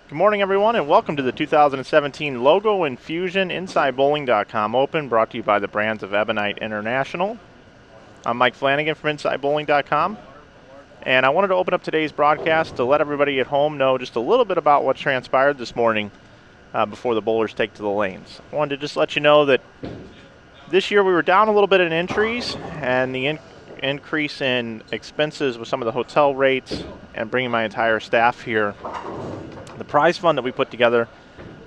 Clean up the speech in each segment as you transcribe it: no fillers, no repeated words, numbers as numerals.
Good morning, everyone, and welcome to the 2017 Logo Infusion InsideBowling.com Open, brought to you by the brands of Ebonite International. I'm Mike Flanagan from InsideBowling.com, and I wanted to open up today's broadcast to let everybody at home know just a little bit about what transpired this morning before the bowlers take to the lanes. I wanted to just let you know that this year we were down a little bit in entries, and the increase in expenses with some of the hotel rates and bringing my entire staff here. The prize fund that we put together,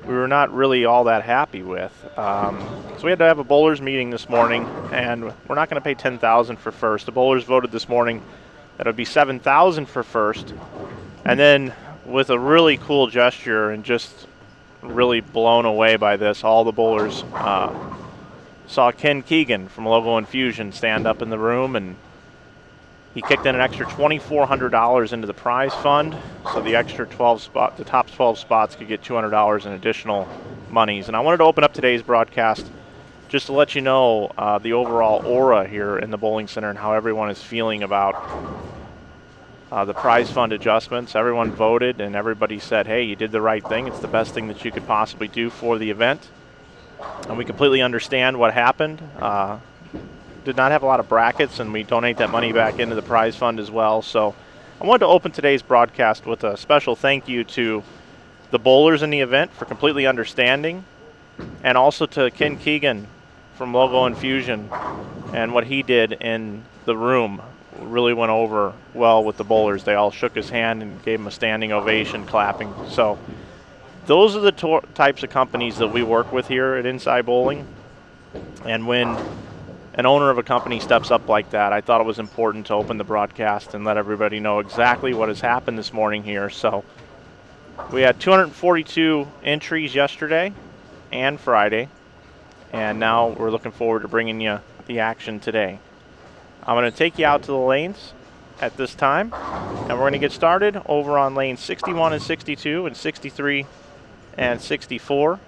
we were not really all that happy with. So we had to have a bowlers meeting this morning, and we're not going to pay $10,000 for first. The bowlers voted this morning that it would be $7,000 for first. And then with a really cool gesture and just really blown away by this, all the bowlers saw Ken Keegan from Logo Infusion stand up in the room, and he kicked in an extra $2,400 into the prize fund, so the extra the top 12 spots could get $200 in additional monies. And I wanted to open up today's broadcast just to let you know the overall aura here in the bowling center and how everyone is feeling about the prize fund adjustments. Everyone voted, and everybody said, hey, you did the right thing. It's the best thing that you could possibly do for the event. And we completely understand what happened. Did not have a lot of brackets, and we donate that money back into the prize fund as well. So I wanted to open today's broadcast with a special thank you to the bowlers in the event for completely understanding, and also to Ken Keegan from Logo Infusion and what he did in the room. Really went over well with the bowlers. They all shook his hand and gave him a standing ovation, clapping. So those are the types of companies that we work with here at Inside Bowling. And when an owner of a company steps up like that, I thought it was important to open the broadcast and let everybody know exactly what has happened this morning here. So we had 242 entries yesterday and Friday, and now we're looking forward to bringing you the action today. I'm going to take you out to the lanes at this time, and we're going to get started over on lanes 61 and 62 and 63 and 64.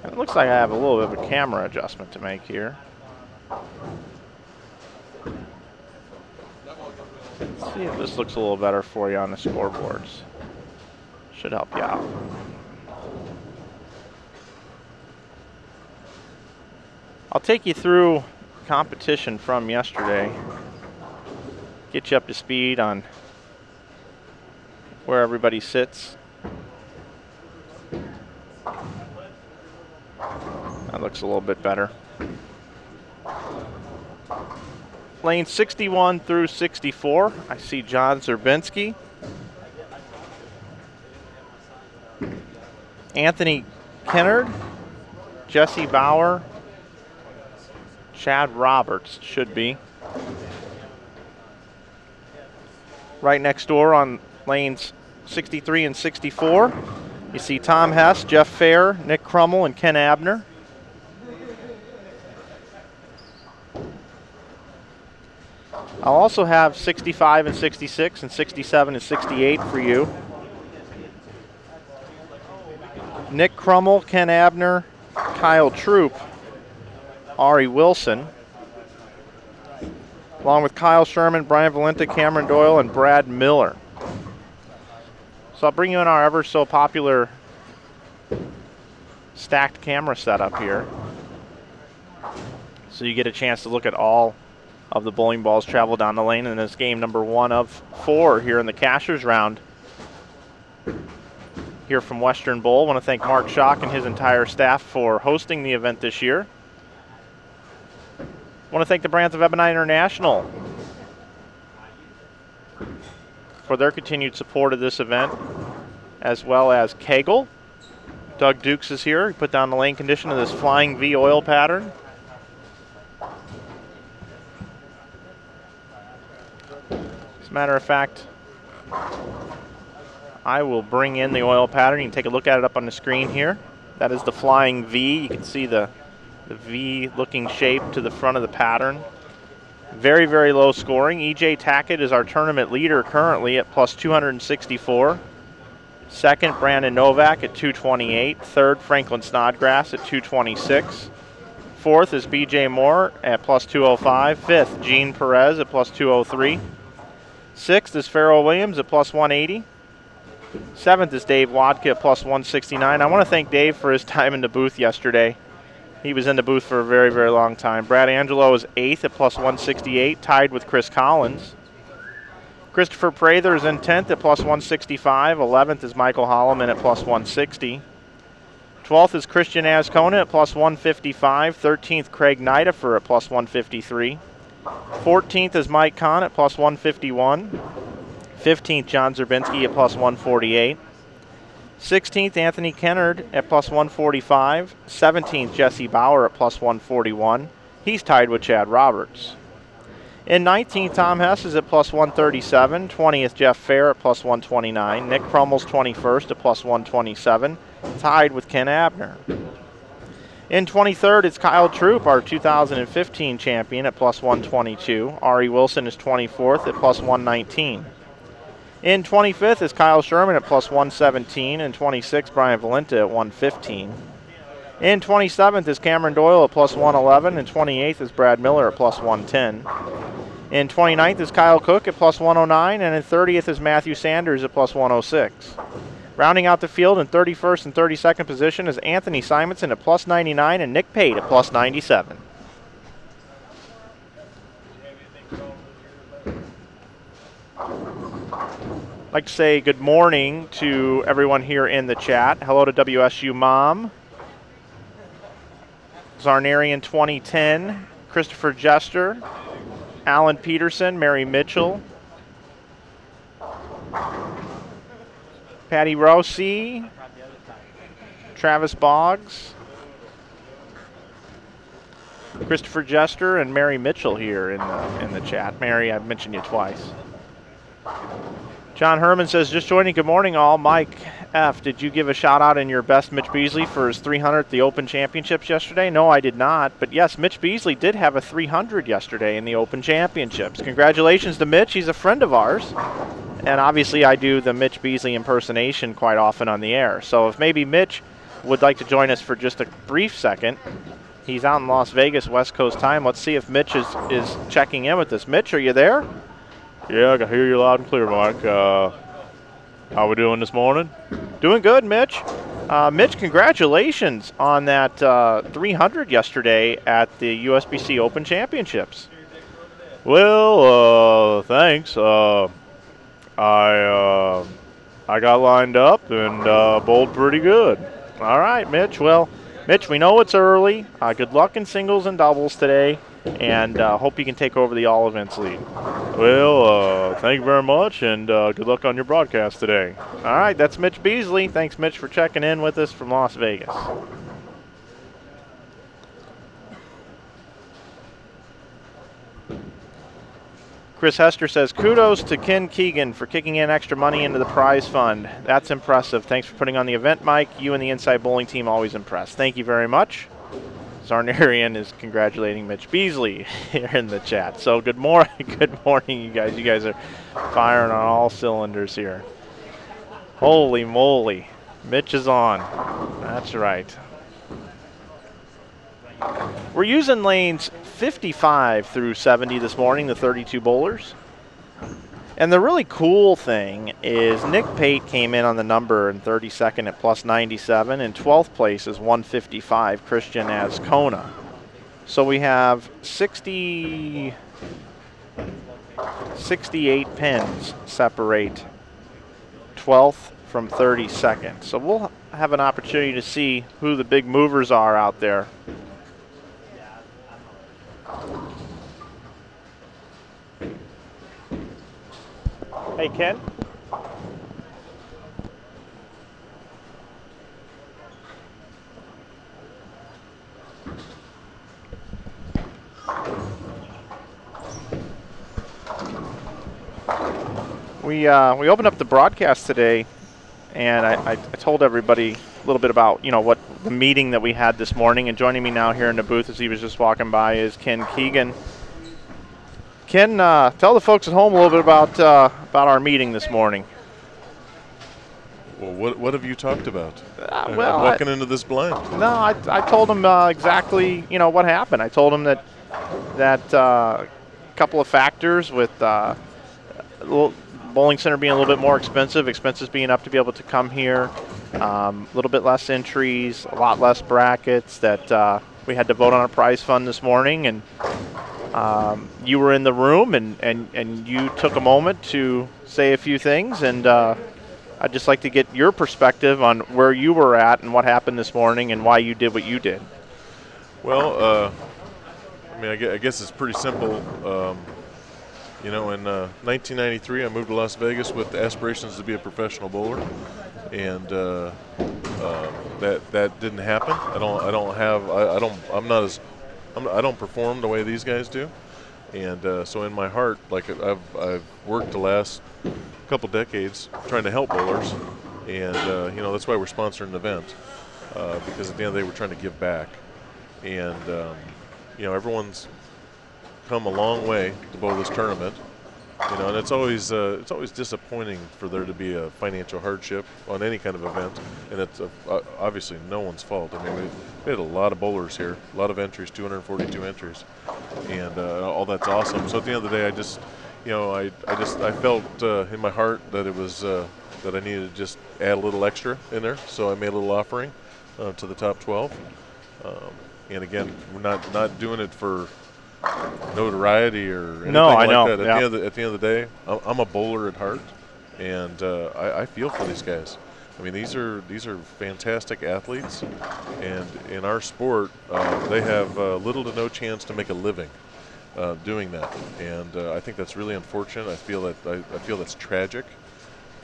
It looks like I have a little bit of a camera adjustment to make here. Let's see if this looks a little better for you on the scoreboards. Should help you out. I'll take you through competition from yesterday, get you up to speed on where everybody sits. That looks a little bit better. Lane 61 through 64, I see John Zerbinski, Anthony Kennard, Jesse Bauer, Chad Roberts should be. Right next door on lanes 63 and 64, you see Tom Hess, Jeff Fair, Nick Crummell, and Ken Abner. I'll also have 65 and 66 and 67 and 68 for you. Nick Crummell, Ken Abner, Kyle Troup, Ari Wilson, along with Kyle Sherman, Brian Valenta, Cameron Doyle, and Brad Miller. So I'll bring you in our ever so popular stacked camera setup here, so you get a chance to look at all of the bowling balls travel down the lane in this game number 1 of 4 here in the Cashers round here from Western Bowl. I want to thank Mark Schock and his entire staff for hosting the event this year. I want to thank the brands of Ebonite International for their continued support of this event, as well as Kegel. Doug Dukes is here. He put down the lane condition of this Flying V oil pattern. As a matter of fact, I will bring in the oil pattern. You can take a look at it up on the screen here. That is the Flying V. You can see the V-looking shape to the front of the pattern. Very, very low scoring. E.J. Tackett is our tournament leader currently at plus 264. Second, Brandon Novak at 228. Third, Franklin Snodgrass at 226. Fourth is B.J. Moore at plus 205. Fifth, Gene Perez at plus 203. Sixth is Farrell Williams at plus 180. Seventh is Dave Wadka at plus 169. I want to thank Dave for his time in the booth yesterday. He was in the booth for a very, very long time. Brad Angelo is eighth at plus 168, tied with Chris Collins. Christopher Prather is in 10th at plus 165. 11th is Michael Holloman at plus 160. 12th is Christian Ascona at plus 155. 13th, Craig Nidifer at plus 153. 14th is Mike Kahn at plus 151. 15th, John Zerbinski at plus 148. 16th, Anthony Kennard at plus 145. 17th, Jesse Bauer at plus 141. He's tied with Chad Roberts. In 19th, Tom Hess is at plus 137. 20th, Jeff Fair at plus 129. Nick Krummel's 21st at plus 127, tied with Ken Abner. In 23rd, it's Kyle Troup, our 2015 champion, at plus 122. Ari Wilson is 24th at plus 119. In 25th is Kyle Sherman at plus 117, and 26th, Brian Valenta at 115. In 27th is Cameron Doyle at plus 111, and 28th is Brad Miller at plus 110. In 29th is Kyle Cook at plus 109, and in 30th is Matthew Sanders at plus 106. Rounding out the field in 31st and 32nd position is Anthony Simonson at plus 99 and Nick Pate at plus 97. I'd like to say good morning to everyone here in the chat. Hello to WSU Mom, Zarnarian 2010, Christopher Jester, Alan Peterson, Mary Mitchell, Patty Rossi, Travis Boggs, Christopher Jester, and Mary Mitchell here in the chat. Mary, I've mentioned you twice. John Herman says, just joining, good morning all. Mike F., did you give a shout out in your best Mitch Beasley for his 300 at the Open Championships yesterday? No, I did not. But yes, Mitch Beasley did have a 300 yesterday in the Open Championships. Congratulations to Mitch. He's a friend of ours. And obviously I do the Mitch Beasley impersonation quite often on the air. So if maybe Mitch would like to join us for just a brief second. He's out in Las Vegas, West Coast time. Let's see if Mitch is checking in with us. Mitch, are you there? Yeah, I can hear you loud and clear, Mike. How we doing this morning? Doing good, Mitch. Mitch, congratulations on that 300 yesterday at the USBC Open Championships. Well, thanks. I got lined up and bowled pretty good. All right, Mitch. Well, Mitch, we know it's early. Good luck in singles and doubles today, and hope you can take over the all events lead. Well, thank you very much, and good luck on your broadcast today. All right, that's Mitch Beasley. Thanks, Mitch, for checking in with us from Las Vegas. Chris Hester says, kudos to Ken Keegan for kicking in extra money into the prize fund. That's impressive. Thanks for putting on the event, Mike. You and the Inside Bowling team always impressed. Thank you very much. Zarnarian is congratulating Mitch Beasley here in the chat. So good morning, you guys. You guys are firing on all cylinders here. Holy moly, Mitch is on. That's right. We're using lanes 55 through 70 this morning, the 32 bowlers. And the really cool thing is Nick Pate came in on the number in 32nd at plus 97. In 12th place is 155, Christian Ascona. So we have 68 pins separate 12th from 32nd. So we'll have an opportunity to see who the big movers are out there. Hey, Ken. We opened up the broadcast today, and I told everybody a little bit about, what the meeting that we had this morning. And joining me now here in the booth as he was just walking by is Ken Keegan. Ken, tell the folks at home a little bit about our meeting this morning. Well, what have you talked about? Well, I'm walking into this blind. No, I told him exactly what happened. I told him that couple of factors with bowling center being a little bit more expensive, expenses being up to be able to come here, a little bit less entries, a lot less brackets, that we had to vote on a prize fund this morning, and you were in the room, and you took a moment to say a few things, and I'd just like to get your perspective on where you were at and what happened this morning and why you did what you did. Well, I mean, I guess it's pretty simple. In 1993, I moved to Las Vegas with aspirations to be a professional bowler, and that didn't happen. I don't perform the way these guys do, and so in my heart, like I've worked the last couple decades trying to help bowlers, and that's why we're sponsoring an event, because at the end of the day, we're trying to give back, and everyone's come a long way to bowl this tournament, and it's always disappointing for there to be a financial hardship on any kind of event, and it's obviously no one's fault. I mean, we had a lot of bowlers here, a lot of entries, 242 entries, and all that's awesome. So at the end of the day, I felt in my heart that it was that I needed to just add a little extra in there, so I made a little offering to the top 12. And again, we're not doing it for notoriety or anything like that. At the end of the day, I'm a bowler at heart, and I feel for these guys. I mean, these are fantastic athletes, and in our sport, they have little to no chance to make a living doing that, and I think that's really unfortunate. I feel that's tragic,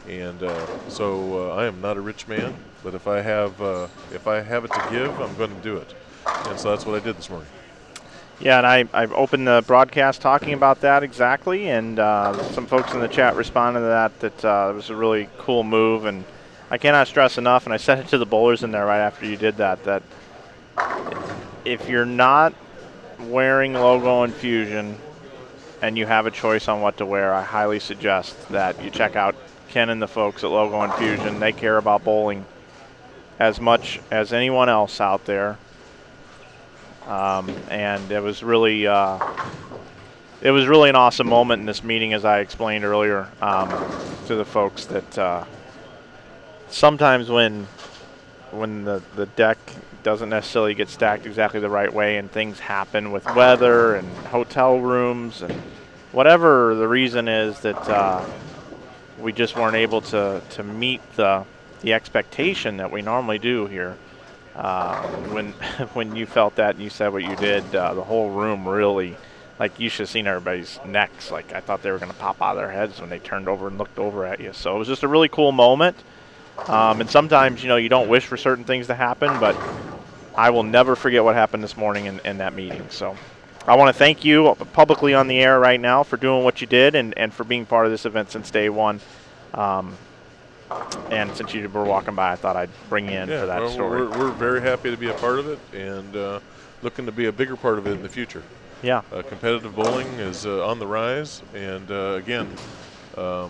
and so I am not a rich man, but if I have it to give, I'm going to do it, and so that's what I did this morning. Yeah, and I opened the broadcast talking about that exactly, and some folks in the chat responded to that it was a really cool move, and I cannot stress enough, and I said it to the bowlers in there right after you did that if you're not wearing logo Infusion and you have a choice on what to wear, I highly suggest that you check out Ken and the folks at Logo Infusion. They care about bowling as much as anyone else out there. And it was really an awesome moment in this meeting, as I explained earlier to the folks, that sometimes when the deck doesn't necessarily get stacked exactly the right way and things happen with weather and hotel rooms and whatever the reason is, that we just weren't able to meet the expectation that we normally do here. When you felt that and you said what you did, the whole room really, like, you should have seen everybody's necks. Like, I thought they were going to pop out of their heads when they turned over and looked over at you. So it was just a really cool moment. And sometimes, you don't wish for certain things to happen, but I will never forget what happened this morning in that meeting. So I want to thank you publicly on the air right now for doing what you did and for being part of this event since day one. And since you were walking by, I thought I'd bring you in for that story. We're very happy to be a part of it, and looking to be a bigger part of it in the future. Yeah. Competitive bowling is on the rise, and again, there's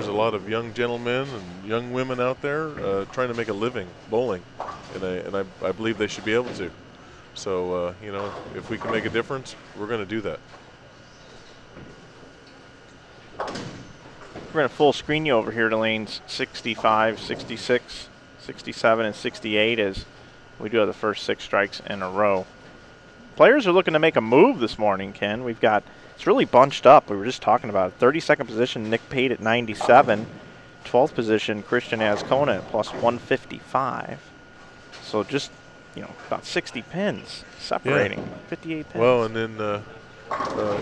a lot of young gentlemen and young women out there trying to make a living bowling, and I believe they should be able to. So, if we can make a difference, we're going to do that. We're going to full screen you over here to lanes 65, 66, 67, and 68 as we do have the first 6 strikes in a row. Players are looking to make a move this morning, Ken. It's really bunched up. We were just talking about it. 32nd position, Nick Pate at 97. 12th position, Christian Azcona at plus 155. So just, about 60 pins separating, 58 pins. Well, and then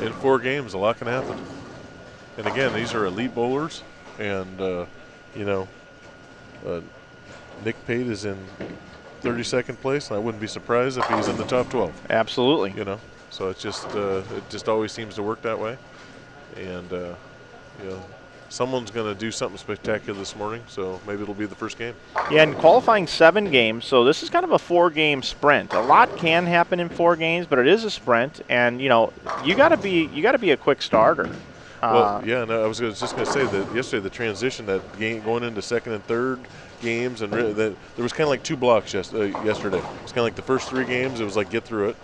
in 4 games, a lot can happen. And again, these are elite bowlers, and Nick Pate is in 32nd place, and I wouldn't be surprised if he's in the top 12. Absolutely. So it's just it just always seems to work that way, and someone's going to do something spectacular this morning. So maybe it'll be the first game. Yeah, and qualifying 7 games, so this is kind of a 4-game sprint. A lot can happen in 4 games, but it is a sprint, and you got to be a quick starter. Well, yeah, no, I was just going to say that yesterday the transition, that game going into second and third games, and there was kind of like 2 blocks yesterday. It's kind of like the first 3 games, it was like get through it,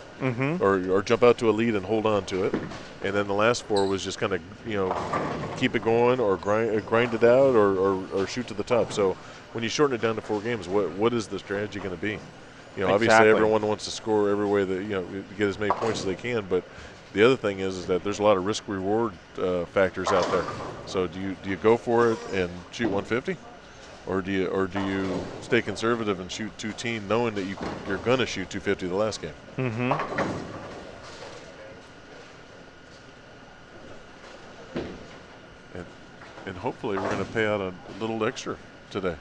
or jump out to a lead and hold on to it, and then the last 4 was just kind of keep it going or grind it out or shoot to the top. So when you shorten it down to 4 games, what is the strategy going to be? Obviously everyone wants to score every way that get as many points as they can, but the other thing is that there's a lot of risk-reward factors out there. So do you go for it and shoot 150, or do you stay conservative and shoot 210, knowing that you're going to shoot 250 the last game? And hopefully we're going to pay out a little extra today.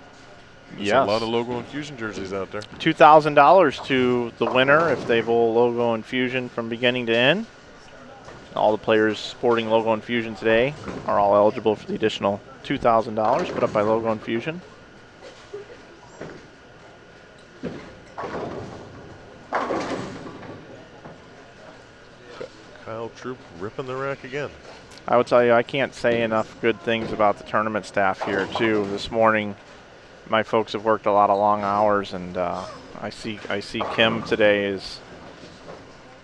There's a lot of Logo Infusion jerseys out there. $2,000 to the winner if they bowl Logo Infusion from beginning to end. All the players sporting Logo Infusion today are all eligible for the additional $2,000 put up by Logo Infusion. Kyle Troup ripping the rack again. I will tell you, I can't say enough good things about the tournament staff here too. This morning, my folks have worked a lot of long hours, and I see Kim today is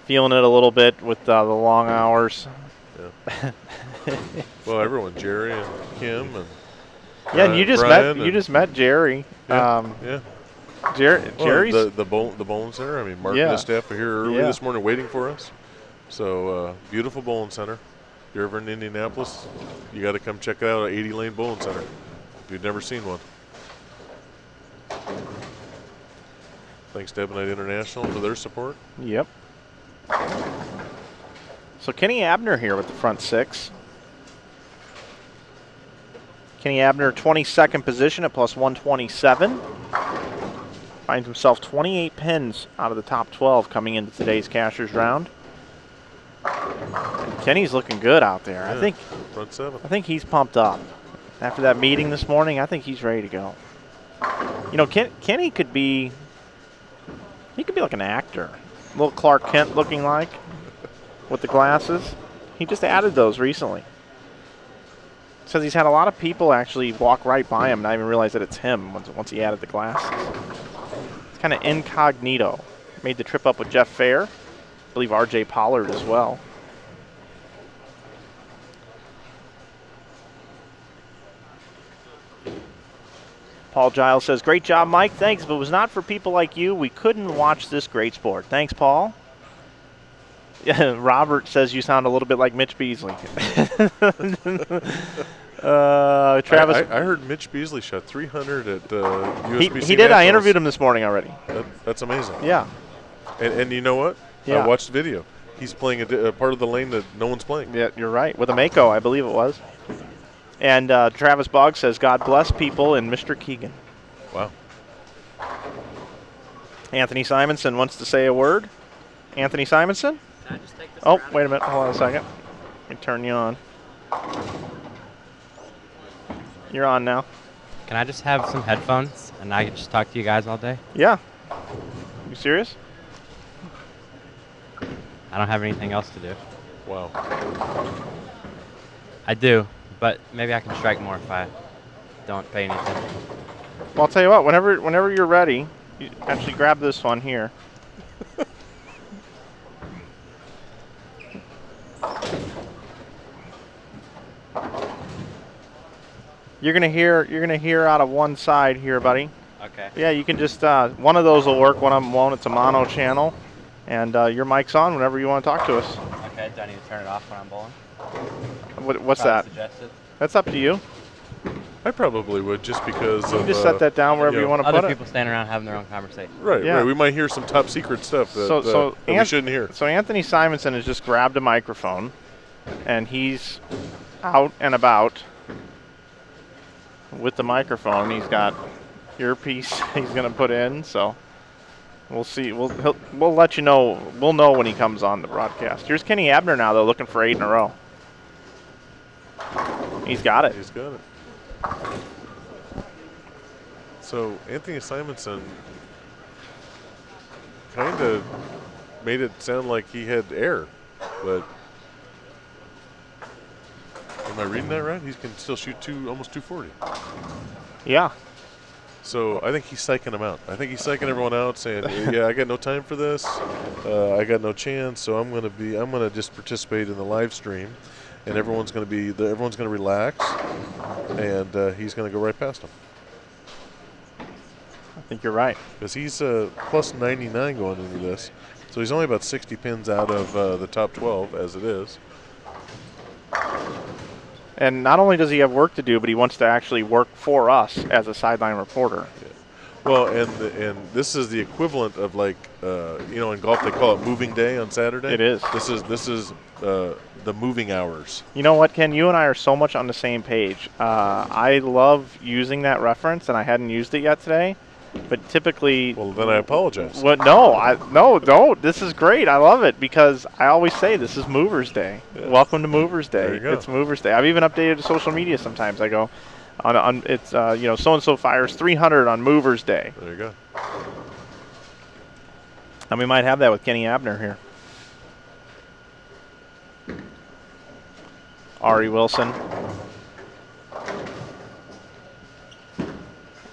feeling it a little bit with the long hours. Yeah. Well, everyone, Jerry and Kim and and you just met Jerry. Yeah. Jerry's the bowling center. I mean, Mark and his staff are here early this morning waiting for us. So beautiful bowling center. If you're ever in Indianapolis, you got to come check it out at 80 Lane Bowling Center if you've never seen one. Thanks to Ebonite International for their support. Yep. So Kenny Abner here with the front 6. Kenny Abner, 22nd position at plus 127. Finds himself 28 pins out of the top 12 coming into today's Cashers round. And Kenny's looking good out there. Yeah, front 7. I think he's pumped up. After that meeting this morning, I think he's ready to go. Kenny could be like an actor. A little Clark Kent looking like with the glasses. He just added those recently. Says he's had a lot of people actually walk right by him and not even realize that it's him once he added the glasses. It's kind of incognito. Made the trip up with Jeff Fair. I believe R.J. Pollard as well. Paul Giles says, great job, Mike. Thanks. If it was not for people like you, we couldn't watch this great sport. Thanks, Paul. Robert says you sound a little bit like Mitch Beasley. Travis, I heard Mitch Beasley shot 300 at USBC. He did. I interviewed him this morning already. That's amazing. Yeah. And you know what? Yeah. I watched the video. He's playing a part of the lane that no one's playing. Yeah, you're right. With a Mako, I believe it was. And Travis Boggs says, God bless people and Mr. Keegan. Wow. Anthony Simonson wants to say a word. Anthony Simonson? Can I just take this Oh, wait a minute. Hold on a second. Let me turn you on. You're on now. Can I just have some headphones and I can just talk to you guys all day? Yeah. You serious? I don't have anything else to do. Wow. I do, but maybe I can strike more if I don't pay anything. Well, I'll tell you what. Whenever you're ready, you actually grab this one here. You're gonna hear out of one side here, buddy. Okay. Yeah, you can just one of those will work. One of them won't. It's a mono channel, and your mic's on whenever you want to talk to us. Okay. Do I need to turn it off when I'm bowling? What's that? Suggested? That's up to you. I probably would, just because You can just set that down wherever you want to put Other it. people standing around having their own conversation. Right, Yeah. right. We might hear some top secret stuff that, that we shouldn't hear. So Anthony Simonson has just grabbed a microphone, and he's out and about with the microphone. He's got earpiece he's going to put in, so we'll see. We'll let you know. We'll know when he comes on the broadcast. Here's Kenny Abner now, though, looking for 8 in a row. He's got it. He's got it. So Anthony Simonson kind of made it sound like he had air, but Am I reading that right? He can still shoot almost 240. Yeah. So I think he's psyching them out. I think he's psyching everyone out, saying, "Yeah, I got no time for this. I got no chance. So I'm gonna just participate in the live stream, and everyone's gonna relax, and he's gonna go right past him." I think you're right. Because he's plus 99 going into this, so he's only about 60 pins out of the top 12 as it is. And not only does he have work to do, but he wants to actually work for us as a sideline reporter. Yeah. Well, and this is the equivalent of, like, in golf they call it moving day on Saturday. It is. This is the moving hours. You know what, Ken? You and I are so much on the same page. I love using that reference, and I hadn't used it yet today. But typically, Well, then I apologize. No, don't. This is great. I love it because I always say this is Movers Day. Yeah. Welcome to Movers Day. There you go. It's Movers Day. I've even updated to social media sometimes. I go, it's so and so fires 300 on Movers Day, There you go. and we might have that with Kenny Abner here. Ari Wilson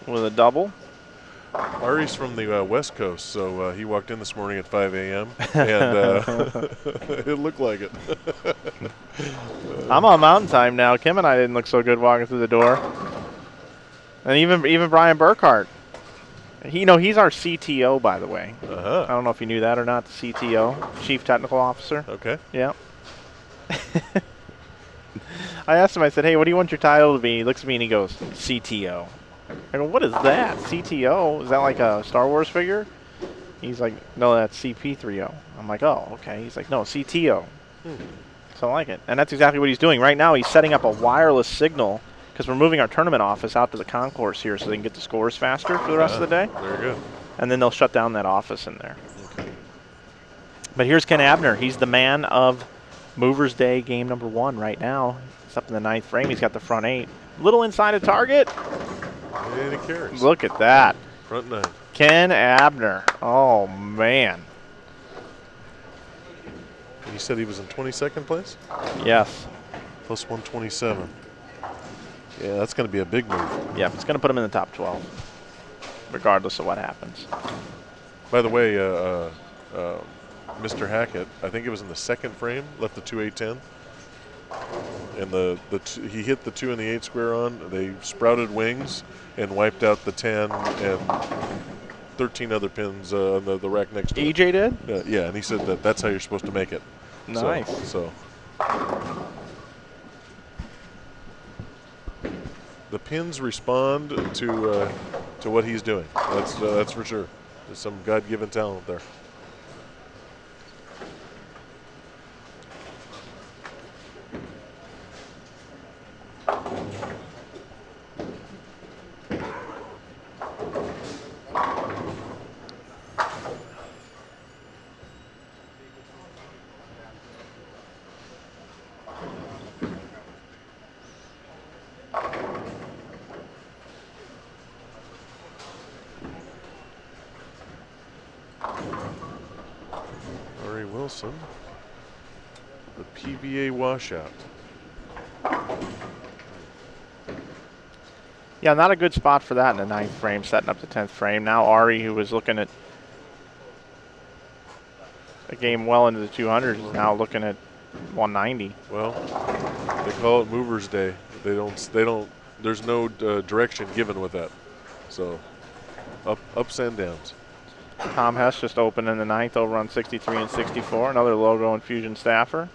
with a double. Ari's from the West Coast, so he walked in this morning at 5 a.m. and it looked like it. I'm on Mountain Time now. Kim and I didn't look so good walking through the door. And even Brian Burkhart. He's our CTO, by the way. Uh-huh. I don't know if you knew that or not, the CTO, Chief Technical Officer. Okay. Yeah. I asked him, I said, hey, what do you want your title to be? He looks at me and he goes, CTO. I go, what is that? CTO? Is that like a Star Wars figure? He's like, no, that's CP30. I'm like, oh, okay. He's like, no, CTO. So I like it. And that's exactly what he's doing. Right now he's setting up a wireless signal because we're moving our tournament office out to the concourse here so they can get the scores faster for the rest of the day. Very good. And then they'll shut down that office in there. Okay. But here's Ken Abner. He's the man of Movers Day game number 1 right now. It's up in the 9th frame. He's got the front 8. Little inside of target. And he carries. Look at that. Front 9. Ken Abner. Oh, man. You said he was in 22nd place? Yes. Plus 127. Yeah, that's going to be a big move. Yeah, it's going to put him in the top 12, regardless of what happens. By the way, Mr. Hackett, I think it was in the 2nd frame, left the 2-8-10. And he hit the 2 and the 8 square on. They sprouted wings and wiped out the 10 and 13 other pins on the rack next to it. EJ did? Yeah, and he said that's how you're supposed to make it. Nice. So the pins respond to what he's doing. That's for sure. There's some God-given talent there. Wilson, the PBA washout. Yeah, not a good spot for that in the 9th frame, setting up the 10th frame. Now Ari, who was looking at a game well into the 200s, is now looking at 190. Well, they call it Movers Day. They don't. There's no direction given with that. So, ups and downs. Tom Hess just opened in the 9th over on 63 and 64. Another logo Infusion staffer.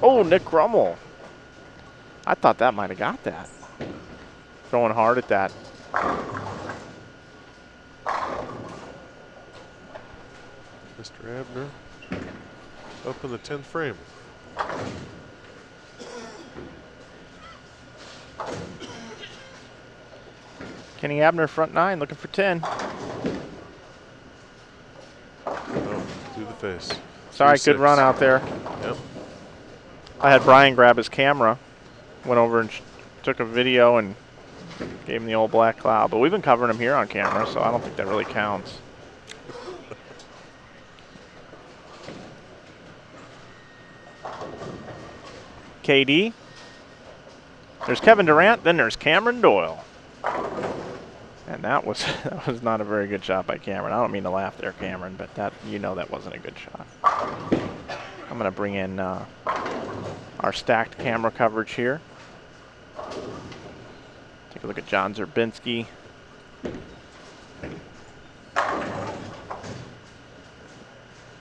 Oh, Nick Grummel. I thought that might have got that. Throwing hard at that. Mr. Abner up in the 10th frame. Kenny Abner, front 9, looking for 10. Oh, through the face. Sorry, good run out there. Yep. I had Brian grab his camera, went over and took a video and gave him the old black cloud. But we've been covering him here on camera, so I don't think that really counts. KD. There's Kevin Durant. Then there's Cameron Doyle. And that was not a very good shot by Cameron. I don't mean to laugh there, Cameron, but that that wasn't a good shot. I'm going to bring in our stacked camera coverage here. Take a look at John Zerbinski.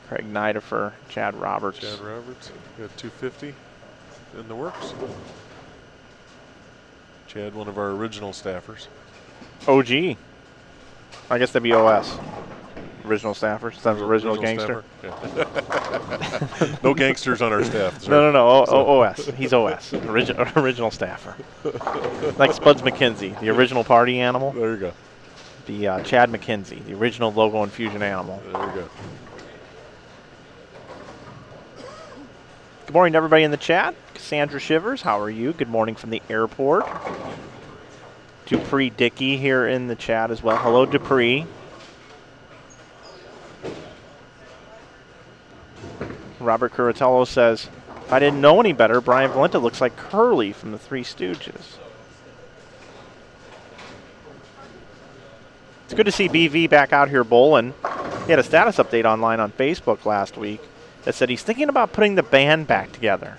Craig Nidifer, Chad Roberts. Chad Roberts, got 250 in the works. Chad, one of our original staffers. OG. I guess that'd be OS. Original staffer. Instead of original gangster. Yeah. No gangsters on our staff. No. OS. He's OS. Original staffer. Like Spuds McKenzie, the original party animal. There you go. The Chad McKenzie, the original Logo Infusion animal. There you go. Good morning to everybody in the chat. Cassandra Shivers, how are you? Good morning from the airport. Dupree Dickey here in the chat as well. Hello, Dupree. Robert Curatello says, if I didn't know any better, Brian Valenta looks like Curly from the Three Stooges. It's good to see BV back out here bowling. He had a status update online on Facebook last week that said he's thinking about putting the band back together.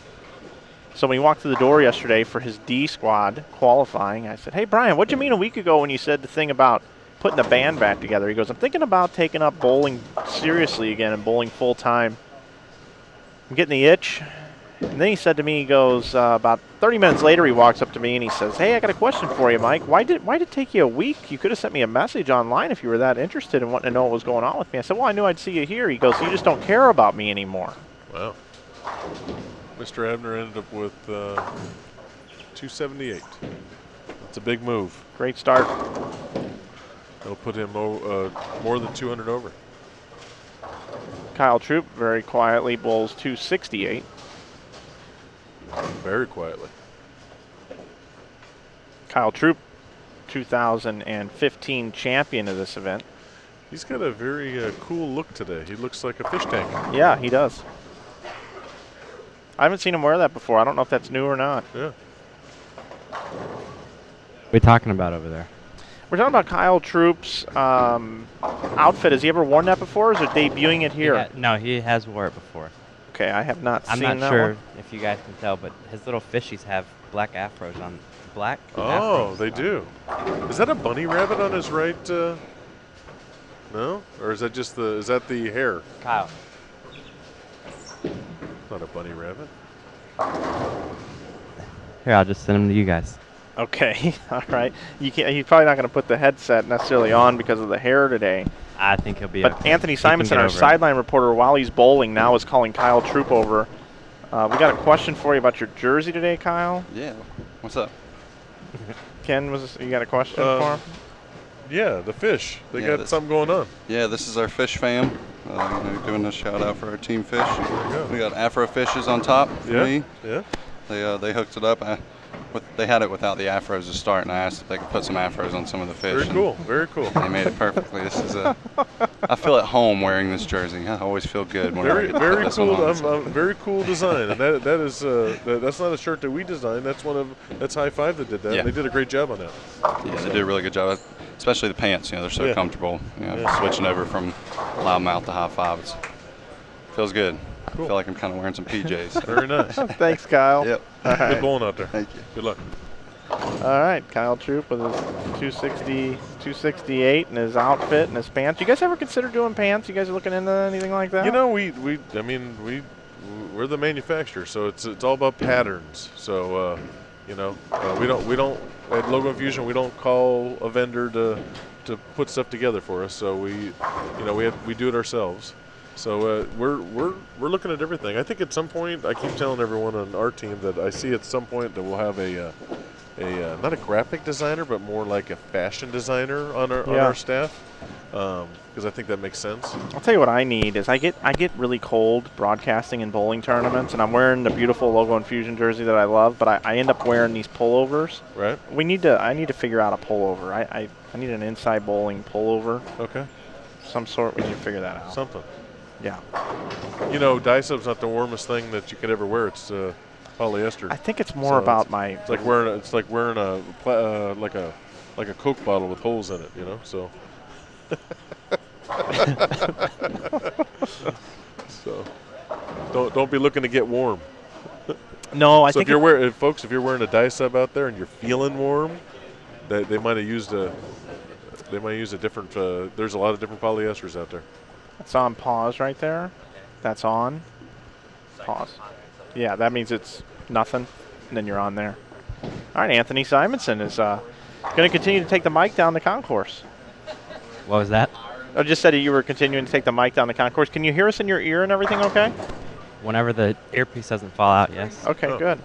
So when he walked through the door yesterday for his D squad qualifying, I said, hey, Brian, what'd you mean a week ago when you said the thing about putting the band back together? He goes, I'm thinking about taking up bowling seriously again and bowling full time. I'm getting the itch. And then he said to me, he goes, about 30 minutes later, he walks up to me and he says, hey, I got a question for you, Mike. Why did it take you a week? You could have sent me a message online if you were that interested in wanting to know what was going on with me. I said, well, I knew I'd see you here. He goes, you just don't care about me anymore. Wow. Mr. Abner ended up with 278. That's a big move. Great start. That'll put him more than 200 over. Kyle Troup very quietly bowls 268. Very quietly. Kyle Troup, 2015 champion of this event. He's got a very cool look today. He looks like a fish tank. Yeah, he does. I haven't seen him wear that before. I don't know if that's new or not. Yeah. What are we talking about over there? We're talking about Kyle Troup's outfit. Has he ever worn that before, or is it debuting it here? No, he has wore it before. Okay, I have not seen that I'm not sure one. if you guys can tell, but his little fishies have black afros on. Black? Oh, afros they on. do. Is that a bunny rabbit on his right? No? Or is that just is that the hair? Kyle. Not a bunny rabbit. Here, I'll just send them to you guys. Okay, all right. He's probably not going to put the headset necessarily on because of the hair today. I think he'll be But okay. Anthony Simonson, our sideline reporter, while he's bowling, now is calling Kyle Troup over. We got a question for you about your jersey today, Kyle. Yeah. What's up? Ken, you got a question for him? Yeah, the fish. They Yeah, got something going on. Yeah, this is our fish fam. Doing a shout out for our team fish. There you go. We got Afro fishes on top for me. Yeah. They hooked it up. They had it without the afros to start, and I asked if they could put some afros on some of the fish. Very cool. Very cool. They made it perfectly. This is I feel at home wearing this jersey. I always feel good when I get to put Very this one cool. on. Very cool design, and that's not a shirt that we designed. That's High Five that did that. Yeah. They did a great job on that. Yeah, they did a really good job. Especially the pants. They're so comfortable. Switching over from loudmouth to High Five. It feels good. Cool. I feel like I'm kind of wearing some PJs. Very nice. Thanks, Kyle. Yep. All right. Good bowling out there. Thank you. Good luck. All right, Kyle Troup with his 268 and his outfit and his pants. You guys ever consider doing pants? You guys are looking into anything like that? You know, we're the manufacturer, so it's all about patterns. So we don't at Logo Infusion we don't call a vendor to put stuff together for us. So we do it ourselves. So we're looking at everything. I think at some point, I keep telling everyone on our team that I see at some point that we'll have a not a graphic designer, but more like a fashion designer on our staff, because I think that makes sense. I'll tell you what I need is I get really cold broadcasting in bowling tournaments, and I'm wearing the beautiful Logo Infusion jersey that I love, but I end up wearing these pullovers. Right. I need to figure out a pullover. I need an inside bowling pullover. Okay. Some sort. We need to figure that out. Something. Yeah. Dye sub's not the warmest thing that you could ever wear. It's polyester. I think it's more So about my. It's like wearing a like a Coke bottle with holes in it, you know. So. So don't be looking to get warm. No, I So think if you're wearing a dye sub out there and you're feeling warm, they might have used a different. There's a lot of different polyesters out there. it's on pause right there. That's on. Pause. Yeah, that means it's nothing, and then you're on there. All right, Anthony Simonson is going to continue to take the mic down the concourse. What was that? I just said that you were continuing to take the mic down the concourse. Can you hear us in your ear and everything okay? Whenever the earpiece doesn't fall out, yes. Okay, good.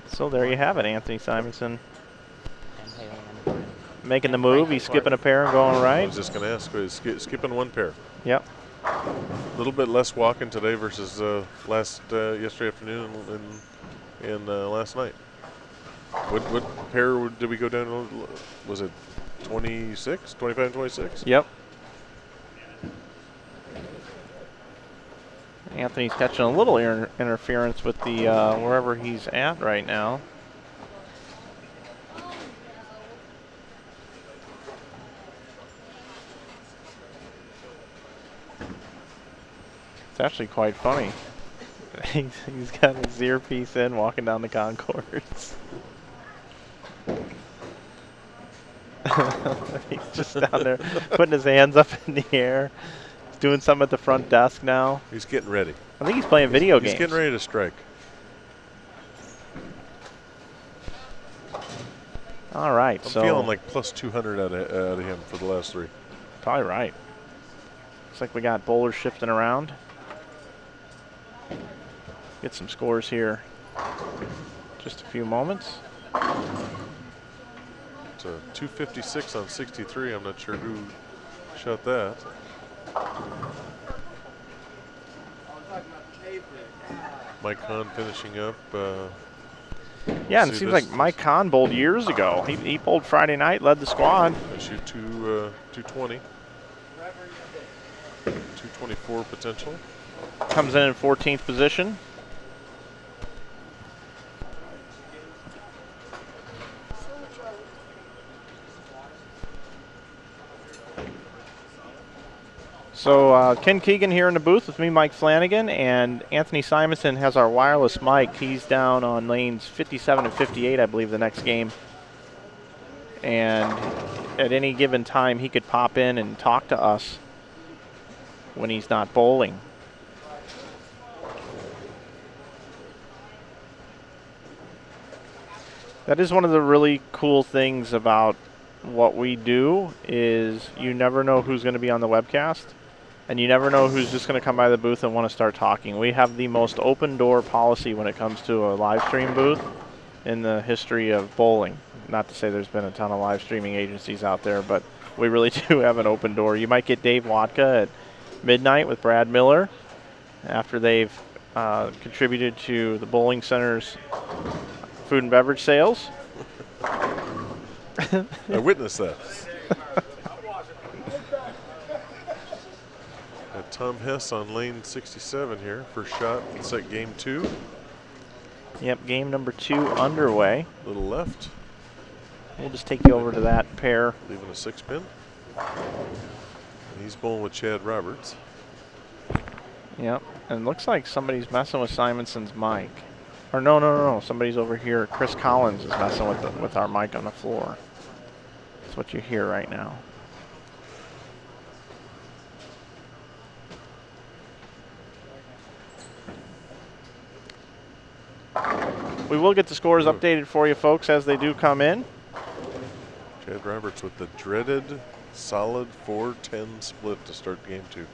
So there you have it, Anthony Simonson making the move. He's skipping a pair and going I right. was just going to ask, skipping one pair. Yep. A little bit less walking today versus yesterday afternoon and last night. What pair did we go down? Was it 26, 25 and 26? Yep. Anthony's catching a little interference with the wherever he's at right now. It's actually quite funny. He's got his earpiece in, walking down the concourse. He's just down there putting his hands up in the air. He's doing something at the front desk now. He's getting ready. I think he's playing video games. He's getting ready to strike. All right, I'm so feeling like plus 200 out of him for the last three. probably right. Looks like we got bowlers shifting around. Get some scores here. Just a few moments. It's a 256 on 63. I'm not sure who shot that. Mike Hahn finishing up. Yeah, and it seems like Mike Kahn bowled years ago. He bowled Friday night, led the squad. I shoot 220. 224 potentially. Comes in 14th position. So Ken Keegan here in the booth with me, Mike Flanagan, and Anthony Simonson has our wireless mic. He's down on lanes 57 and 58, I believe, the next game. And at any given time, he could pop in and talk to us when he's not bowling. That is one of the really cool things about what we do is you never know who's going to be on the webcast. And you never know who's just going to come by the booth and want to start talking. We have the most open door policy when it comes to a live stream booth in the history of bowling. Not to say there's been a ton of live streaming agencies out there, but we really do have an open door. You might get Dave Watka at midnight with Brad Miller after they've contributed to the bowling center's food and beverage sales. I witnessed that. Got Tom Hess on lane 67 here. First shot, set game 2. Yep, game number 2 underway. Little left. We'll just take you over to that pair. Leaving a 6-pin. And he's bowling with Chad Roberts. Yep, and it looks like somebody's messing with Simonson's mic. Or no. Somebody's over here. Chris Collins is messing with our mic on the floor. That's what you hear right now. We will get the scores updated for you folks as they do come in. Chad Roberts with the dreaded solid 4-10 split to start game 2.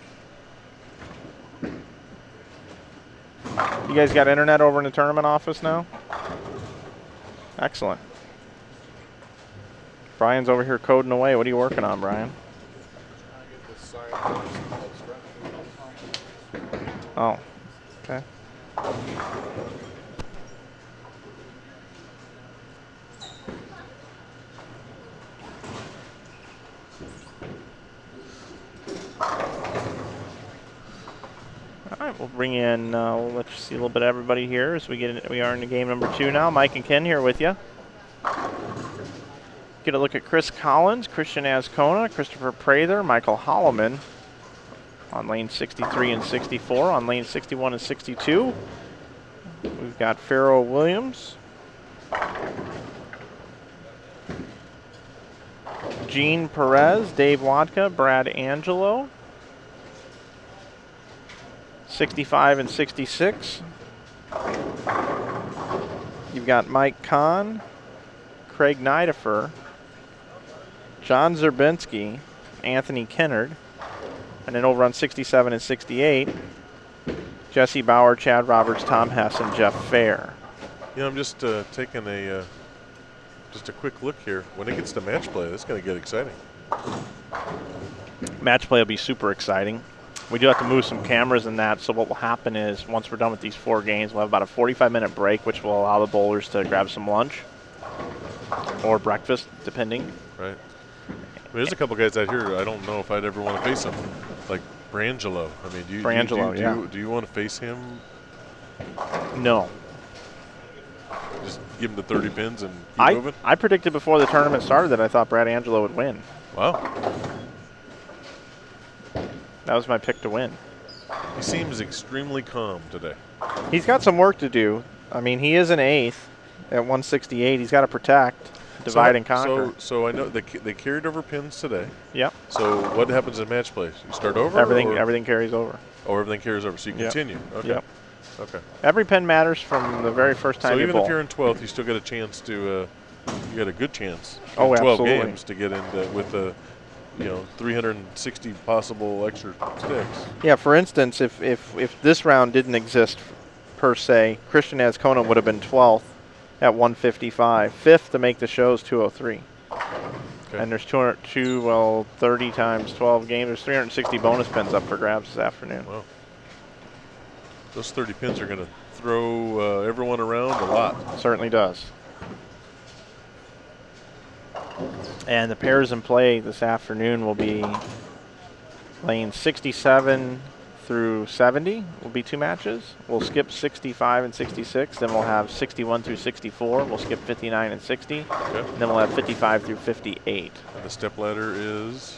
You guys got internet over in the tournament office now? Excellent. Brian's over here coding away. What are you working on, Brian? Oh, okay. All right, right, we'll bring in, we'll let you see a little bit of everybody here as we are in game number 2 now. Mike and Ken here with you. Get a look at Chris Collins, Christian Ascona, Christopher Prather, Michael Holloman on lane 63 and 64. On lane 61 and 62, we've got Farrell Williams, Gene Perez, Dave Wadka, Brad Angelo. 65 and 66. You've got Mike Kahn, Craig Nidifer, John Zerbinski, Anthony Kennard, and then over on 67 and 68, Jesse Bauer, Chad Roberts, Tom Hess, and Jeff Fair. Yeah, I'm just taking just a quick look here. When it gets to match play, it's going to get exciting. Match play will be super exciting. We do have to move some cameras in that, so what will happen is once we're done with these 4 games, we'll have about a 45-minute break, which will allow the bowlers to grab some lunch or breakfast, depending. Right. I mean, there's a couple guys out here I don't know if I'd ever want to face them, like Brangelo. I mean, do you want to face him? No. Just give him the 30 pins and keep moving? I predicted before the tournament started that I thought Brad Angelo would win. Wow. That was my pick to win. He seems extremely calm today. He's got some work to do. I mean, he is an 8th at 168. He's got to protect, divide, and conquer. So I know they carried over pins today. Yep. So what happens in match play? You start over? Everything carries over. Oh, everything carries over. So you continue. Okay. Yep. Okay. Every pin matters from the very first time you bowl. So even if you're in 12th, you still get a chance to, you got a good chance in 12 absolutely. games to get into with the, 360 possible extra sticks. Yeah, for instance, if this round didn't exist per se, Christian Ascona would have been 12th at 155. 5th to make the show is 203. Okay. And there's 30 times 12 games. There's 360 bonus pins up for grabs this afternoon. Wow. Those 30 pins are going to throw everyone around a lot. Certainly does. And the pairs in play this afternoon will be lane 67 through 70 will be 2 matches. We'll skip 65 and 66. Then we'll have 61 through 64. We'll skip 59 and 60. Okay. And then we'll have 55 through 58. And the step ladder is?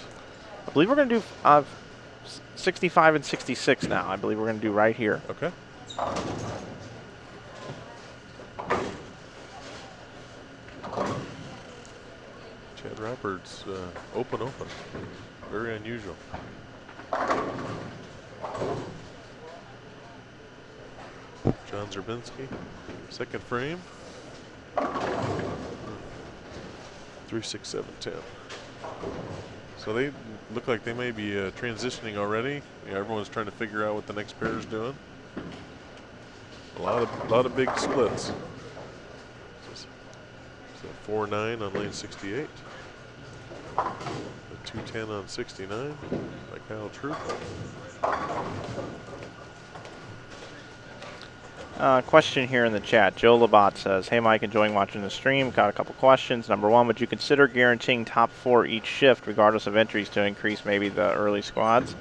I believe we're going to do 65 and 66 now. I believe we're going to do right here. Okay. Chad Roberts, open. Very unusual. John Zerbinski, second frame. 3, 6, 7, 10. So they look like they may be transitioning already. Yeah, everyone's trying to figure out what the next pair is doing. A lot of big splits. So 4-9 on lane 68. The 210 on 69 by Kyle Troup. Question here in the chat. Joe Labat says, hey Mike, enjoying watching the stream. Got a couple questions. Number 1, would you consider guaranteeing top 4 each shift regardless of entries to increase maybe the early squads?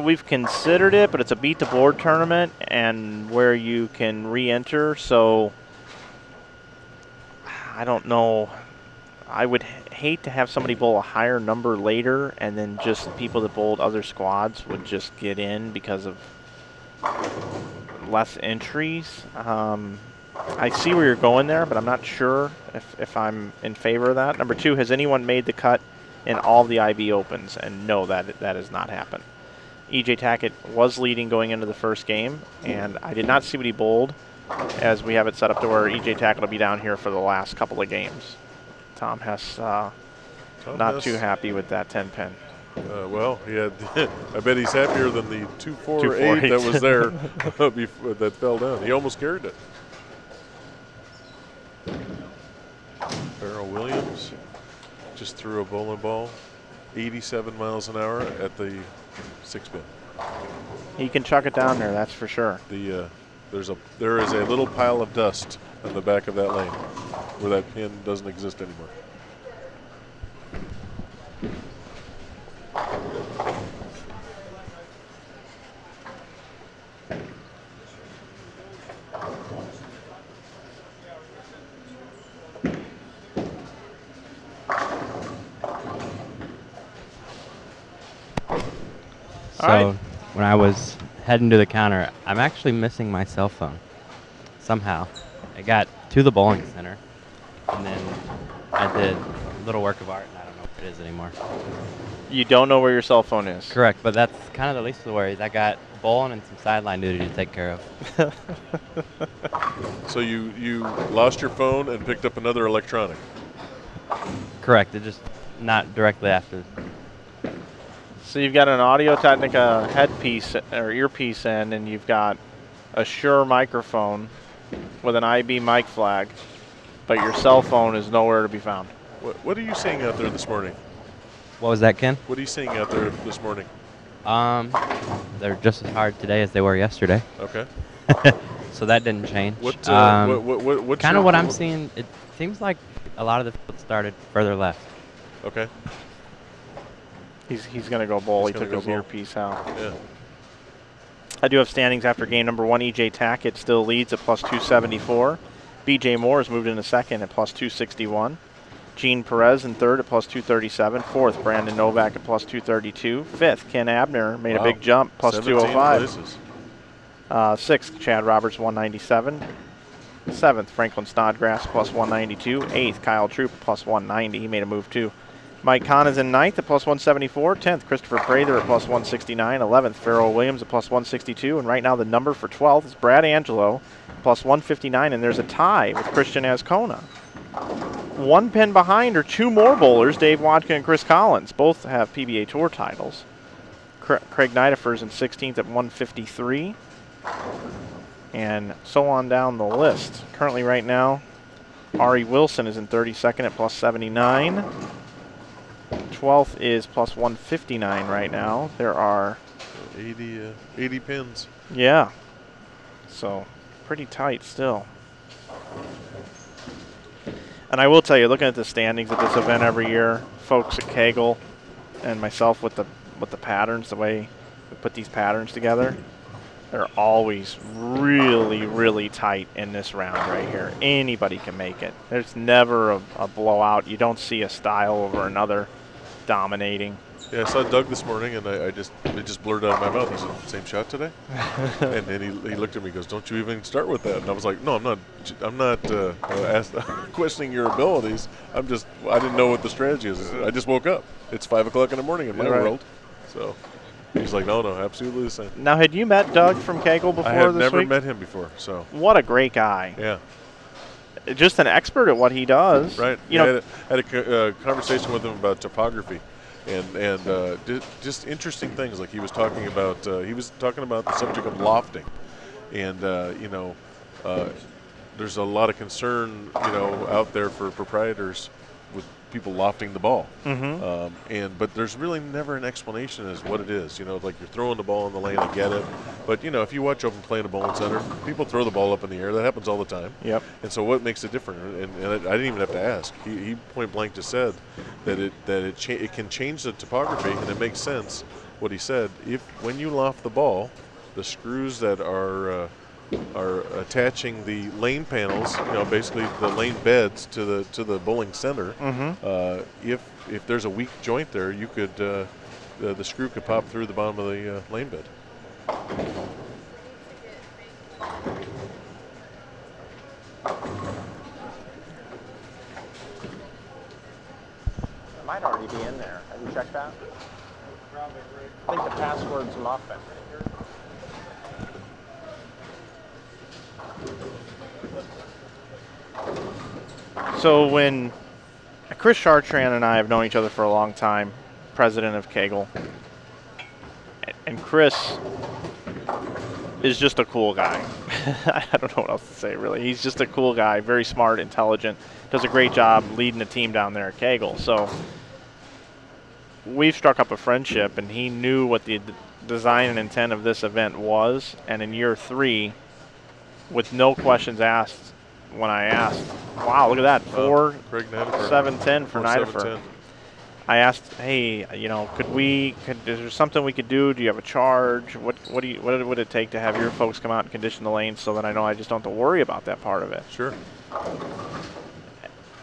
We've considered it, but it's a beat the board tournament and where you can re-enter, so I don't know. I would hate to have somebody bowl a higher number later and then just people that bowled other squads would just get in because of less entries. I see where you're going there, but I'm not sure if I'm in favor of that. Number 2, has anyone made the cut in all the IB Opens? And no, that has not happened. EJ Tackett was leading going into the first game, and I did not see what he bowled as we have it set up to where EJ Tackett will be down here for the last couple of games. Tom Hess not too happy with that 10 pin. Well, he had. I bet he's happier than the 248 that was there that fell down. He almost carried it. Farrell Williams just threw a bowling ball 87 miles an hour at the 6-pin. He can chuck it down there, that's for sure. There is a little pile of dust on the back of that lane where that pin doesn't exist anymore. All So right. when I was heading to the counter, I'm actually missing my cell phone somehow. I got to the bowling center, and then I did a little work of art, and I don't know where it is anymore. You don't know where your cell phone is. Correct, but that's kind of the least of the worries. I got bowling and some sideline duty to take care of. So you lost your phone and picked up another electronic. Correct. It just not directly after. So you've got an Audio-Technica headpiece or earpiece in, and you've got a Shure microphone with an IB mic flag, but your cell phone is nowhere to be found. What are you seeing out there this morning? What was that, Ken? What are you seeing out there this morning? They're just as hard today as they were yesterday. Okay. So that didn't change. What's kind of what I'm seeing? It seems like a lot of the field started further left. Okay. He's going to go bowl. He He's gonna took go his bowl. earpiece out. Yeah. I do have standings after game number 1. E.J. Tackett still leads at plus 274. B.J. Moore has moved into second at plus 261. Gene Perez in third at plus 237. Fourth, Brandon Novak at plus 232. Fifth, Ken Abner made a big jump, plus 205. Places. Sixth, Chad Roberts, 197. Seventh, Franklin Snodgrass, plus 192. Eighth, Kyle Troup, plus 190. He made a move too. Mike Kahn is in ninth at plus 174. 10th, Christopher Prather at plus 169. 11th, Farrell Williams at plus 162. And right now the number for 12th is Brad Angelo, plus 159. And there's a tie with Christian Ascona. One pin behind are two more bowlers, Dave Wadka and Chris Collins. Both have PBA Tour titles. Craig Nidifer's in 16th at 153. And so on down the list. Currently right now, Ari Wilson is in 32nd at plus 79. 12th is plus 159 right now. There are 80 pins. Yeah. So pretty tight still. And I will tell you, looking at the standings at this event every year, folks at Kegel and myself with the patterns, the way we put these patterns together, they're always really, really tight in this round right here. Anybody can make it. There's never a blowout. You don't see a style over another dominating. Yeah, I saw Doug this morning, and it just blurted out of my mouth. He said, "Same shot today?" And then he looked at me and goes, "Don't you even start with that?" And I was like, "No, I'm not questioning your abilities. I didn't know what the strategy is. I just woke up. It's 5 o'clock in the morning in my world." So he's like, "No, absolutely the same." Now, had you met Doug from Kegel before I had this never week? met him before. So what a great guy. Yeah. Just an expert at what he does. Right. You know, I had a conversation with him about topography. And just interesting things, like he was talking about the subject of lofting, and there's a lot of concern out there for proprietors with people lofting the ball, but there's really never an explanation as what it is. Like you're throwing the ball in the lane, I get it, but if you watch open play in a bowling center, people throw the ball up in the air. That happens all the time. Yep. And so what makes it different? And I didn't even have to ask. He point blank just said that it can change the topography, and it makes sense what he said. When you loft the ball, the screws that are attaching the lane panels, basically the lane beds to the bowling center. If there's a weak joint there, you could the screw could pop through the bottom of the lane bed. it might already be in there. Have you checked that? I think the password's muffin. So when Chris Chartrand and I have known each other for a long time, president of Kegel, and Chris is just a cool guy. I don't know what else to say, really. He's just a cool guy, very smart, intelligent, does a great job leading the team down there at Kegel. So we've struck up a friendship, and he knew what the design and intent of this event was, and in year 3, with no questions asked, when I asked, wow, look at that, 4-7-10 for Nidifer. I asked, hey, is there something we could do? Do you have a charge? What would it take to have your folks come out and condition the lanes so that I know I just don't have to worry about that part of it? Sure.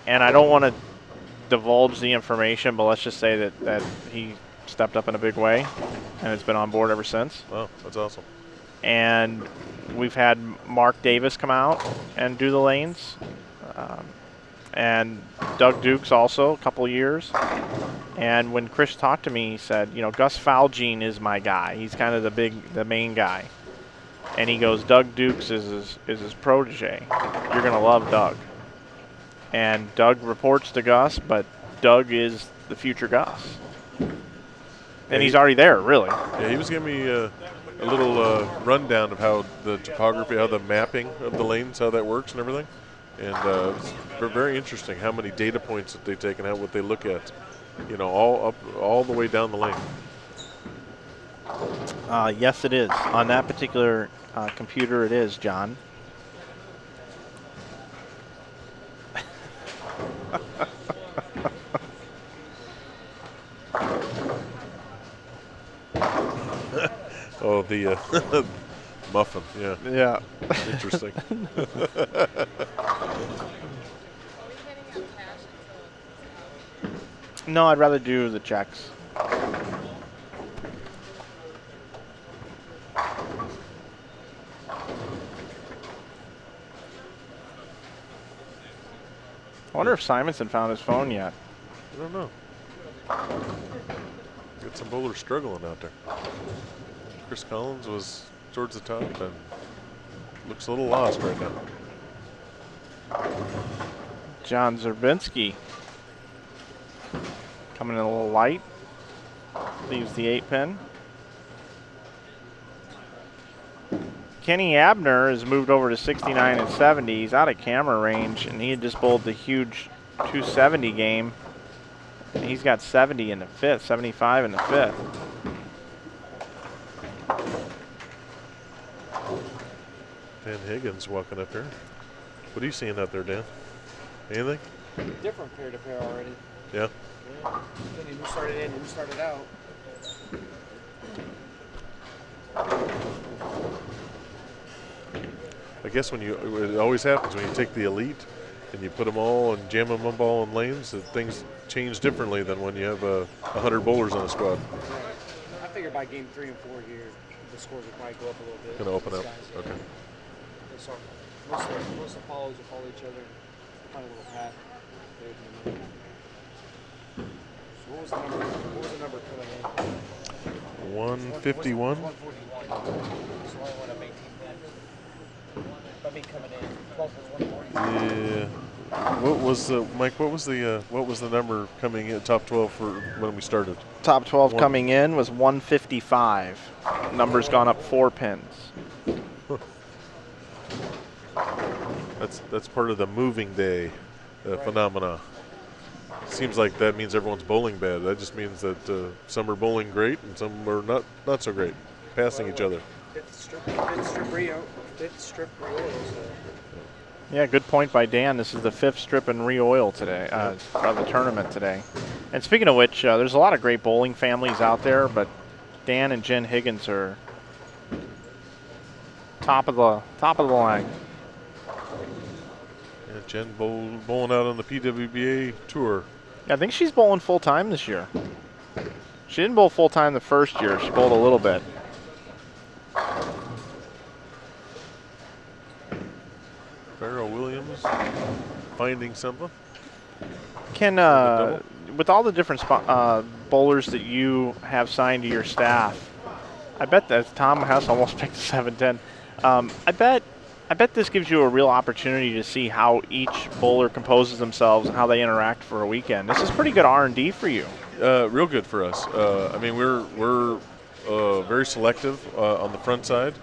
And I don't want to divulge the information, but let's just say that he stepped up in a big way, and has been on board ever since. Wow, that's awesome. And we've had Mark Davis come out and do the lanes, and Doug Dukes also a couple of years. And when Chris talked to me, he said, you know, Gus Falgene is my guy. He's kind of the main guy. And he goes, Doug Dukes is his protege. You're going to love Doug. And Doug reports to Gus, but Doug is the future Gus. And he's already there, really. Yeah, he was giving me a little rundown of how the topography, how the mapping of the lanes, how that works and everything. And it's very interesting how many data points that they take and what they look at, you know, all the way down the lane. Yes, it is. On that particular computer, it is, John. Oh, the muffin, yeah. Yeah. Interesting. No, I'd rather do the checks. I wonder if Simonson found his phone yet. I don't know. Got some bowlers struggling out there. Chris Collins was towards the top and looks a little lost right now. John Zerbinski coming in a little light. Leaves the 8-pin. Kenny Abner has moved over to 69 and 70. He's out of camera range, and he had just bowled the huge 270 game. And he's got 70 in the 5th, 75 in the 5th. Dan Higgins walking up here. What are you seeing out there, Dan? Anything? Different pair to pair already. Yeah. Yeah. Then who started in, who started out. I guess it always happens when you take the elite and you put them all and jam them up all in lanes, that things change differently than when you have 100 bowlers on a squad. I figure by game 3 and 4 here, the scores will probably go up a little bit. Going to open up. Guys, Okay. So most of the followers will follow each other and find a little path. So what was the number coming in? 151. 141. So I went up 18 then. By me coming in, 12 was 140. Yeah. What was the number coming in top 12 for when we started? Top 12 coming in was 155. Number's gone up 4 pins. That's part of the moving day phenomena. Seems like that means everyone's bowling bad. That just means that some are bowling great and some are not so great, passing each other. Fifth strip re-oil. Yeah, good point by Dan. This is the 5th strip and re-oil today of the tournament today. And speaking of which, there's a lot of great bowling families out there, but Dan and Jen Higgins are top of the line. Yeah, Jen bowling out on the PWBA tour. Yeah, I think she's bowling full time this year. She didn't bowl full time the first year. She bowled a little bit. Farrell Williams finding something. Ken, with all the different bowlers that you have signed to your staff, I bet that Tom Hess almost picked a 7-10. I bet this gives you a real opportunity to see how each bowler composes themselves and how they interact for a weekend. This is pretty good R&D for you. Real good for us. I mean, we're very selective on the front side.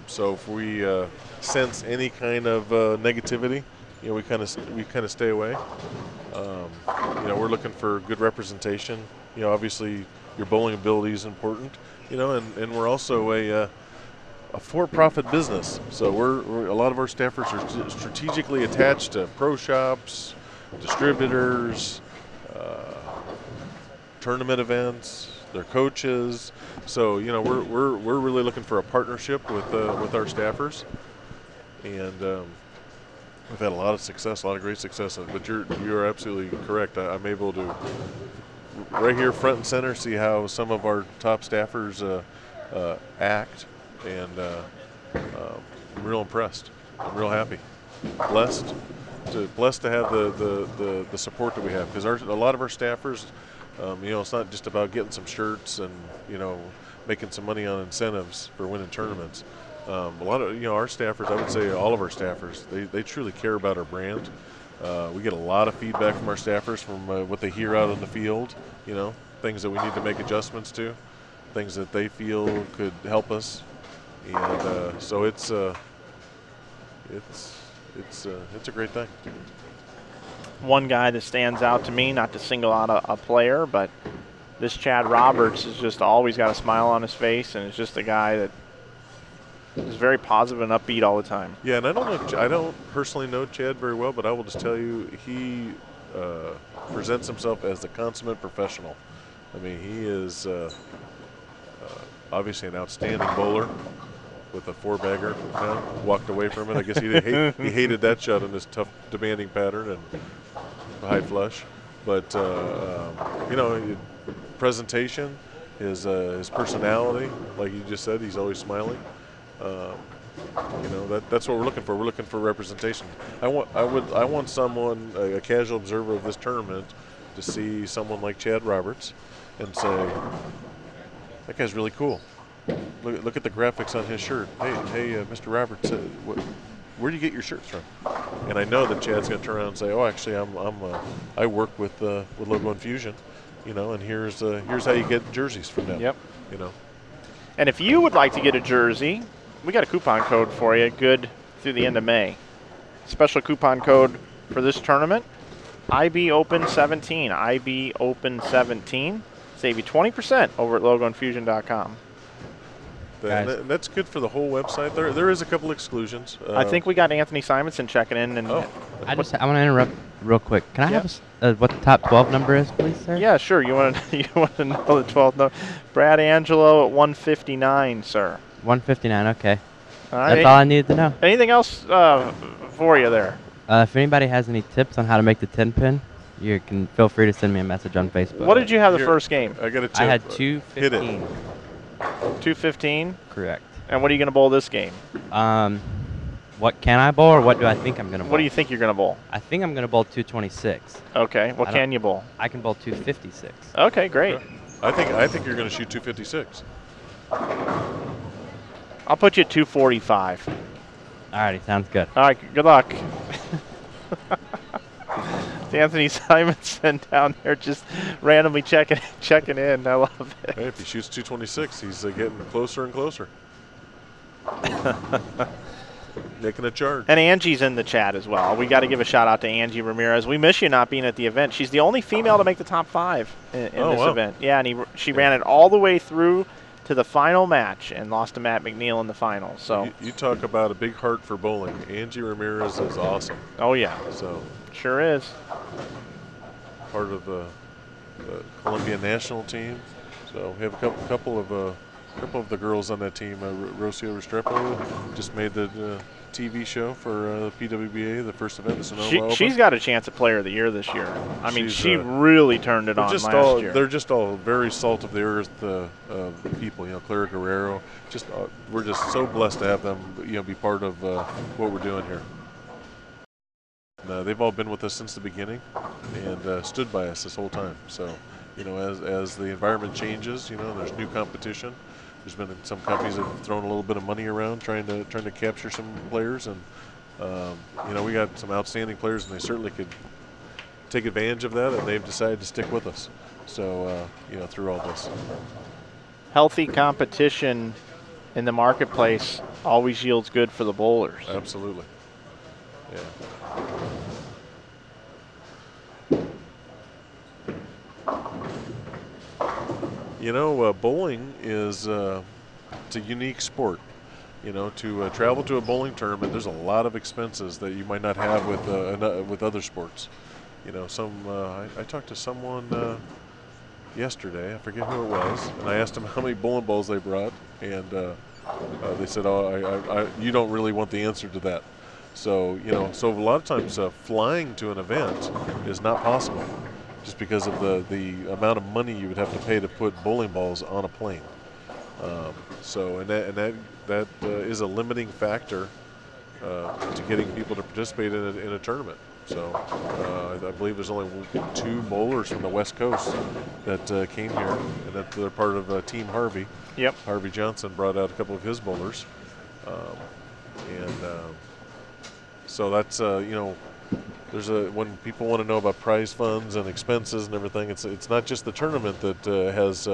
So if we sense any kind of negativity, you know, we kind of stay away. You know, we're looking for good representation. You know, obviously your bowling ability is important. You know, and we're also a for-profit business. So we're a lot of our staffers are strategically attached to pro shops, distributors, tournament events, their coaches. So you know, we're really looking for a partnership with our staffers, and we've had a lot of success, a lot of great success. But you're absolutely correct. I'm able to right here front and center, see how some of our top staffers act, and I'm real impressed. I'm real happy, blessed to have the support that we have, because a lot of our staffers, it's not just about getting some shirts and making some money on incentives for winning tournaments. A lot of our staffers, I would say all of our staffers, they truly care about our brand. We get a lot of feedback from our staffers from what they hear out on the field, things that we need to make adjustments to, things that they feel could help us, and so it's a great thing. One guy that stands out to me, not to single out a player, but this Chad Roberts has just always got a smile on his face, and is just a guy that is very positive and upbeat all the time. Yeah, and I don't personally know Chad very well, but I will just tell you he presents himself as the consummate professional. I mean, he is obviously an outstanding bowler with a four-bagger. Walked away from it. I guess he hated that shot in this tough, demanding pattern and high flush. But presentation, his personality, like you just said, he's always smiling. That's what we're looking for. We're looking for representation. I want someone, a casual observer of this tournament, to see someone like Chad Roberts and say, that guy's really cool. Look at the graphics on his shirt. Hey, Mr. Roberts, where do you get your shirts from? And I know that Chad's going to turn around and say, oh, actually, I work with Logo Infusion, and here's how you get jerseys from them. Yep. And if you would like to get a jersey, we got a coupon code for you, good through the end of May. Special coupon code for this tournament, IB Open 17. IB Open 17. Save you 20% over at logoinfusion.com. That's good for the whole website. There is a couple exclusions. I think we got Anthony Simonson checking in. And I want to interrupt real quick. Can I have what the top 12 number is, please, sir? Yeah, sure. You want to know the 12th number? Brad Angelo at 159, sir. 159. Okay. All right. That's all I needed to know. Anything else for you there? If anybody has any tips on how to make the 10 pin, you can feel free to send me a message on Facebook. What did you have the first game? I got a tip. I had 215. Hit it. 215? Correct. And what are you going to bowl this game? What can I bowl, or what do I think I'm going to bowl? What do you think you're going to bowl? I think I'm going to bowl 226. Okay. What can you bowl? I can bowl 256. Okay, great. Okay. I think you're going to shoot 256. I'll put you at 245. Alrighty, sounds good. All right, good luck. Anthony Simonson down there just randomly checking in. I love it. Hey, if he shoots 226, he's getting closer and closer. Making a charge. And Angie's in the chat as well. We got to give a shout out to Angie Ramirez. We miss you not being at the event. She's the only female to make the top 5 in this event. Yeah, and she ran it all the way through to the final match and lost to Matt McNeil in the final. So you talk about a big heart for bowling. Angie Ramirez is awesome. Oh yeah, so sure is. Part of the Columbia national team. So we have a couple of the girls on that team. Rocio Restrepo just made the TV show for PWBA, the first event of Sonoma. She's got a chance at Player of the Year this year. I mean, she really turned it on last year. They're just all very salt of the earth people. Clara Guerrero. We're just so blessed to have them, be part of what we're doing here. And, they've all been with us since the beginning and stood by us this whole time. So, as the environment changes, there's new competition. There's been some companies that have thrown a little bit of money around trying to capture some players, and we got some outstanding players, and they certainly could take advantage of that, and they've decided to stick with us. So through all this, healthy competition in the marketplace always yields good for the bowlers. Absolutely. Yeah. Bowling is it's a unique sport. To travel to a bowling tournament, there's a lot of expenses that you might not have with other sports. I talked to someone yesterday. I forget who it was, and I asked them how many bowling balls they brought, and they said, "Oh, you don't really want the answer to that." So so a lot of times flying to an event is not possible. just because of the amount of money you would have to pay to put bowling balls on a plane. That is a limiting factor to getting people to participate in a tournament. So I believe there's only 2 bowlers from the West Coast that came here, and that they're part of Team Harvey. Yep. Harvey Johnson brought out a couple of his bowlers. So that's, when people want to know about prize funds and expenses and everything, it's not just the tournament that has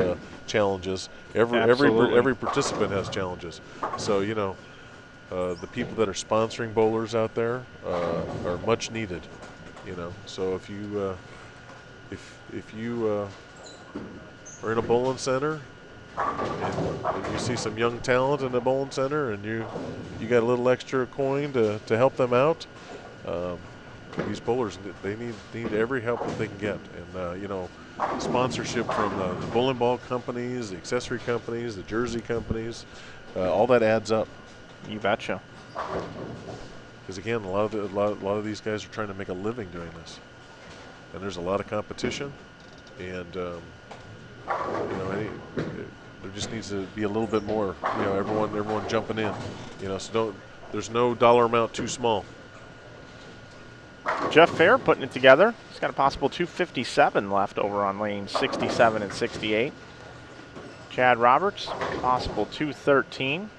challenges. Every participant has challenges. So, the people that are sponsoring bowlers out there are much needed, So if you are in a bowling center and you see some young talent in the bowling center and you got a little extra coin to help them out, these bowlers, they need every help that they can get. And sponsorship from the bowling ball companies, the accessory companies, the jersey companies, all that adds up. You betcha. Because again, a lot of these guys are trying to make a living doing this, and there's a lot of competition, and there just needs to be a little bit more. Everyone jumping in. So there's no dollar amount too small. Jeff Fair putting it together. He's got a possible 257 left over on lanes 67 and 68. Chad Roberts, possible 213.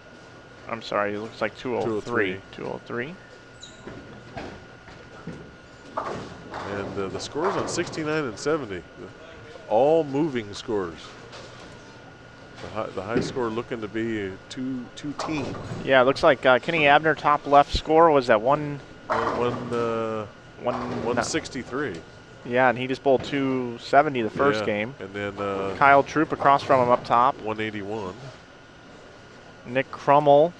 I'm sorry, it looks like 203. 203. And the scores on 69 and 70, all moving scores. The high score looking to be 2-team. Yeah, it looks like Kenny Abner top left score was at 163. Yeah, and he just bowled 270 the first game. And then Kyle Troup across from him up top. 181. Nick Crummel,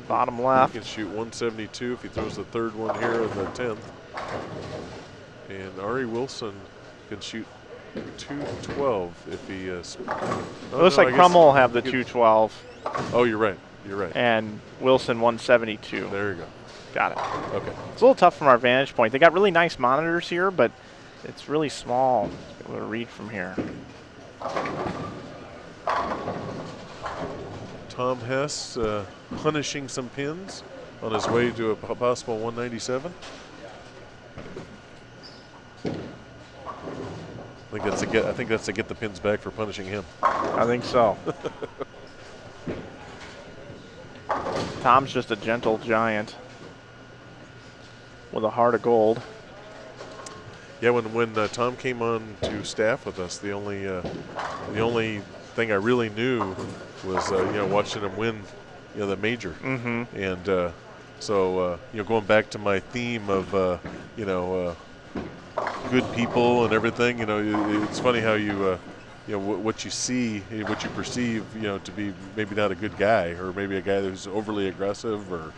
bottom left. He can shoot 172 if he throws the third one here in the 10th. And Ari Wilson can shoot 212 if he is. It looks like Crummel will have the 212. Oh, you're right. And Wilson 172. There you go. Got it. Okay. It's a little tough from our vantage point. They got really nice monitors here, but it's really small to be able to read from here. Tom Hess punishing some pins on his way to a possible 197. I think that's to get the pins back for punishing him. I think so. Tom's just a gentle giant with a heart of gold. Yeah, when Tom came on to staff with us, the only thing I really knew was watching him win the major. Mm-hmm. And so going back to my theme of good people and everything, it's funny how what you see, what you perceive, to be maybe not a good guy, or maybe a guy who's overly aggressive, or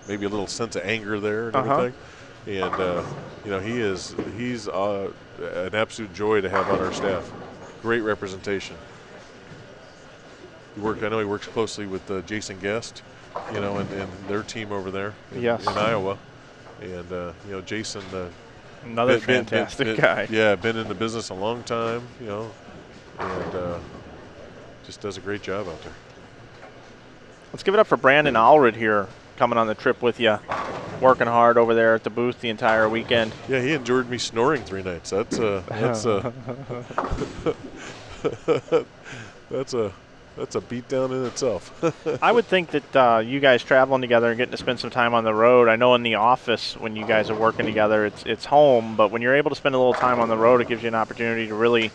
maybe a little sense of anger there and everything. And he's an absolute joy to have on our staff. Great representation. I know he works closely with Jason Guest, and their team over there in Iowa. And Jason, another fantastic guy. Yeah, been in the business a long time, and just does a great job out there. Let's give it up for Brandon Allred here, coming on the trip with you, working hard over there at the booth the entire weekend. Yeah, he endured me snoring 3 nights. That's a beat down in itself. I would think that you guys traveling together and getting to spend some time on the road, I know in the office when you guys are working together, it's home, but when you're able to spend a little time on the road, it gives you an opportunity to really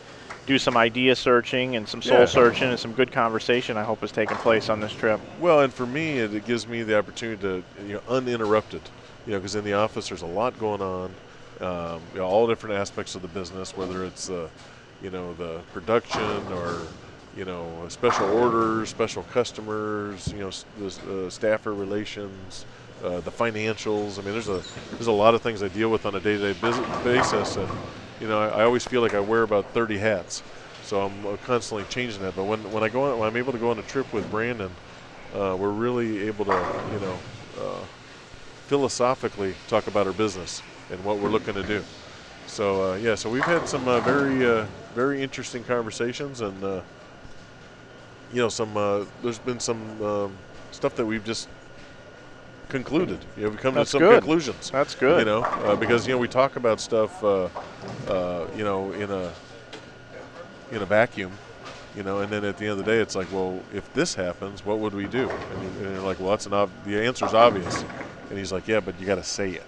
do some idea searching and some soul searching, and some good conversation I hope is taking place on this trip. Well, and for me, it gives me the opportunity to, uninterrupted, because in the office there's a lot going on, all different aspects of the business, whether it's, the production or, special orders, special customers, the staffer relations, the financials. I mean, there's a lot of things I deal with on a day-to-day basis, and I always feel like I wear about 30 hats, so I'm constantly changing that. But when I'm able to go on a trip with Brandon, we're really able to philosophically talk about our business and what we're looking to do. So yeah, so we've had some very interesting conversations, and you know, there's been some stuff that we've just concluded. You know, we come to some conclusions. That's good. You know, because you know we talk about stuff, you know, in a vacuum. You know, and then at the end of the day, it's like, well, if this happens, what would we do? And you're like, well, the answer's obvious. And he's like, yeah, but you got to say it.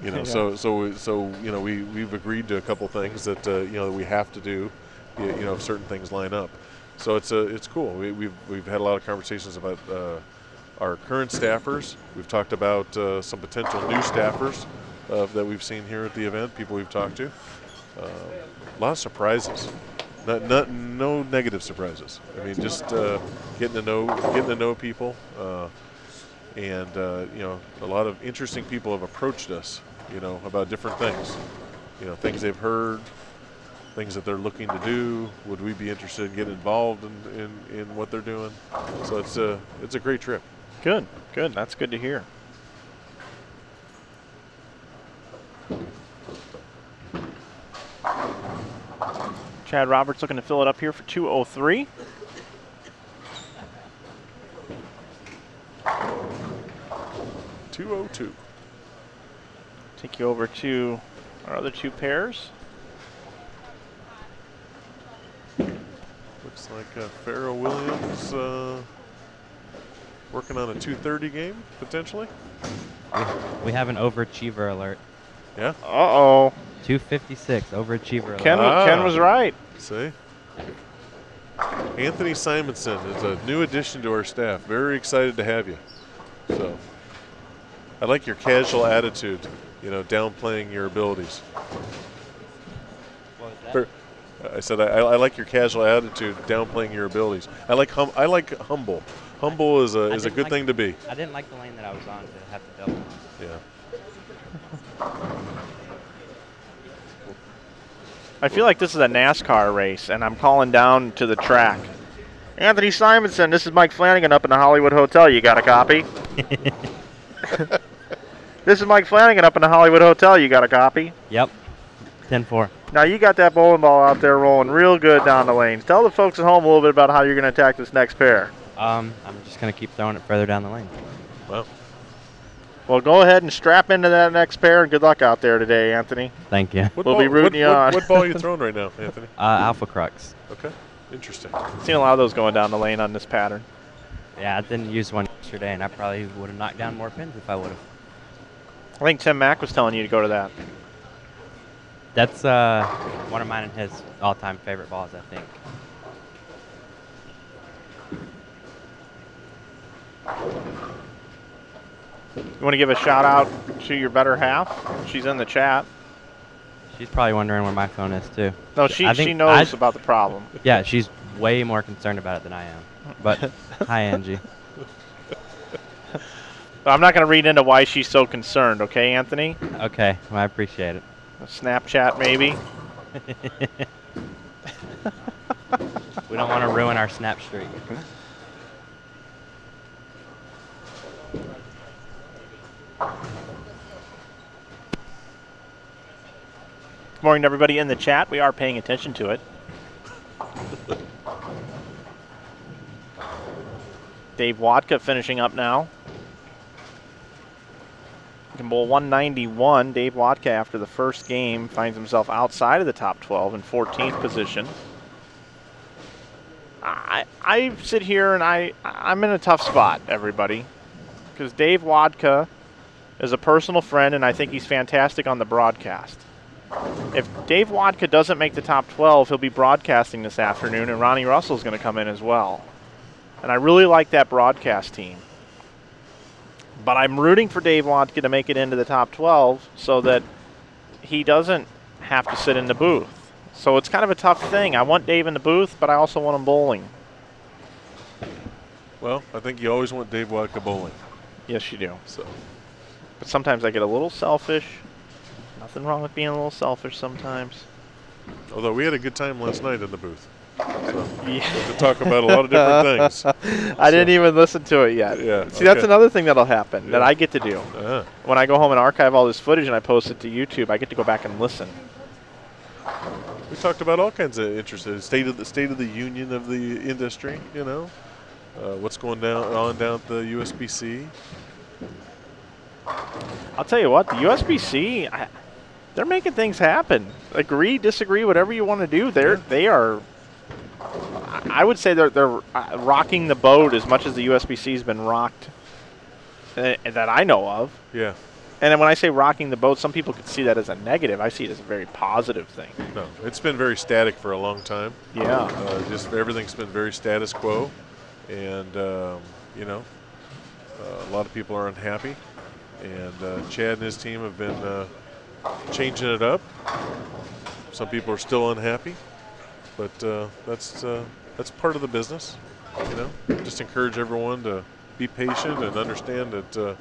You know, Yeah. so you know, we've agreed to a couple things that you know that we have to do. You know, if certain things line up. So it's cool. We've had a lot of conversations about our current staffers. We've talked about some potential new staffers that we've seen here at the event. People we've talked to. A lot of surprises. No negative surprises. I mean, just getting to know people, and you know, a lot of interesting people have approached us, you know, about different things, you know, things they've heard, things that they're looking to do. Would we be interested in getting involved in what they're doing? So it's a great trip. Good. That's good to hear. Chad Roberts looking to fill it up here for 2:03. .202. Take you over to our other two pairs. Looks like Farrell Williams working on a 2:30 game potentially. We have an overachiever alert. Yeah. Uh-oh. 256 overachiever alert. Ken was right. See? Anthony Simonson is a new addition to our staff. Very excited to have you. So, I like your casual attitude, you know, downplaying your abilities. What was that? I said I like your casual attitude, downplaying your abilities. I like humble. Humble is a good thing to be. I didn't like the lane that I was on to have to double. Yeah. I feel like this is a NASCAR race, and I'm calling down to the track. Anthony Simonson, this is Mike Flanagan up in the Hollywood Hotel. You got a copy? This is Mike Flanagan up in the Hollywood Hotel. You got a copy? Yep. 10-4. Now, you got that bowling ball out there rolling real good down the lanes. Tell the folks at home a little bit about how you're going to attack this next pair. I'm just going to keep throwing it further down the lane. Well, Well, go ahead and strap into that next pair, and good luck out there today, Anthony. Thank you. We'll be rooting you on. What ball are you throwing right now, Anthony? Alpha Crux. Okay. Interesting. Seen a lot of those going down the lane on this pattern. Yeah, I didn't use one yesterday, and I probably would have knocked down more pins if I would have. I think Tim Mack was telling you to go to that. That's one of mine and his all-time favorite balls, I think. You want to give a shout out to your better half? She's in the chat. She's probably wondering where my phone is, too. No, I she think knows about the problem. Yeah, she's way more concerned about it than I am. But hi, Angie. I'm not going to read into why she's so concerned, okay, Anthony? Okay, well, I appreciate it. A Snapchat, maybe? We don't want to ruin our snap streak. Good morning to everybody in the chat. We are paying attention to it. Dave Wadka finishing up now. He can bowl 191. Dave Wadka, after the first game, finds himself outside of the top 12 in 14th position. I sit here and I'm in a tough spot, everybody, because Dave Wadka is a personal friend, and I think he's fantastic on the broadcast. If Dave Wadka doesn't make the top 12, he'll be broadcasting this afternoon, and Ronnie Russell's going to come in as well. And I really like that broadcast team. But I'm rooting for Dave Wadka to make it into the top 12 so that he doesn't have to sit in the booth. So it's kind of a tough thing. I want Dave in the booth, but I also want him bowling. Well, I think you always want Dave Wadka bowling. Yes, you do. So, But sometimes I get a little selfish. Nothing wrong with being a little selfish sometimes. although we had a good time last night in the booth. So, Yeah. to talk about a lot of different things. I didn't even listen to it yet. Yeah, See, that's okay. another thing that'll happen that Yeah. I get to do. Uh-huh. When I go home and archive all this footage and I post it to YouTube, I get to go back and listen. talked about all kinds of interesting state of the union of the industry. You know, what's going on down at the USBC. I'll tell you what, the USBC, they're making things happen. Agree, disagree, whatever you want to do. They are. I would say they're rocking the boat as much as the USBC's been rocked that I know of. Yeah. And then when I say rocking the boat, some people could see that as a negative. I see it as a very positive thing. No, it's been very static for a long time. Yeah. Just everything's been very status quo, and you know, a lot of people are unhappy. And Chad and his team have been changing it up. Some people are still unhappy, but that's part of the business. You know, just encourage everyone to be patient and understand that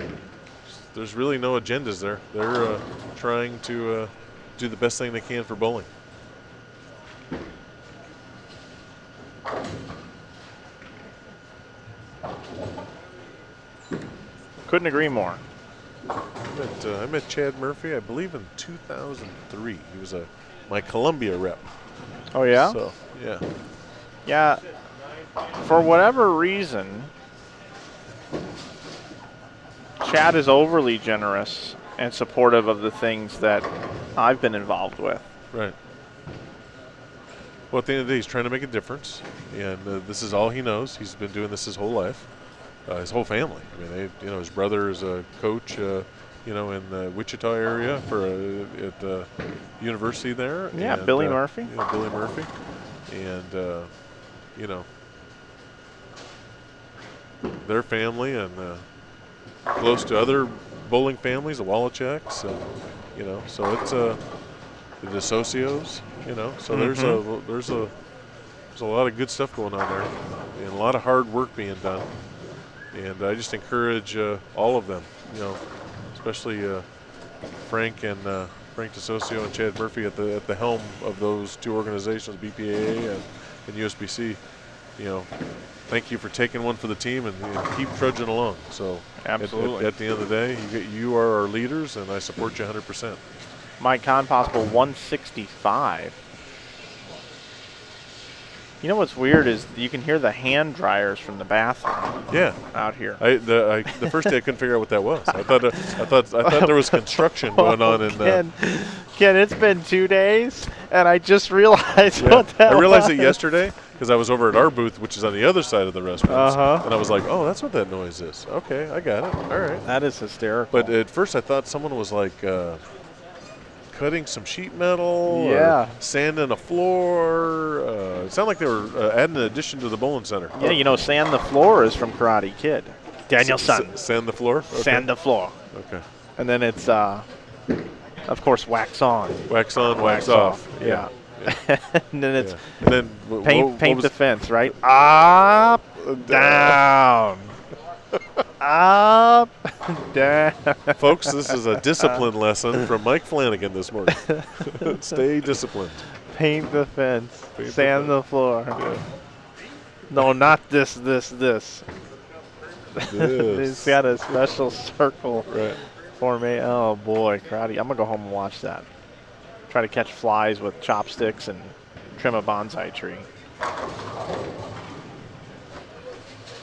there's really no agendas there. They're trying to do the best thing they can for bowling. Couldn't agree more. I met Chad Murphy, I believe, in 2003. He was my Columbia rep. Oh, yeah? So, yeah. Yeah. For whatever reason, Chad is overly generous and supportive of the things that I've been involved with. Right. Well, at the end of the day, he's trying to make a difference, and this is all he knows. He's been doing this his whole life, his whole family. I mean, his brother is a coach, in the Wichita area at the university there. Yeah, and, Billy Murphy. Yeah, Billy Murphy, and their family and close to other bowling families, the Wallacheks, and so it's the DeSocios, So there's a lot of good stuff going on there, and a lot of hard work being done. And I just encourage all of them, especially Frank DeSocio and Chad Murphy at the helm of those two organizations, BPAA and USBC. Thank you for taking one for the team and keep trudging along. So absolutely, at the end of the day, you are our leaders, and I support you 100%. Mike Kahn, possible 165. You know what's weird is you can hear the hand dryers from the bathroom. Yeah, out here. The first day I couldn't figure out what that was. I thought there was construction going on in. Ken, it's been 2 days, and I just realized what that was. I realized it yesterday because I was over at our booth, which is on the other side of the restaurant, and I was like, "Oh, that's what that noise is." Okay, I got it. All right. That is hysterical. But at first, I thought someone was like cutting some sheet metal, or sanding a floor. It sounded like they were adding an addition to the bowling center. Yeah, sand the floor is from Karate Kid. Daniel Son. Sand the floor? Okay. Sand the floor. Okay. And then it's, of course, wax on. Wax on, wax off. Yeah. And then it's and then paint the fence, right? Up, down. Up, down. Folks, this is a discipline lesson from Mike Flanagan this morning. Stay disciplined. Paint the fence. Sand the floor. Yeah. No, not this. It's got a special circle for me. Oh, boy, karate. I'm going to go home and watch that. Try to catch flies with chopsticks and trim a bonsai tree.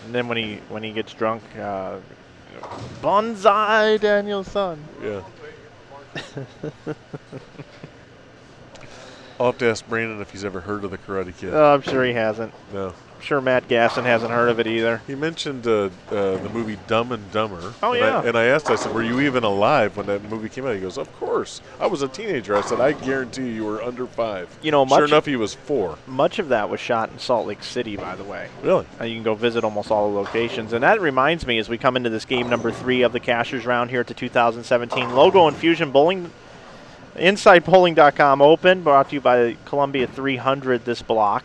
And then when he gets drunk, bonsai Daniel Son. Yeah. I'll have to ask Brandon if he's ever heard of the Karate Kid. Oh, I'm sure he hasn't. No. I'm sure Matt Gasson hasn't heard of it either. He mentioned the movie Dumb and Dumber. Oh, yeah. And I asked, I said, were you even alive when that movie came out? He goes, of course. I was a teenager. I said, I guarantee you were under 5. Sure enough, he was 4. Much of that was shot in Salt Lake City, by the way. Really? You can go visit almost all the locations. And that reminds me, as we come into this game number 3 of the Cashers Round here at the 2017 Logo Infusion Bowling InsideBowling.com Open, brought to you by Columbia 300 this block.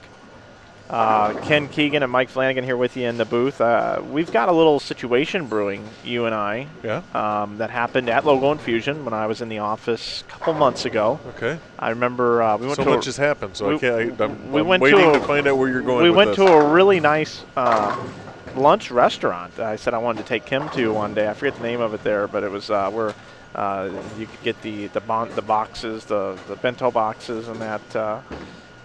Ken Keegan and Mike Flanagan here with you in the booth. We've got a little situation brewing, you and I, that happened at Logo Infusion when I was in the office a couple months ago. Okay. I remember we went so to much has happened, so I'm went waiting to find out where you're going with this. We went to a really nice lunch restaurant. I said I wanted to take Kim to one day. I forget the name of it there, but it was where you could get the boxes, the bento boxes, and that.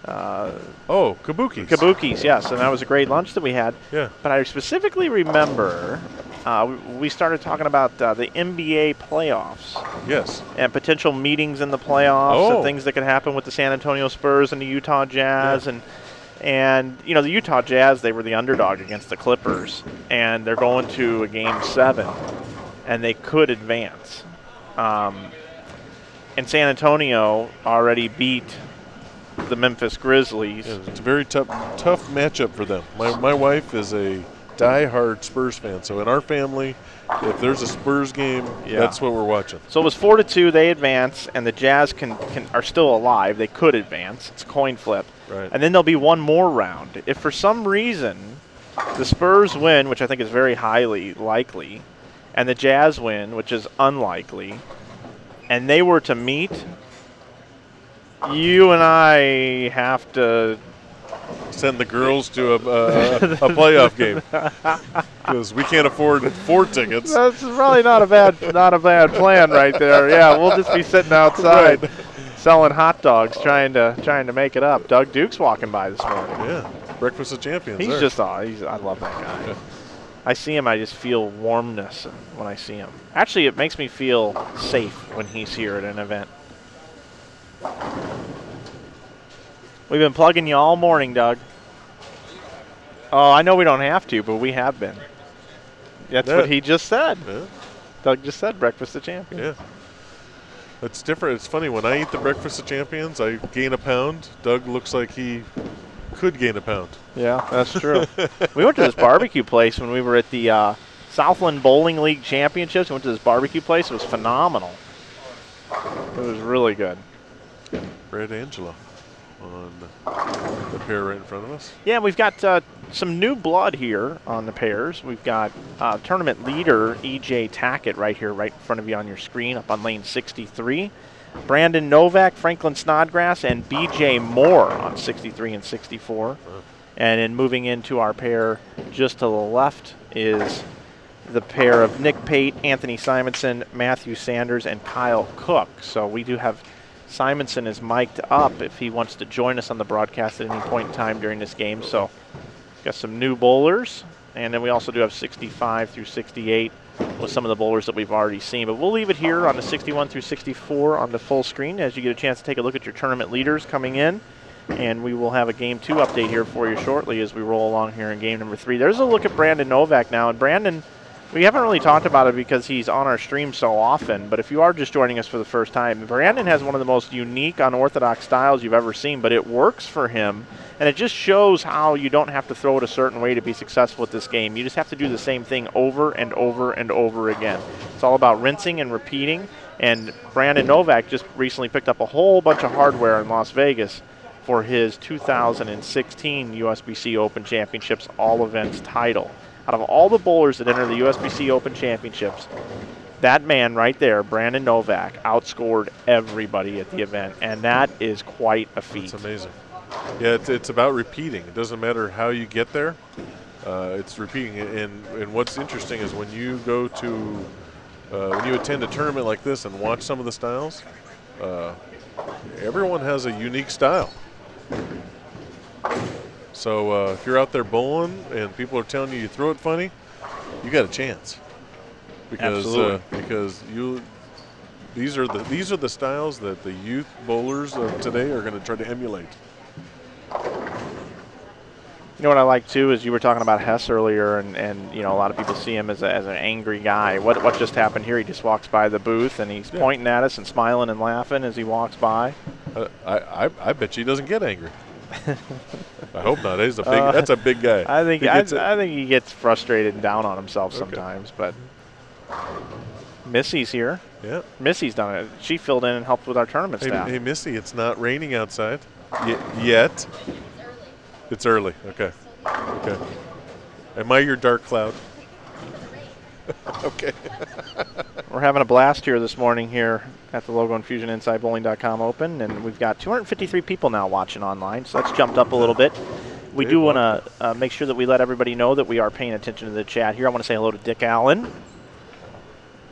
Kabukis. Kabukis, yes, and that was a great lunch that we had. Yeah. But I specifically remember we started talking about the NBA playoffs. Yes. And potential meetings in the playoffs and Oh. things that could happen with the San Antonio Spurs and the Utah Jazz. Yeah. And you know, the Utah Jazz, they were the underdog against the Clippers, and they're going to a Game 7, and they could advance. And San Antonio already beat the Memphis Grizzlies. Yeah, it's a very tough matchup for them. My wife is a die-hard Spurs fan, so in our family, if there's a Spurs game, that's what we're watching. So it was 4-2. They advance, and the Jazz are still alive. They could advance. It's a coin flip. Right. And then there'll be one more round. If for some reason the Spurs win, which I think is very highly likely, and the Jazz win, which is unlikely, and they were to meet, you and I have to send the girls to a playoff game because we can't afford 4 tickets. That's probably not a bad plan right there. Yeah, we'll just be sitting outside selling hot dogs, trying to make it up. Doug Duke's walking by this morning. Yeah, Breakfast of Champions. He's just I love that guy. Yeah. I see him, I just feel warmness when I see him. Actually, it makes me feel safe when he's here at an event. We've been plugging you all morning, Doug. Oh, I know we don't have to, but we have been. That's what he just said. Yeah. Doug just said Breakfast of Champions. Yeah. It's different. It's funny. When I eat the Breakfast of Champions, I gain a pound. Doug looks like he could gain a pound. Yeah, that's true. We went to this barbecue place when we were at the Southland Bowling League Championships. We went to this barbecue place. It was phenomenal. It was really good. Brad Angelo on the pair right in front of us. Yeah, we've got some new blood here on the pairs. We've got tournament leader E.J. Tackett right here, right in front of you on your screen, up on lane 63. Brandon Novak, Franklin Snodgrass, and B.J. Moore on 63 and 64. And then moving into our pair just to the left is the pair of Nick Pate, Anthony Simonson, Matthew Sanders, and Kyle Cook. So we do have Simonson is mic'd up if he wants to join us on the broadcast at any point in time during this game. So got some new bowlers, and then we also do have 65 through 68 with some of the bowlers that we've already seen. But we'll leave it here on the 61 through 64 on the full screen as you get a chance to take a look at your tournament leaders coming in. And we will have a Game 2 update here for you shortly as we roll along here in game number 3. There's a look at Brandon Novak now. And Brandon, we haven't really talked about it because he's on our stream so often, but if you are just joining us for the first time, Brandon has one of the most unique, unorthodox styles you've ever seen, but it works for him, and it just shows how you don't have to throw it a certain way to be successful at this game. You just have to do the same thing over and over and over again. It's all about rinsing and repeating, and Brandon Novak just recently picked up a whole bunch of hardware in Las Vegas for his 2016 USBC Open Championships All Events title. Out of all the bowlers that enter the USBC Open Championships, that man right there, Brandon Novak, outscored everybody at the event, and that is quite a feat. It's amazing. Yeah, it's about repeating. It doesn't matter how you get there. It's repeating. And what's interesting is when you go to, when you attend a tournament like this and watch some of the styles, everyone has a unique style. So if you're out there bowling and people are telling you throw it funny, you got a chance. Because these are the styles that the youth bowlers of today are going to try to emulate. You know what I like too is you were talking about Hess earlier, and you know a lot of people see him as an angry guy. What just happened here? He just walks by the booth and he's pointing at us and smiling and laughing as he walks by. I bet you he doesn't get angry. I hope not. He's that's a big guy. I think he gets frustrated and down on himself sometimes. But Missy's here. Yeah. Missy's done it. She filled in and helped with our tournament staff. Hey, Missy, it's not raining outside yet. It's early. Okay. Okay. Am I your dark cloud? Okay. We're having a blast here this morning here at the Logo Infusion InsideBowling.com Open, and we've got 253 people now watching online, so that's jumped up a little bit. We do want to make sure that we let everybody know that we are paying attention to the chat here. I want to say hello to Dick Allen,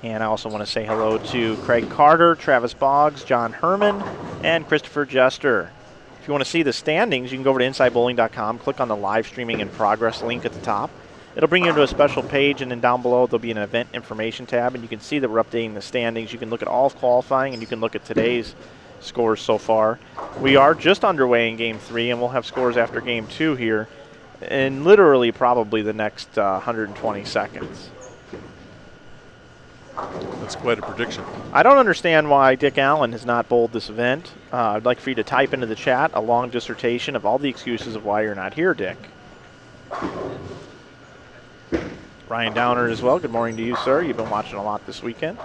and I also want to say hello to Craig Carter, Travis Boggs, John Herman, and Christopher Jester. If If you want to see the standings, you can go over to InsideBowling.com, click on the live streaming in progress link at the top. It'll bring you into a special page, and then down below there'll be an event information tab, and you can see that we're updating the standings. You can look at all of qualifying, and you can look at today's scores so far. We are just underway in Game 3, and we'll have scores after Game 2 here in literally probably the next 120 seconds. That's quite a prediction. I don't understand why Dick Allen has not bowled this event. I'd like for you to type into the chat a long dissertation of all the excuses of why you're not here, Dick. Ryan Downer as well. Good morning to you, sir. You've been watching a lot this weekend.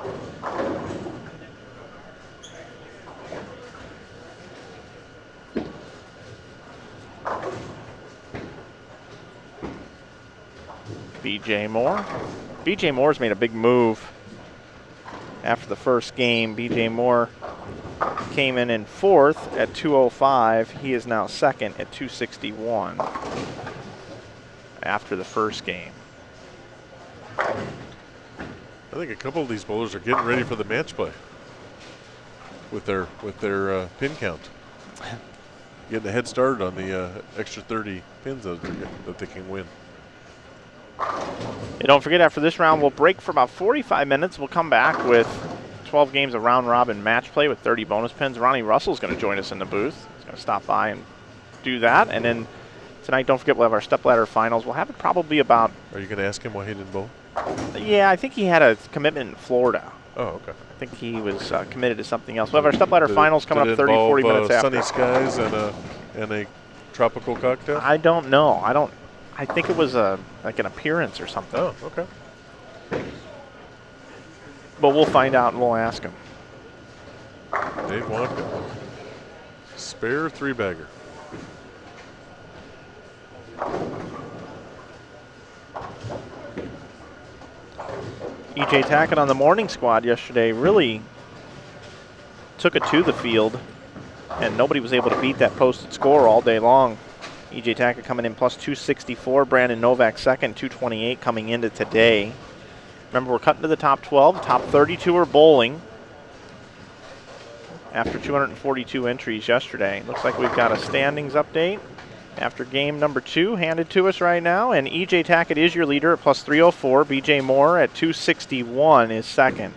BJ Moore. BJ Moore's made a big move after the first game. BJ Moore came in fourth at 205. He is now second at 261 after the first game. I think a couple of these bowlers are getting ready for the match play with their pin count. Getting a head start on the extra 30 pins that they can win. And don't forget, after this round, we'll break for about 45 minutes. We'll come back with 12 games of round-robin match play with 30 bonus pins. Ronnie Russell's going to join us in the booth. He's going to stop by and do that. And then tonight, don't forget, we'll have our stepladder finals. We'll have it probably about... Are you going to ask him why he didn't bowl? Yeah, I think he had a commitment in Florida. Oh, okay. I think he was committed to something else. We'll have our stepladder finals coming up 30, 40 minutes after. Sunny skies and a tropical cocktail? I don't know. I think it was like an appearance or something. Oh, okay. But we'll find out and we'll ask him. Dave Wonka. Spare three-bagger. E.J. Tackett on the morning squad yesterday really took it to the field, and nobody was able to beat that posted score all day long. E.J. Tackett coming in plus 264. Brandon Novak second, 228 coming into today. Remember, we're cutting to the top 12. Top 32 are bowling after 242 entries yesterday. Looks like we've got a standings update after game number 2 handed to us right now. And E.J. Tackett is your leader at plus 304. B.J. Moore at 261 is second.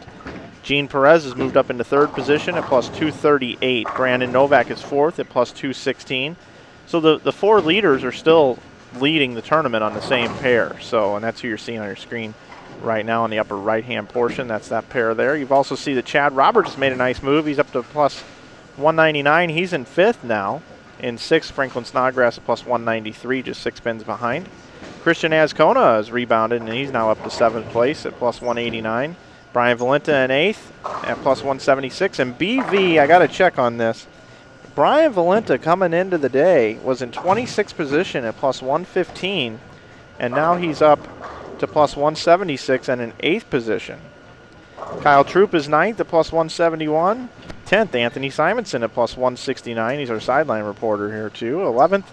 Gene Perez has moved up into third position at plus 238. Brandon Novak is fourth at plus 216. So the four leaders are still leading the tournament on the same pair. So, and that's who you're seeing on your screen right now in the upper right-hand portion. That's that pair there. You've also seen that Chad Roberts has made a nice move. He's up to plus 199. He's in fifth now. In sixth, Franklin Snodgrass at plus 193, just 6 pins behind. Christian Azcona has rebounded, and he's now up to seventh place at plus 189. Brian Valenta in eighth at plus 176. And BV, I got to check on this. Brian Valenta coming into the day was in 26th position at plus 115, and now he's up to plus 176 and in 8th position. Kyle Troup is 9th at plus 171. 10th, Anthony Simonson at plus 169. He's our sideline reporter here too. 11th,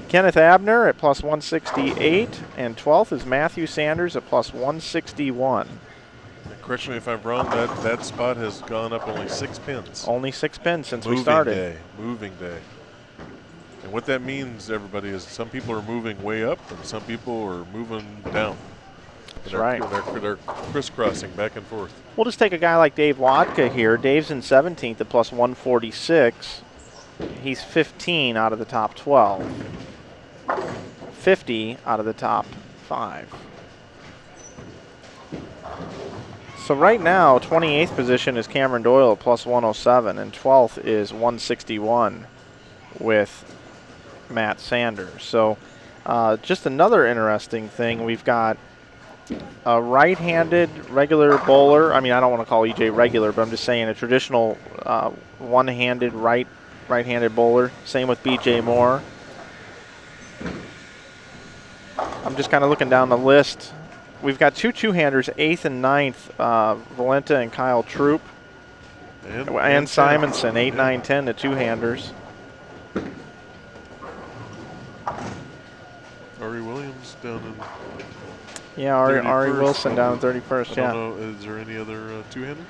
Kenneth Abner at plus 168. And 12th is Matthew Sanders at plus 161. Correct me if I'm wrong, that spot has gone up only 6 pins. Only 6 pins since we started. Moving day. And what that means, everybody, is some people are moving way up and some people are moving down. That's right. They're crisscrossing back and forth. We'll just take a guy like Dave Wadka here. Dave's in 17th at plus 146. He's 15 out of the top 12. 50 out of the top 5. So right now, 28th position is Cameron Doyle at plus 107, and 12th is 161 with Matt Sanders. So just another interesting thing, we've got a right-handed regular bowler. I mean, I don't want to call EJ regular, but I'm just saying a traditional one-handed right-handed bowler. Same with BJ Moore. I'm just kind of looking down the list. We've got two two-handers, 8th and 9th, Valenta and Kyle Troup. And Simonson, 8, 9, 10, the two-handers. Ari Williams down in... Yeah, Ari Wilson down in 31st, yeah. I don't know, is there any other two-handers?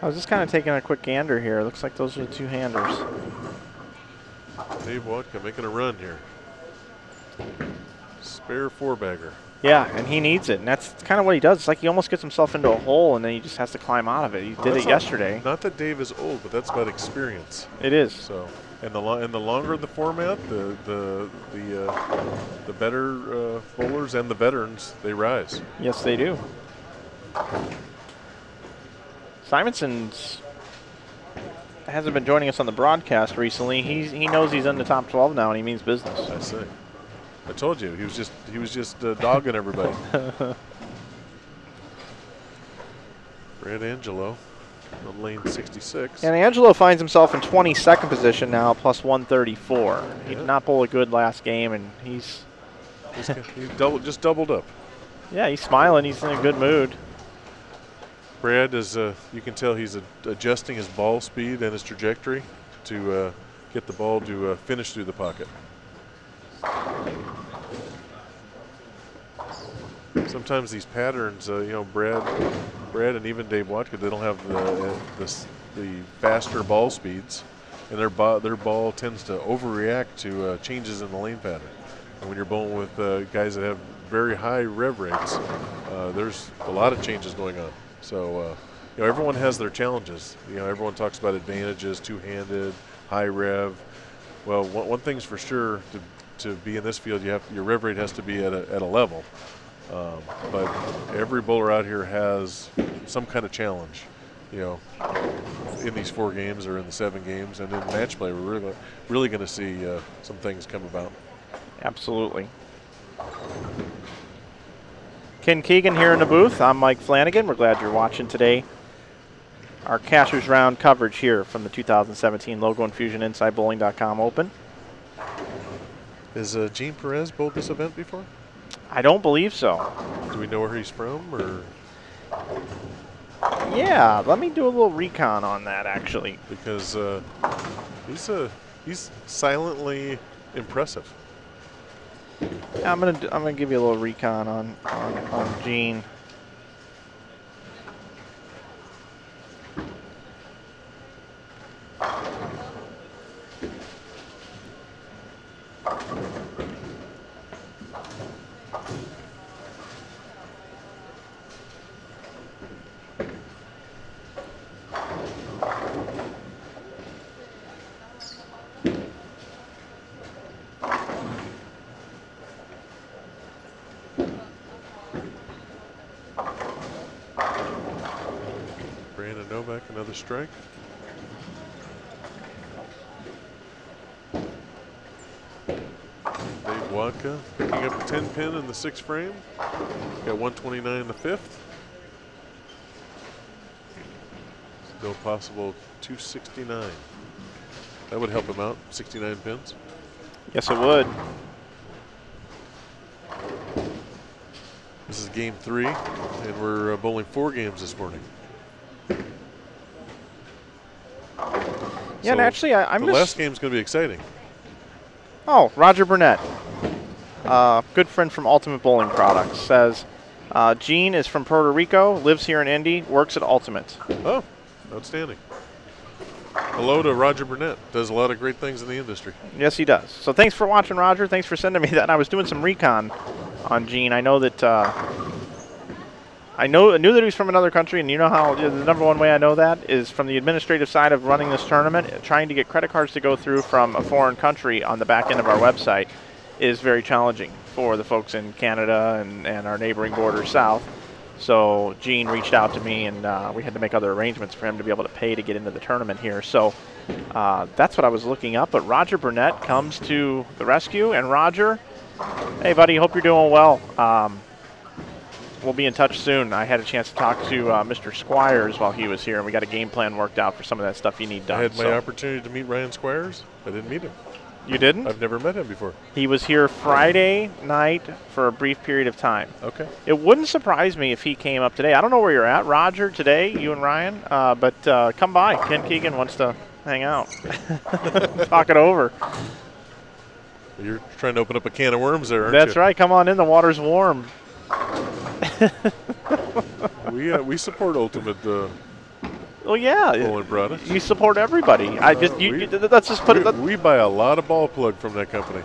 I was just kind of taking a quick gander here. Looks like those are the two-handers. Dave Wadka making a run here. Spare 4-bagger. Yeah, and he needs it, and that's kind of what he does. It's like he almost gets himself into a hole, and then he just has to climb out of it. He did it yesterday. Not that Dave is old, but that's about experience. It is. So, and the longer the format, the better bowlers and the veterans, they rise. Yes, they do. Simonson's hasn't been joining us on the broadcast recently. He knows he's in the top 12 now, and he means business. I see. I told you he was just dogging everybody. Brad Angelo on lane 66. And Angelo finds himself in 22nd position now, plus 134. He did not bowl a good last game, and he's just doubled up. Yeah, he's smiling. He's in a good mood. Brad is, you can tell he's adjusting his ball speed and his trajectory to get the ball to finish through the pocket. Sometimes these patterns, you know, Brad and even Dave Watka, they don't have the faster ball speeds, and their ball tends to overreact to changes in the lane pattern. And when you're bowling with guys that have very high rev rates, there's a lot of changes going on. So, you know, everyone has their challenges. You know, everyone talks about advantages, two-handed, high rev. Well, one thing's for sure, to be in this field, your rev rate has to be at a level. But every bowler out here has some kind of challenge, you know, in these 4 games or in the 7 games, and in match play, we're really going to see some things come about. Absolutely. Ken Keegan here in the booth. I'm Mike Flanagan. We're glad you're watching today. Our Cashers Round coverage here from the 2017 Logo Infusion InsideBowling.com Open. Has Gene Perez bowled this event before? I don't believe so. Do we know where he's from, or? Yeah, let me do a little recon on that, actually. Because he's silently impressive. I'm gonna give you a little recon on Gene. Another strike. Dave Wadka picking up a 10 pin in the 6th frame. Got 129 in the 5th. Still possible 269. That would help him out, 69 pins. Yes, it would. This is game 3, and we're bowling 4 games this morning. Yeah, and actually, I the missed. last game's going to be exciting. Oh, Roger Burnett, good friend from Ultimate Bowling Products, says Gene is from Puerto Rico, lives here in Indy, works at Ultimate. Oh, outstanding. Hello to Roger Burnett. Does a lot of great things in the industry. Yes, he does. So thanks for watching, Roger. Thanks for sending me that. I was doing some recon on Gene. I know that I knew that he was from another country, and you know how the number one way I know that is from the administrative side of running this tournament. Trying to get credit cards to go through from a foreign country on the back end of our website is very challenging for the folks in Canada and our neighboring border south. So Gene reached out to me, and we had to make other arrangements for him to be able to pay to get into the tournament here. So that's what I was looking up. But Roger Burnett comes to the rescue. And Roger, hey, buddy, hope you're doing well. We'll be in touch soon. I had a chance to talk to Mr. Squires while he was here, and we got a game plan worked out for some of that stuff you need done. I had my opportunity to meet Ryan Squires. I didn't meet him. You didn't? I've never met him before. He was here Friday night for a brief period of time. Okay. It wouldn't surprise me if he came up today. I don't know where you're at, Roger, today, you and Ryan, but come by. Ken Keegan wants to hang out. Talk it over. You're trying to open up a can of worms there, aren't That's you? right. Come on in. The water's warm. We support Ultimate Well, yeah. bowling products. You support everybody. Let's just put it. We buy a lot of ball plug from that company.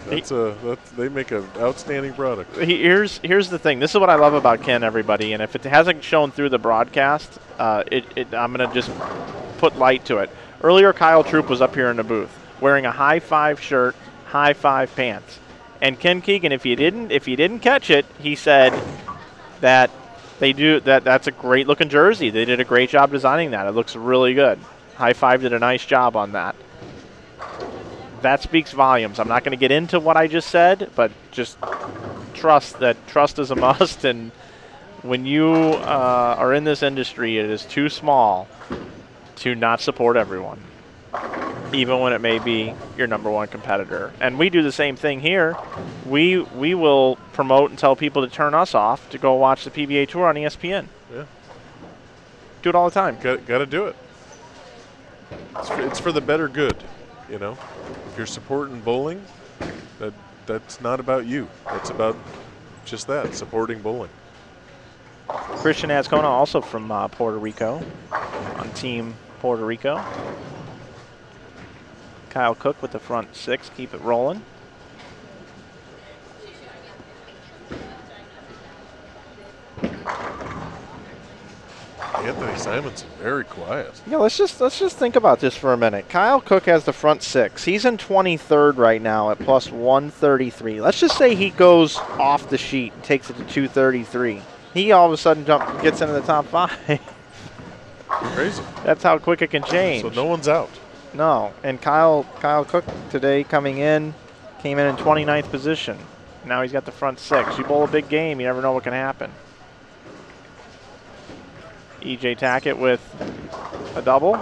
They make an outstanding product. Here's the thing. This is what I love about Ken, everybody. And if it hasn't shown through the broadcast, I'm gonna just put light to it. Earlier, Kyle Troup was up here in the booth wearing a high five shirt, high five pants, and Ken Keegan, if you didn't catch it, he said that. That's a great looking jersey. They did a great job designing that. It looks really good. High Five did a nice job on that. That speaks volumes. I'm not going to get into what I just said, but just trust is a must. And when you are in this industry, it is too small to not support everyone, even when it may be your number one competitor. And we do the same thing here. We will promote and tell people to turn us off to go watch the PBA Tour on ESPN. Yeah. Do it all the time. Got to do it. It's for the better good, you know. If you're supporting bowling, that's not about you. It's about just that, supporting bowling. Christian Azcona, also from Puerto Rico, on Team Puerto Rico. Kyle Cook with the front 6, keep it rolling. Anthony Simonson, very quiet. Yeah, let's just think about this for a minute. Kyle Cook has the front 6. He's in 23rd right now at plus 133. Let's just say he goes off the sheet and takes it to 233. He all of a sudden gets into the top 5. Crazy. That's how quick it can change. So no one's out. No, and Kyle Cook today came in 29th position. Now he's got the front 6. You bowl a big game, you never know what can happen. EJ Tackett with a double.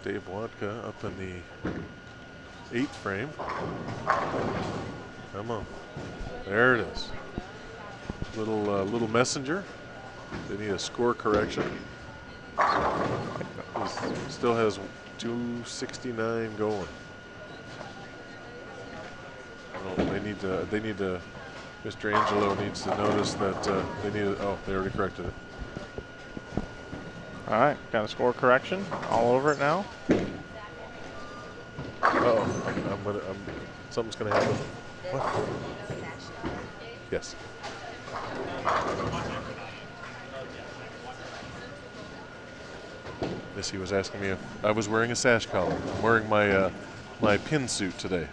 Dave Wodka up in the 8th frame. Come on. There it is. Little messenger. They need a score correction. He still has 269 going. Oh, they need to. Mr. Angelo needs to notice that they need. Oh, they already corrected it. All right, got a score correction all over it now. Something's gonna happen. What? Yes. Missy was asking me if I was wearing a sash collar. I'm wearing my my pin suit today.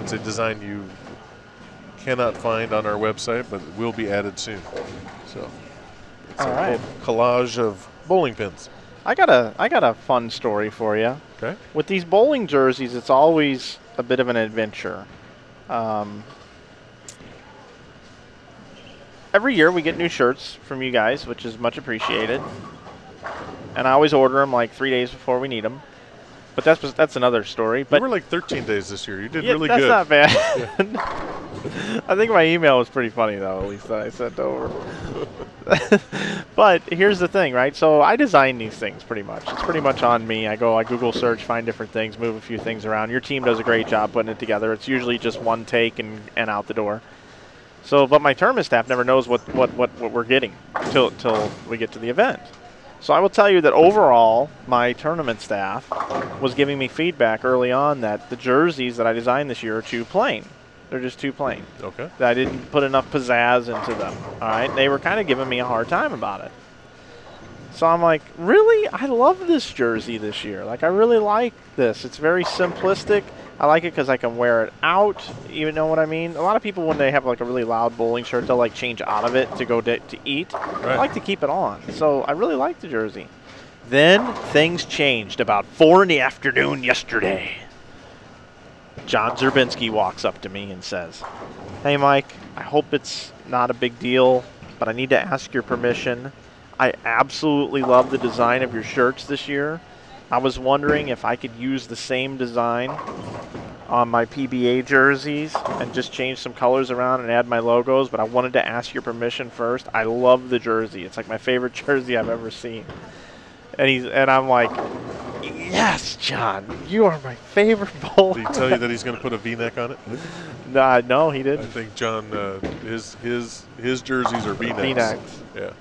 It's a design you cannot find on our website, but it will be added soon. So it's all right. Collage of bowling pins. I got a fun story for you. Okay. With these bowling jerseys, it's always a bit of an adventure. Every year we get new shirts from you guys, which is much appreciated. And I always order them like 3 days before we need them. But that's another story. But you were like 13 days this year. You did yeah, really that's good. That's not bad. Yeah. I think my email was pretty funny, though, at least that I sent over. But here's the thing, right? So I design these things pretty much. It's pretty much on me. I Google search, find different things, move a few things around. Your team does a great job putting it together. It's usually just one take and out the door. So, but my tournament staff never knows what we're getting till we get to the event. So I will tell you that overall, my tournament staff was giving me feedback early on that the jerseys that I designed this year are too plain. They're just too plain. Okay. That I didn't put enough pizzazz into them. All right. They were kind of giving me a hard time about it. So I'm like, really? I love this jersey this year. Like, I really like this. It's very simplistic. I like it because I can wear it out. You know what I mean? A lot of people, when they have like a really loud bowling shirt, they'll like change out of it to go to eat. Right. I like to keep it on. So I really like the jersey. Then things changed about 4 in the afternoon yesterday. John Zerbinski walks up to me and says, "Hey, Mike, I hope it's not a big deal, but I need to ask your permission. I absolutely love the design of your shirts this year. I was wondering if I could use the same design on my PBA jerseys and just change some colors around and add my logos, but I wanted to ask your permission first. I love the jersey. It's like my favorite jersey I've ever seen. And I'm like, yes, John, you are my favorite bowler. Did he tell you that he's going to put a V-neck on it? No, he didn't. I think John, his jerseys are V-necks. V-necks. Yeah.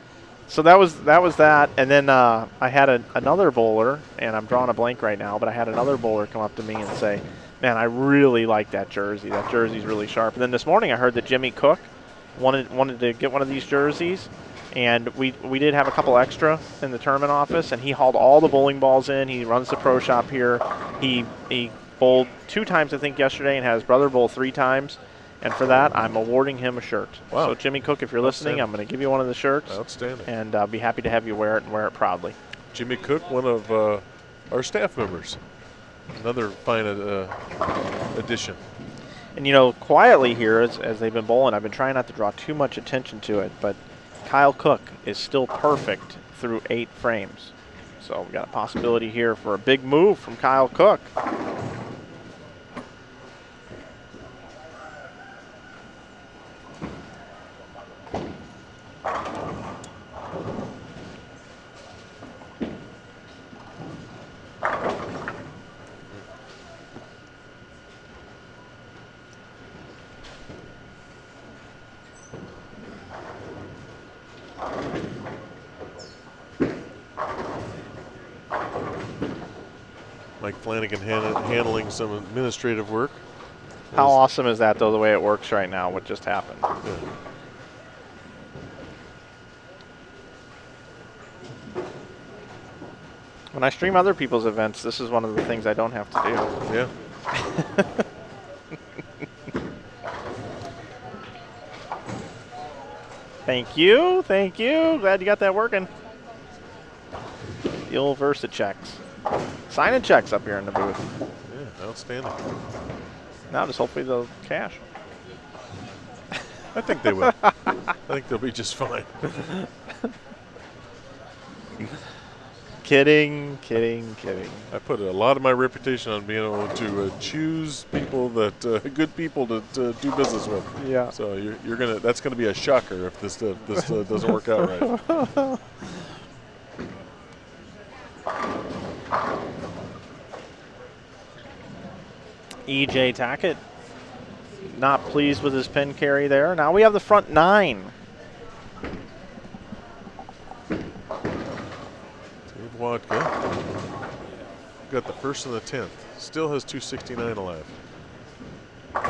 So that was that, and then I had another bowler, and I'm drawing a blank right now, but I had another bowler come up to me and say, man, I really like that jersey. That jersey's really sharp. And then this morning I heard that Jimmy Cook wanted to get one of these jerseys, and we did have a couple extra in the tournament office, and he hauled all the bowling balls in. He runs the pro shop here. He bowled 2 times, I think, yesterday, and had his brother bowl 3 times. And for that, I'm awarding him a shirt. Wow. So, Jimmy Cook, if you're listening, I'm going to give you one of the shirts. Outstanding. And I'll be happy to have you wear it and wear it proudly. Jimmy Cook, one of our staff members. Another fine addition. And, you know, quietly here, as they've been bowling, I've been trying not to draw too much attention to it, but Kyle Cook is still perfect through 8 frames. So we've got a possibility here for a big move from Kyle Cook. Mike Flanagan handling some administrative work. How awesome is that, though, the way it works right now, what just happened? Yeah. When I stream other people's events, this is one of the things I don't have to do. Yeah. Thank you. Thank you. Glad you got that working. The old Versa checks. Signing checks up here in the booth. Yeah, outstanding. Now just hopefully they'll cash. I think they will. I think they'll be just fine. Kidding, kidding, kidding. I put a lot of my reputation on being able to choose people that good people to do business with. Yeah. So you're gonna. That's gonna be a shocker if this doesn't work out right. EJ Tackett not pleased with his pin carry there. Now we have the front 9. Dave Wadka got the first and the 10th. Still has 269 alive.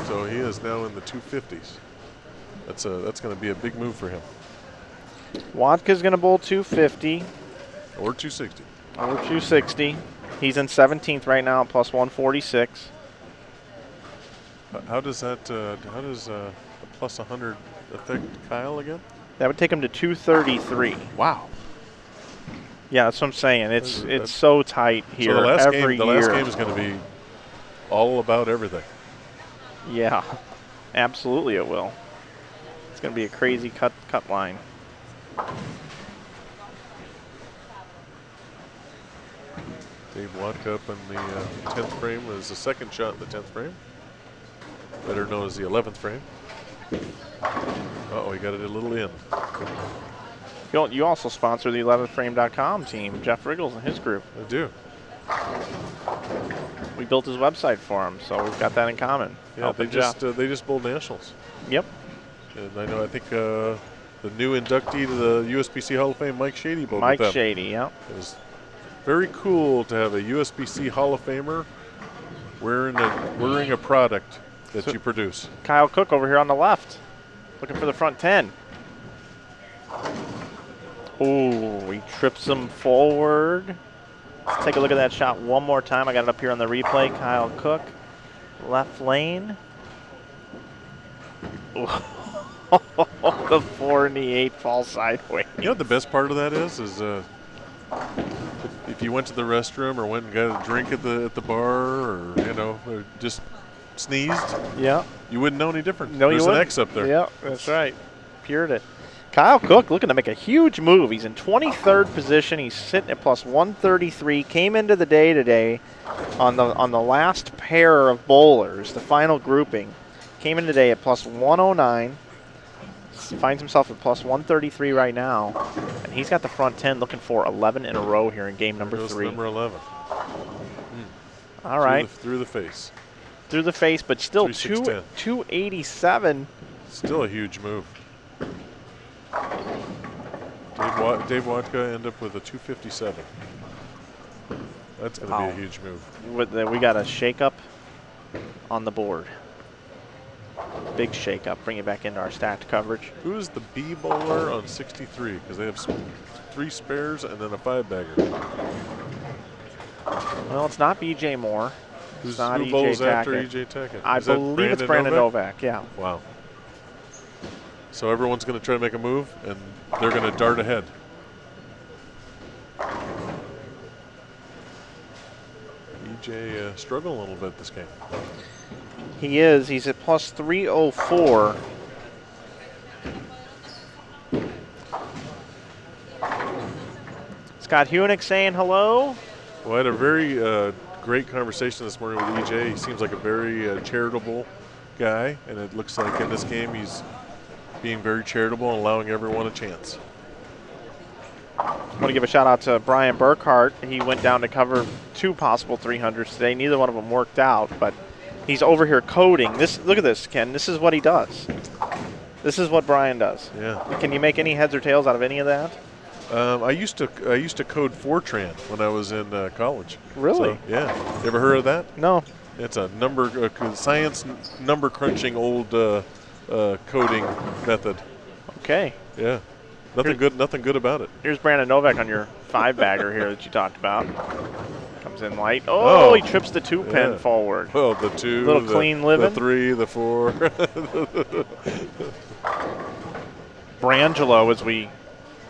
So he is now in the 250s. That's going to be a big move for him. Wadka's going to bowl 250. Or 260. Or 260. He's in 17th right now at plus 146. How does that? How does the plus 100 affect Kyle again? That would take him to 233. Wow. Yeah, that's what I'm saying. It's so tight here. So the last every game, year. last game is going to be all about everything. Yeah, absolutely it will. It's going to be a crazy cut line. Dave Wadka up in the 10th frame is the second shot in the 10th frame. Better known as the 11th frame. Uh-oh, he got it a little in. You also sponsor the 11thframe.com team, Jeff Riggles and his group. I do. We built his website for him, so we've got that in common. Yeah, they just bowled nationals. Yep. And I think the new inductee to the USBC Hall of Fame, Mike Shady, bowled with them. Mike Shady, yep. It was very cool to have a USBC Hall of Famer wearing a product that you produce. Kyle Cook over here on the left, looking for the front 10. Ooh, he trips him forward. Let's take a look at that shot one more time. I got it up here on the replay. Kyle Cook, left lane. Ooh. The 4 and the 8 fall sideways. You know what the best part of that is if you went to the restroom or went and got a drink at the bar, or or just sneezed. Yeah. You wouldn't know any difference. No, There's you an wouldn't. X up there. Yeah, that's right. Pured it. Kyle Cook looking to make a huge move. He's in 23rd position. He's sitting at plus 133. Came into the day today on the last pair of bowlers, the final grouping. Came in today at plus 109. Finds himself at plus 133 right now. And he's got the front 10 looking for 11 in a row here in game number 3. Number 11. All right. Through the face. Through the face, but still 287. Still a huge move. Dave Watka end up with a 257. That's going to be a huge move. We got a shake-up on the board. Big shake-up. Bring it back into our stacked coverage. Who is the B bowler on 63? Because they have 3 spares and then a 5-bagger. Well, it's not B.J. Moore. It's not who bowls E.J. after Tackett. E.J. Tackett? I believe it's Brandon Novak, yeah. Wow. So everyone's going to try to make a move, and they're going to dart ahead. E.J. struggling a little bit this game. He is. He's at plus 304. Scott Hunick saying hello. Well, I had a very great conversation this morning with E.J. He seems like a very charitable guy, and it looks like in this game he's being very charitable and allowing everyone a chance. I want to give a shout out to Brian Burkhart. He went down to cover 2 possible 300s today. Neither one of them worked out, but he's over here coding. Look at this, Ken. This is what he does. This is what Brian does. Yeah. Can you make any heads or tails out of any of that? I used to code Fortran when I was in college. Really? So, yeah. You ever heard of that? No. It's a science number crunching old coding method. Okay. Yeah. Nothing good about it. Here's Brandon Novak on your 5-bagger here that you talked about. Comes in light. Oh, he trips the 2-pin forward. Well, the 2, little clean living. The 3, the 4. Brangelo, as we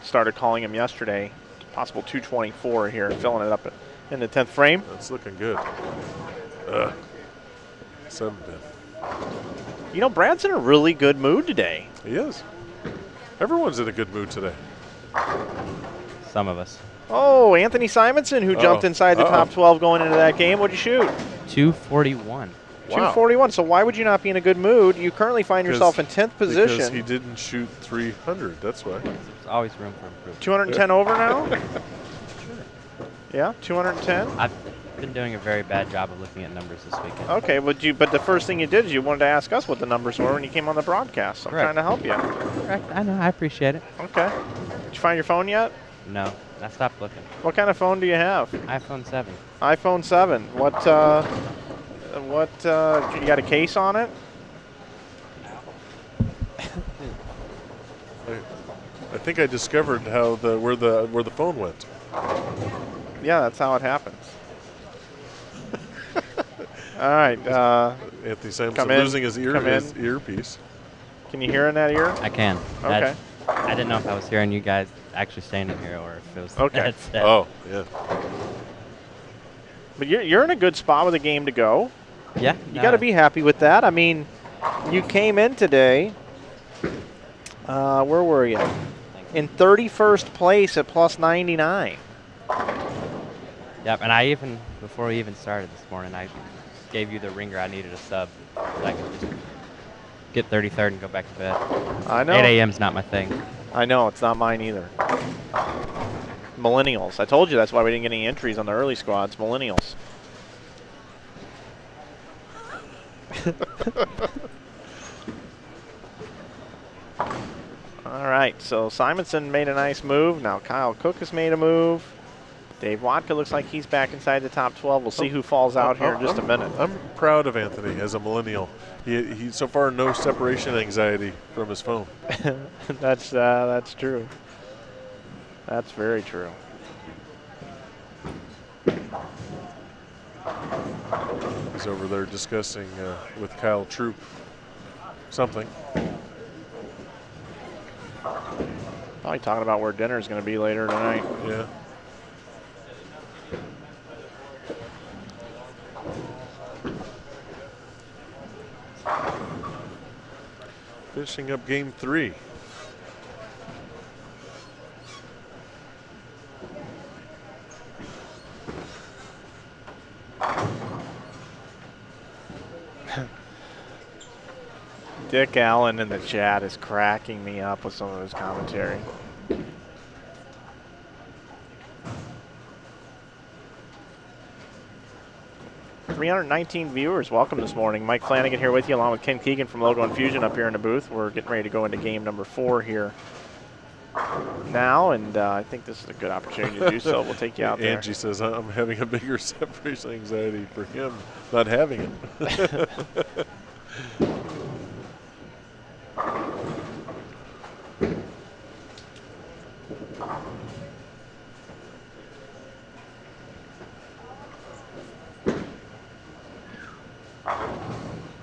started calling him yesterday, possible 224 here, filling it up in the 10th frame. That's looking good. 7-pin. You know, Brad's in a really good mood today. He is. Everyone's in a good mood today. Some of us. Oh, Anthony Simonson, who jumped inside the top 12 going into that game. What'd you shoot? 241. Wow. 241. So why would you not be in a good mood? You currently find yourself in 10th position. Because he didn't shoot 300. That's why. There's always room for improvement. 210 over now? Yeah, 210. I've been doing a very bad job of looking at numbers this weekend. Okay, but the first thing you did is you wanted to ask us what the numbers were when you came on the broadcast. So I'm trying to help you. Correct. I know. I appreciate it. Okay. Did you find your phone yet? No. I stopped looking. What kind of phone do you have? iPhone 7. iPhone 7. What you got a case on it? I think I discovered how where the phone went. Yeah, that's how it happens. All right. Anthony Simonson losing his earpiece. Can you hear in that ear? I can. Okay. I didn't know if I was hearing you guys actually standing here or if it was okay. the headset. Oh, yeah. But you're in a good spot with a game to go. Yeah. You got to be happy with that. I mean, you came in today. Where were you? In 31st place at plus 99. Yep, and I even, before we even started this morning, I gave you the ringer I needed a sub so I could just get 33rd and go back to bed. I know. 8 a.m.'s not my thing. I know, it's not mine either. Millennials. I told you that's why we didn't get any entries on the early squads. Millennials. All right, so Simonson made a nice move. Now Kyle Cook has made a move. Dave Watka looks like he's back inside the top 12. We'll see who falls out here in just a minute. I'm proud of Anthony as a millennial. He so far no separation anxiety from his phone. That's true. That's very true. He's over there discussing with Kyle Troup something. Probably talking about where dinner is going to be later tonight. Yeah. Finishing up game 3. Dick Allen in the chat is cracking me up with some of his commentary. $319 viewers. Welcome this morning. Mike Flanagan here with you, along with Ken Keegan from Logo Infusion up here in the booth. We're getting ready to go into game number 4 here now, and I think this is a good opportunity to do so. We'll take you out there. Angie says I'm having a bigger separation anxiety for him not having it.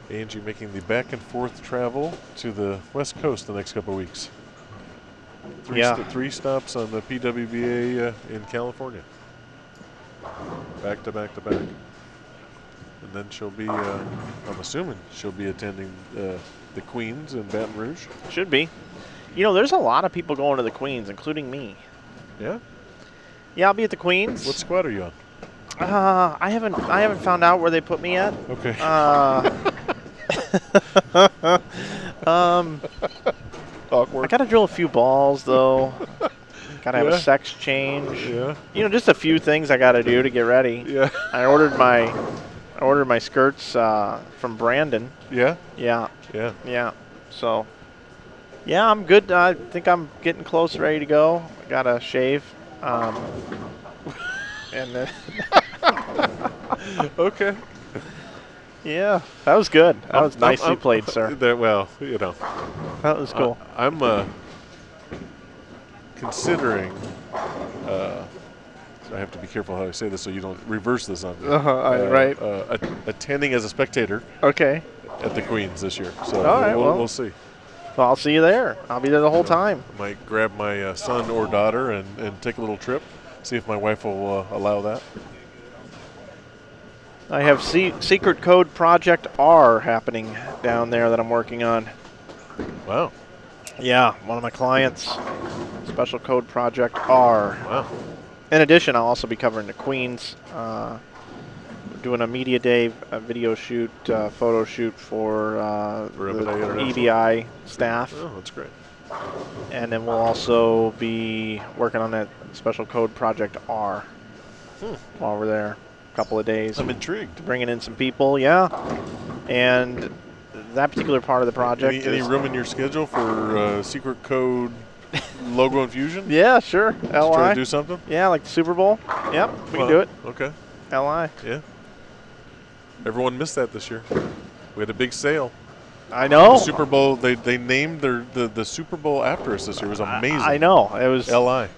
Angie making the back and forth travel to the West Coast the next couple of weeks. Three stops on the PWBA in California. Back to back to back. And then she'll be, I'm assuming she'll be attending the Queens in Baton Rouge. Should be. You know, there's a lot of people going to the Queens, including me. Yeah? Yeah, I'll be at the Queens. What squad are you on? I haven't found out where they put me yet. Okay. Awkward. I got to drill a few balls, though. Got to have Yeah. a sex change. Yeah. You know, just a few things I got to do to get ready. Yeah. I ordered my skirts from Brandon. Yeah? Yeah. Yeah. Yeah. So, yeah, I'm good. I think I'm getting close, ready to go. I got to shave. And then Okay. yeah, that was good. That was nicely played, sir. Well, you know. That was cool. I'm considering. I have to be careful how I say this so you don't reverse this on me. Right. Attending as a spectator Okay. at the Queens this year. So All right, well. we'll see. Well, I'll see you there. I'll be there the whole time. Might grab my son or daughter and take a little trip. See if my wife will allow that. I have Secret Code Project R happening down there that I'm working on. Wow. Yeah, one of my clients. Special Code Project R. Wow. In addition, I'll also be covering the Queens. Doing a media day, a video shoot, photo shoot for the EBI staff. Oh, that's great. And then we'll also be working on that Special Code Project R while we're there. A couple of days. I'm intrigued. Bringing in some people, yeah. And that particular part of the project Any room in your schedule for Secret Code Logo Infusion? Yeah, sure. LI. Try to do something? Yeah, like the Super Bowl. Yep, we can do it. Okay. LI. Yeah. Everyone missed that this year. We had a big sale. I know. The Super Bowl, they named the Super Bowl after us this year. It was amazing. I know. It was LI.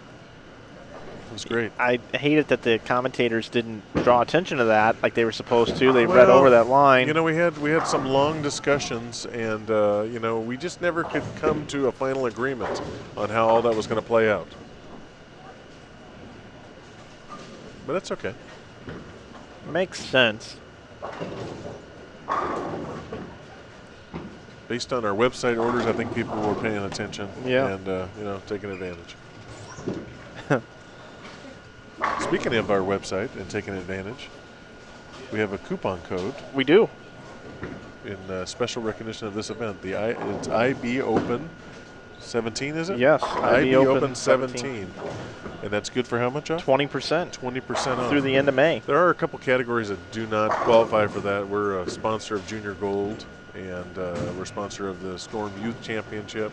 It was great. I hate it that the commentators didn't draw attention to that like they were supposed to. They read over that line. You know, we had some long discussions, and you know, we just never could come to a final agreement on how all that was going to play out. But that's okay. Makes sense. Based on our website orders, I think people were paying attention and you know, taking advantage. Speaking of our website and taking advantage, we have a coupon code. We do. In special recognition of this event. It's IB Open 17, is it? Yes, IB Open 17. And that's good for how much off? 20%. 20% off. Through the end of May. There are a couple categories that do not qualify for that. We're a sponsor of Junior Gold, and we're a sponsor of the Storm Youth Championship.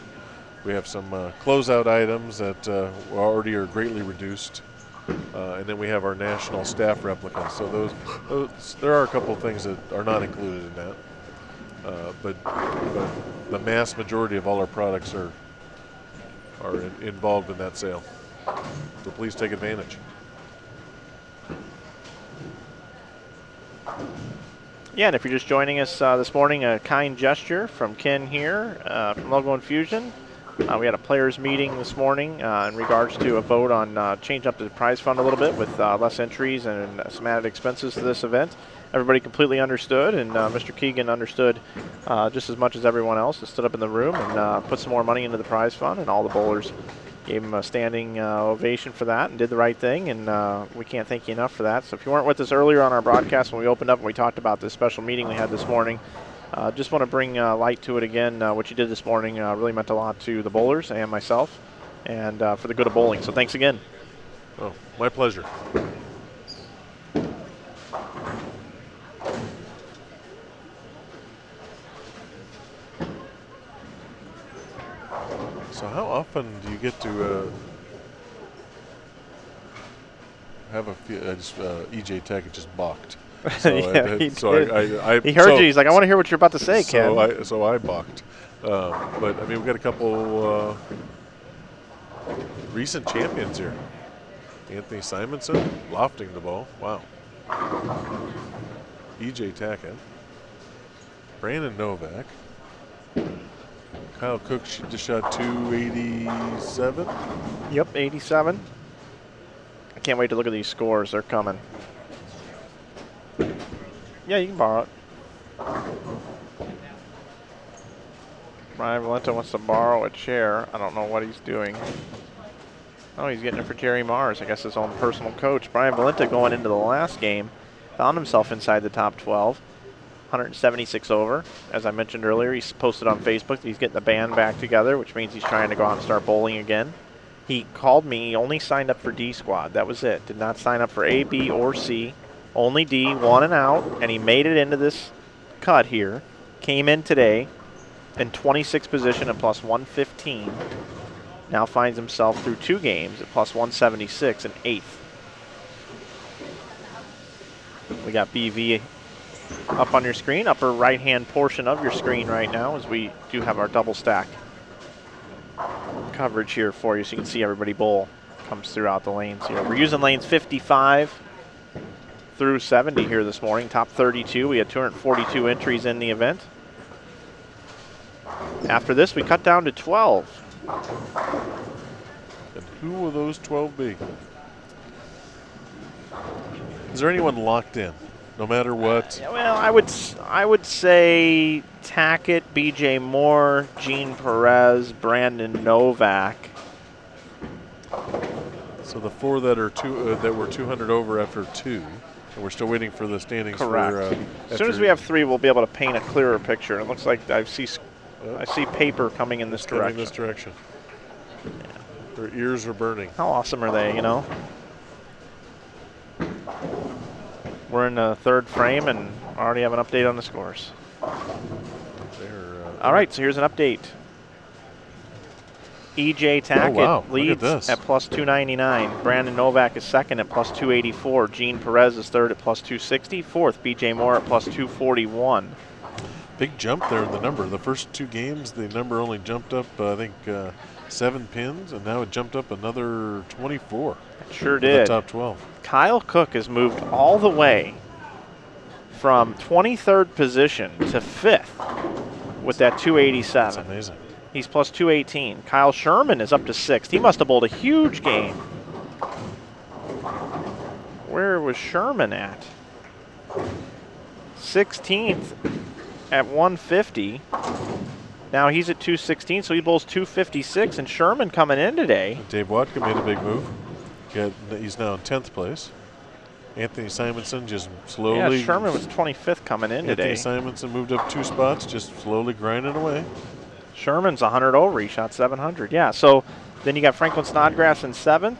We have some closeout items that already are greatly reduced. And then we have our national staff replicas. So those there are a couple of things that are not included in that. But the mass majority of all our products are involved in that sale. So please take advantage. Yeah, and if you're just joining us this morning, a kind gesture from Ken here from Logo Infusion. We had a players meeting this morning in regards to a vote on changing up the prize fund a little bit with less entries and some added expenses to this event. Everybody completely understood, and Mr. Keegan understood just as much as everyone else. That stood up in the room and put some more money into the prize fund, and all the bowlers gave him a standing ovation for that and did the right thing, and we can't thank you enough for that. So if you weren't with us earlier on our broadcast when we opened up and we talked about this special meeting we had this morning, Just want to bring light to it again. What you did this morning really meant a lot to the bowlers and myself, and for the good of bowling. So thanks again. Oh, my pleasure. So how often do you get to have a few, EJ Tech just balked? So yeah, he so did. He heard you. He's like, I want to hear what you're about to say, Ken. So I balked. But, I mean, we've got a couple recent champions here. Anthony Simonson lofting the ball. Wow. EJ Tackett. Brandon Novak. Kyle Cook just shot 287. Yep, 87. I can't wait to look at these scores. They're coming. Yeah, you can borrow it. Brian Valenta wants to borrow a chair. I don't know what he's doing. Oh, he's getting it for Jerry Mars, I guess his own personal coach. Brian Valenta going into the last game found himself inside the top 12. 176 over. As I mentioned earlier, he's posted on Facebook that he's getting the band back together, which means he's trying to go out and start bowling again. He called me. He only signed up for D squad. That was it. Did not sign up for A, B, or C. Only D, 1 and out, and he made it into this cut here. Came in today in 26th position at plus 115. Now finds himself through 2 games at plus 176 and 8th. We got BV up on your screen, upper right-hand portion of your screen right now, as we do have our double stack coverage here for you, so you can see everybody bowl comes throughout the lanes here. We're using lanes 55 through 70 here this morning. Top 32. We had 242 entries in the event. After this, we cut down to 12. And who will those 12 be? Is there anyone locked in, no matter what? Yeah, well, I would say Tackett, BJ Moore, Gene Perez, Brandon Novak. So the 4 that are that were 200 over after 2. And we're still waiting for the standings. Correct. As soon as we have 3, we'll be able to paint a clearer picture. It looks like I see paper coming in this direction. Coming this direction. Yeah. Their ears are burning. How awesome are they, you know? We're in the 3rd frame and already have an update on the scores. All right, so here's an update. EJ Tackett leads at plus 299. Brandon Novak is second at plus 284. Gene Perez is third at plus 260. Fourth, BJ Moore at plus 241. Big jump there in the number. The first 2 games, the number only jumped up, I think, 7 pins, and now it jumped up another 24. It sure did. The top 12. Kyle Cook has moved all the way from 23rd position to 5th with that 287. That's amazing. He's plus 218. Kyle Sherman is up to 6th. He must have bowled a huge game. Where was Sherman at? 16th at 150. Now he's at 216, so he bowls 256, and Sherman coming in today. Dave Watka made a big move. He's now in 10th place. Anthony Simonson just slowly. Yeah, Sherman was 25th coming in today. Anthony Simonson moved up 2 spots, just slowly grinding away. Sherman's 100 over. He shot 700. Yeah, so then you got Franklin Snodgrass in 7th,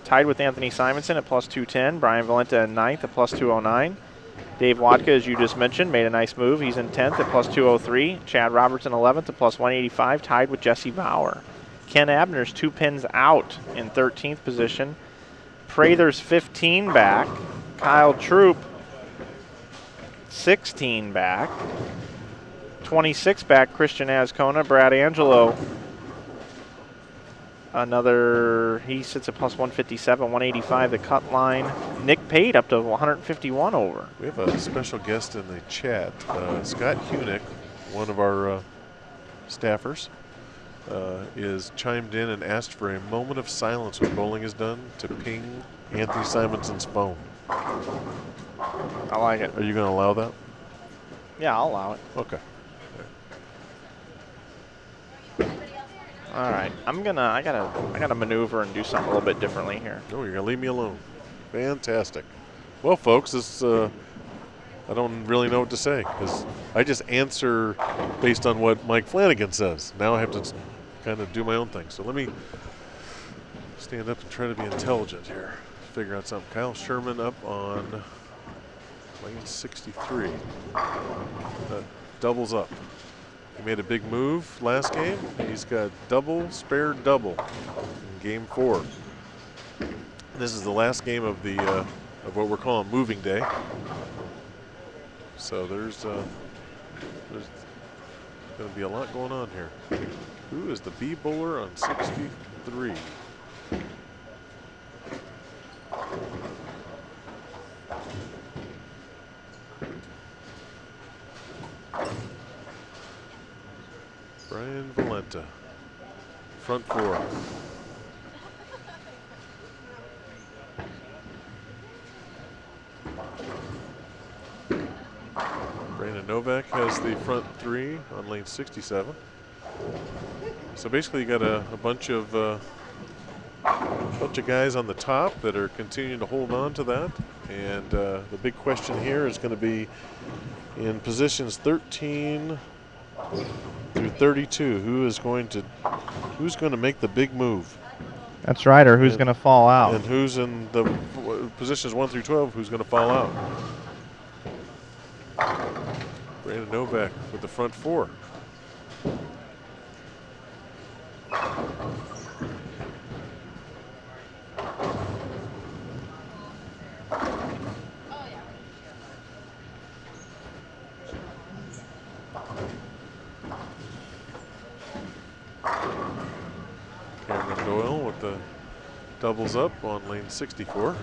tied with Anthony Simonson at plus 210. Brian Valenta in 9th at plus 209. Dave Watka, as you just mentioned, made a nice move. He's in 10th at plus 203. Chad Robertson 11th at plus 185, tied with Jesse Bauer. Ken Abner's 2 pins out in 13th position. Prather's 15 back. Kyle Troup 16 back. 26 back, Christian Azcona. Brad Angelo, he sits at plus 157, 185 the cut line. Nick Pate up to 151 over. We have a special guest in the chat. Scott Hunick, one of our staffers, is chimed in and asked for a moment of silence when bowling is done to ping Anthony Simonson's phone. I like it. Are you going to allow that? Yeah, I'll allow it. Okay. All right, I gotta maneuver and do something a little bit differently here. No, you're gonna leave me alone. Fantastic. Well, folks, this I don't really know what to say because I just answer based on what Mike Flanagan says. Now I have to kind of do my own thing. So let me stand up and try to be intelligent here. Figure out something. Kyle Sherman up on lane 63. Doubles up. He made a big move last game. He's got double, spare, double in game 4. This is the last game of the of what we're calling moving day. So there's going to be a lot going on here. Who is the B bowler on 63? Brian Valenta, front 4. Brandon Novak has the front 3 on lane 67. So basically you got a bunch of guys on the top that are continuing to hold on to that. And the big question here is going to be in positions 13 through 32, who's going to make the big move? That's right, or who's going to fall out? And who's in the positions 1 through 12, who's going to fall out? Brandon Novak with the front 4. Cameron Doyle with the doubles up on lane 64.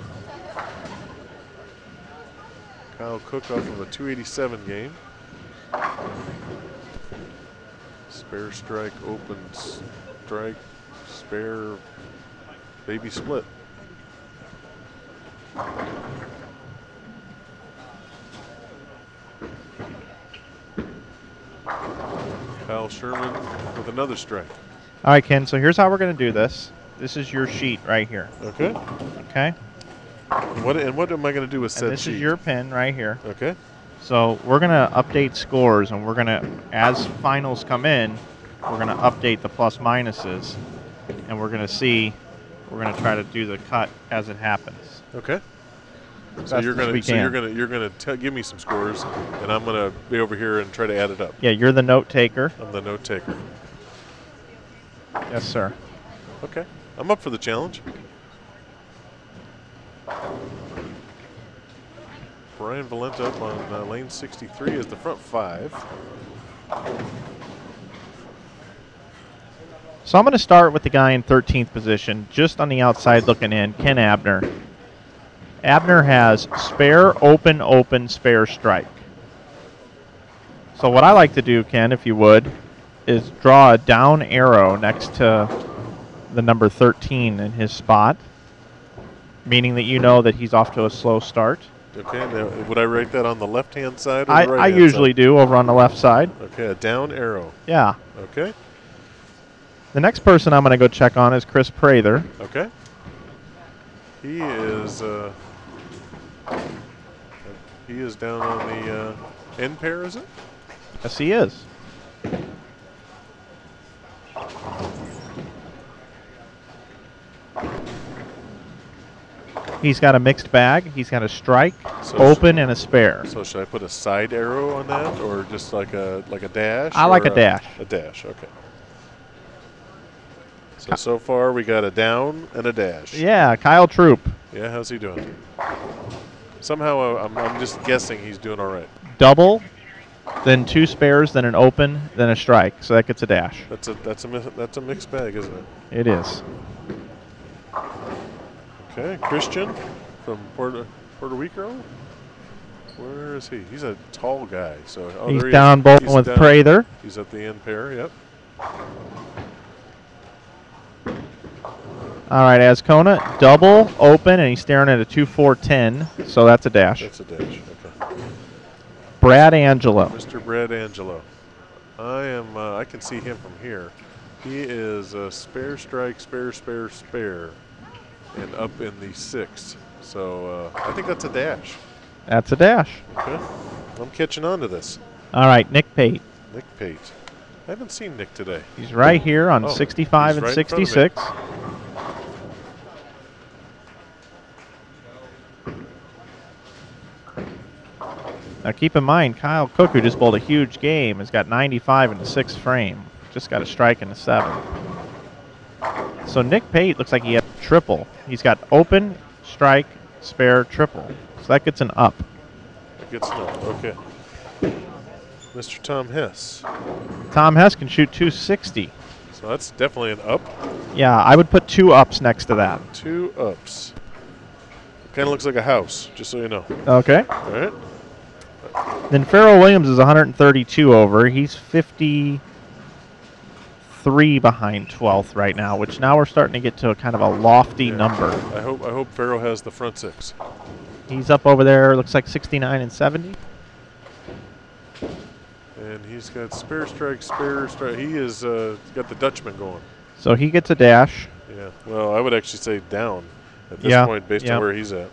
Kyle Cook off of a 287 game. Spare strike, open strike, spare, baby split. Kyle Sherman with another strike. All right, Ken, so here's how we're going to do this. This is your sheet right here. Okay. Okay? What am I going to do with said And this sheet? is your pin right here. Okay. So we're going to update scores, and we're going to, as finals come in, we're going to update the plus minuses, and we're going to see, we're going to try to do the cut as it happens. Okay. So Best you're as we can. you're gonna give me some scores, and I'm gonna be over here and try to add it up. Yeah, you're the note taker. I'm the note taker. Yes, sir. Okay. I'm up for the challenge. Brian Valenta up on lane 63 is the front 5. So I'm going to start with the guy in 13th position, just on the outside looking in, Ken Abner. Abner has spare, open, open, spare, strike. So what I like to do, Ken, if you would, is draw a down arrow next to the number 13 in his spot, meaning that you know that he's off to a slow start. Okay, now would I write that on the left-hand side or I the right-hand usually side? do over on the left side. Okay, a down arrow. Yeah. Okay. The next person I'm going to go check on is Chris Prather. Okay. He is down on the end pair, is it? Yes, he is. He's got a mixed bag. He's got a strike, So open, and a spare. So should I put a side arrow on that, or just like a dash? I like or a dash. A dash, okay. So far we got a down and a dash. Yeah, Kyle Troup. Yeah, how's he doing? Somehow I'm just guessing he's doing all right. Double, then 2 spares, then an open, then a strike. So that gets a dash. That's a mixed bag, isn't it? It is. Okay, Christian from Puerto Rico. Where is he? He's a tall guy. So He's there he down is. bowling He's with down. Prather. He's at the end pair. Yep. All right, Ascona, double, open, and he's staring at a 2-4-10, so that's a dash. That's a dash. Okay. Brad Angelo. Mr. Brad Angelo. I can see him from here. He is a spare strike, spare, spare, spare, and up in the 6th. So I think that's a dash. That's a dash. Okay. I'm catching on to this. All right, Nick Pate. Nick Pate. I haven't seen Nick today. He's right here on Oh, 65 he's and right in front of 66. Now keep in mind, Kyle Cook, who just bowled a huge game, has got 95 in the 6th frame. Just got a strike in the 7th. So Nick Pate looks like he had a triple. He's got open, strike, spare, triple. So that gets an up. That gets an up. Okay. Mr. Tom Hess. Tom Hess can shoot 260. So that's definitely an up. Yeah, I would put 2 ups next to that. 2 ups. Kind of looks like a house, just so you know. Okay. All right. Then Farrell Williams is 132 over. He's 53 behind 12th right now, which now we're starting to get to a kind of a lofty number. I hope Farrell has the front 6. He's up over there, looks like 69 and 70. And he's got spare strike, spare strike. He is got the Dutchman going. So he gets a dash. Yeah. Well, I would actually say down at this point based on where he's at.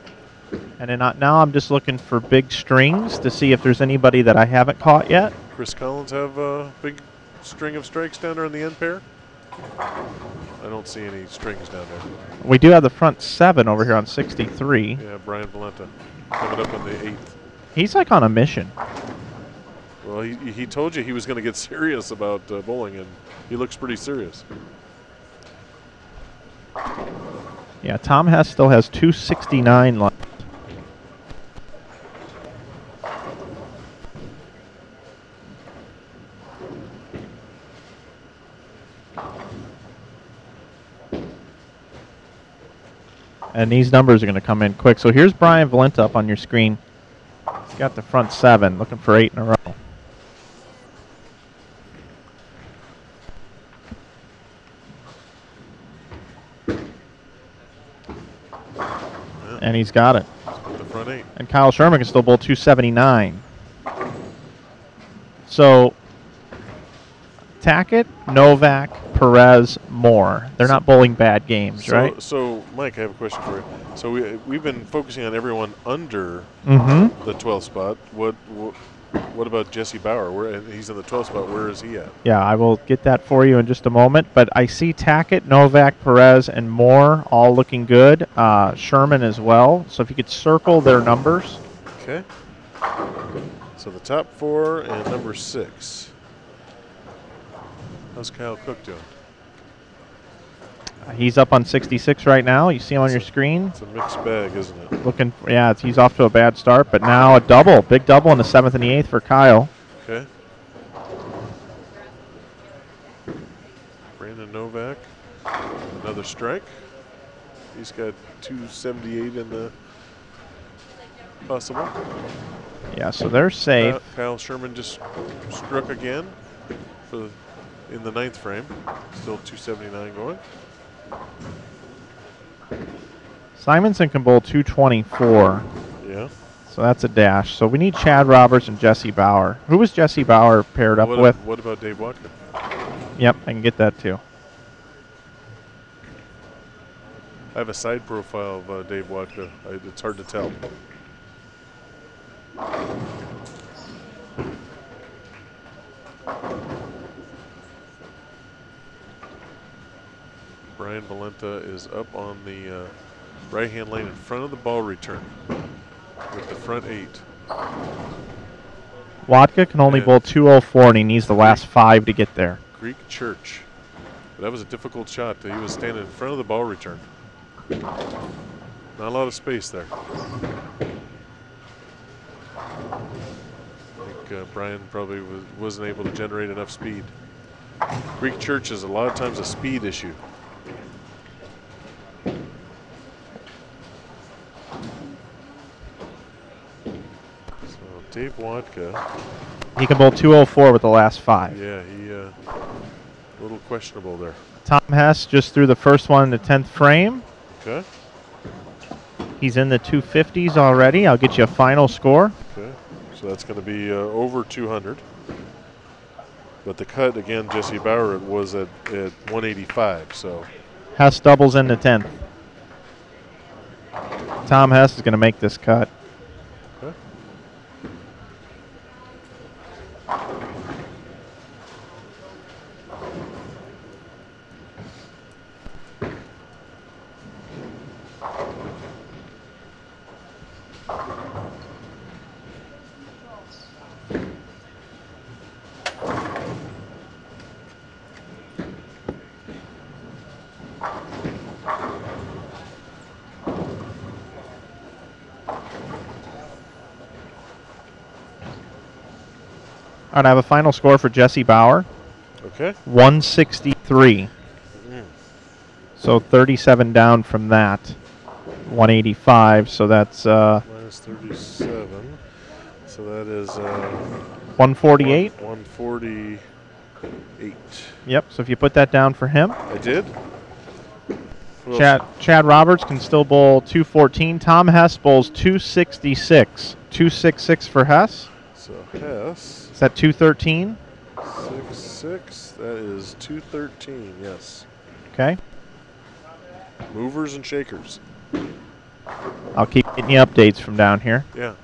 And then now I'm just looking for big strings to see if there's anybody that I haven't caught yet. Chris Collins have a big string of strikes down there in the end pair. I don't see any strings down there. We do have the front 7 over here on 63. Yeah, Brian Valenta coming up on the 8th. He's like on a mission. Well, he told you he was going to get serious about bowling, and he looks pretty serious. Yeah, Tom Hess still has 269 left. And these numbers are going to come in quick. So here's Brian Valenta up on your screen. He's got the front 7, looking for 8 in a row. And he's got it. The front 8. And Kyle Sherman can still bowl 279. So Tackett, Novak, Perez, Moore. They're not bowling bad games, right? So, Mike, I have a question for you. So we've been focusing on everyone under the 12th spot. What about Jesse Bauer? He's in the 12th spot. Where is he at? Yeah, I will get that for you in just a moment. But I see Tackett, Novak, Perez, and Moore all looking good. Sherman as well. So if you could circle their numbers. Okay. So the top 4 and number 6. How's Kyle Cook doing? He's up on 66 right now. You see him on your screen. It's a mixed bag, isn't it? Looking, yeah, he's off to a bad start, but now a double, big double in the 7th and the 8th for Kyle. Okay. Brandon Novak, another strike. He's got 278 in the possible. Yeah, so they're safe. Kyle Sherman just struck again in the 9th frame. Still 279 going. Simonson can bowl 224. Yeah. So that's a dash. So we need Chad Roberts and Jesse Bauer. Who was Jesse Bauer paired up with? What about Dave Watka? Yep, I can get that too. I have a side profile of Dave Watka. It's hard to tell. Brian Valenta is up on the right-hand lane in front of the ball return with the front 8. Watka can only bowl 204, and he needs the last 5 to get there. Greek Church. But that was a difficult shot. He was standing in front of the ball return. Not a lot of space there. I think Brian probably wasn't able to generate enough speed. Greek Church is a lot of times a speed issue. Dave Watka. He can bowl 204 with the last 5. Yeah, he a little questionable there. Tom Hess just threw the first one in the 10th frame. Okay. He's in the 250s already. I'll get you a final score. Okay, so that's going to be over 200. But the cut, again, Jesse Bauer was at 185, so. Hess doubles in the 10th. Tom Hess is going to make this cut. All right, I have a final score for Jesse Bauer. Okay. 163. So 37 down from that. 185. So that's minus 37. So that is 148. 148. Yep. So if you put that down for him, I did. Chad Roberts can still bowl 214. Tom Hess bowls 266. 266 for Hess. So Hess. Is that 213? 6-6. That is 213. Yes. Okay. Movers and shakers. I'll keep getting you updates from down here. Yeah,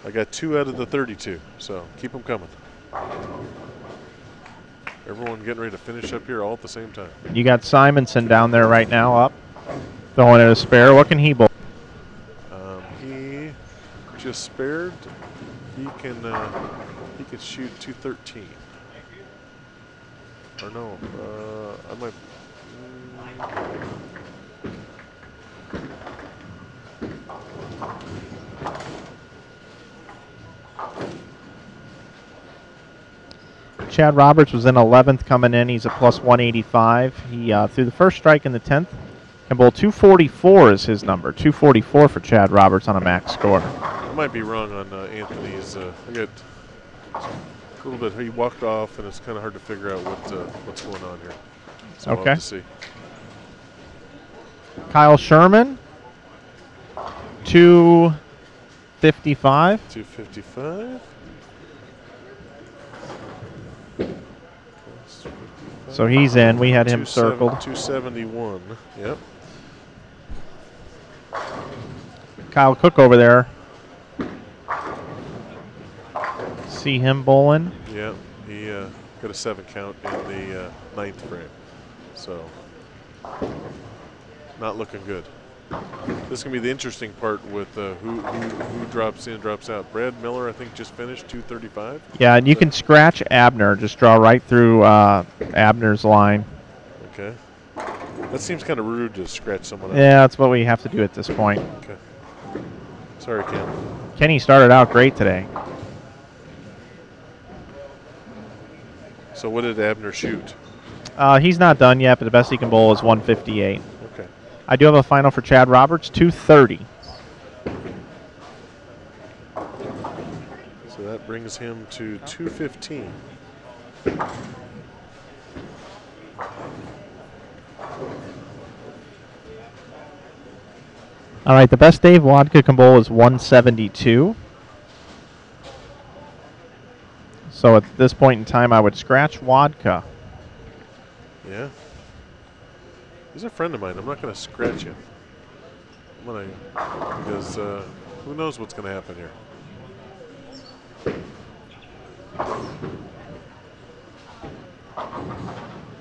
I got 2 out of the 32, so keep them coming. Everyone getting ready to finish up here all at the same time. You got Simonson down there right now up, throwing at a spare. What can he bowl? He just spared. He can shoot 213. Or no, I might. Chad Roberts was in 11th coming in. He's a plus 185. He threw the first strike in the 10th. Can bowl 244 is his number. 244 for Chad Roberts on a max score. I might be wrong on Anthony's. I get a little bit. He walked off, and it's kind of hard to figure out what's going on here. So okay. We'll have to see. Kyle Sherman, 255. 255. So he's in. We had him circled. 271. Yep. Kyle Cook over there. See him bowling. Yeah, he got a 7 count in the 9th frame. So not looking good. This is going to be the interesting part with who drops in, drops out. Brad Miller, I think, just finished 235. Yeah, and you can scratch Abner. Just draw right through Abner's line. Okay. That seems kind of rude to scratch someone else. Yeah, that's what we have to do at this point. Okay. Sorry, Ken. Kenny started out great today. So what did Abner shoot? He's not done yet, but the best he can bowl is 158. Okay. I do have a final for Chad Roberts, 230. So that brings him to 215. All right, the best Dave Wadka can bowl is 172. So at this point in time, I would scratch Wadka. Yeah. He's a friend of mine. I'm not going to scratch him. I'm going to, because who knows what's going to happen here.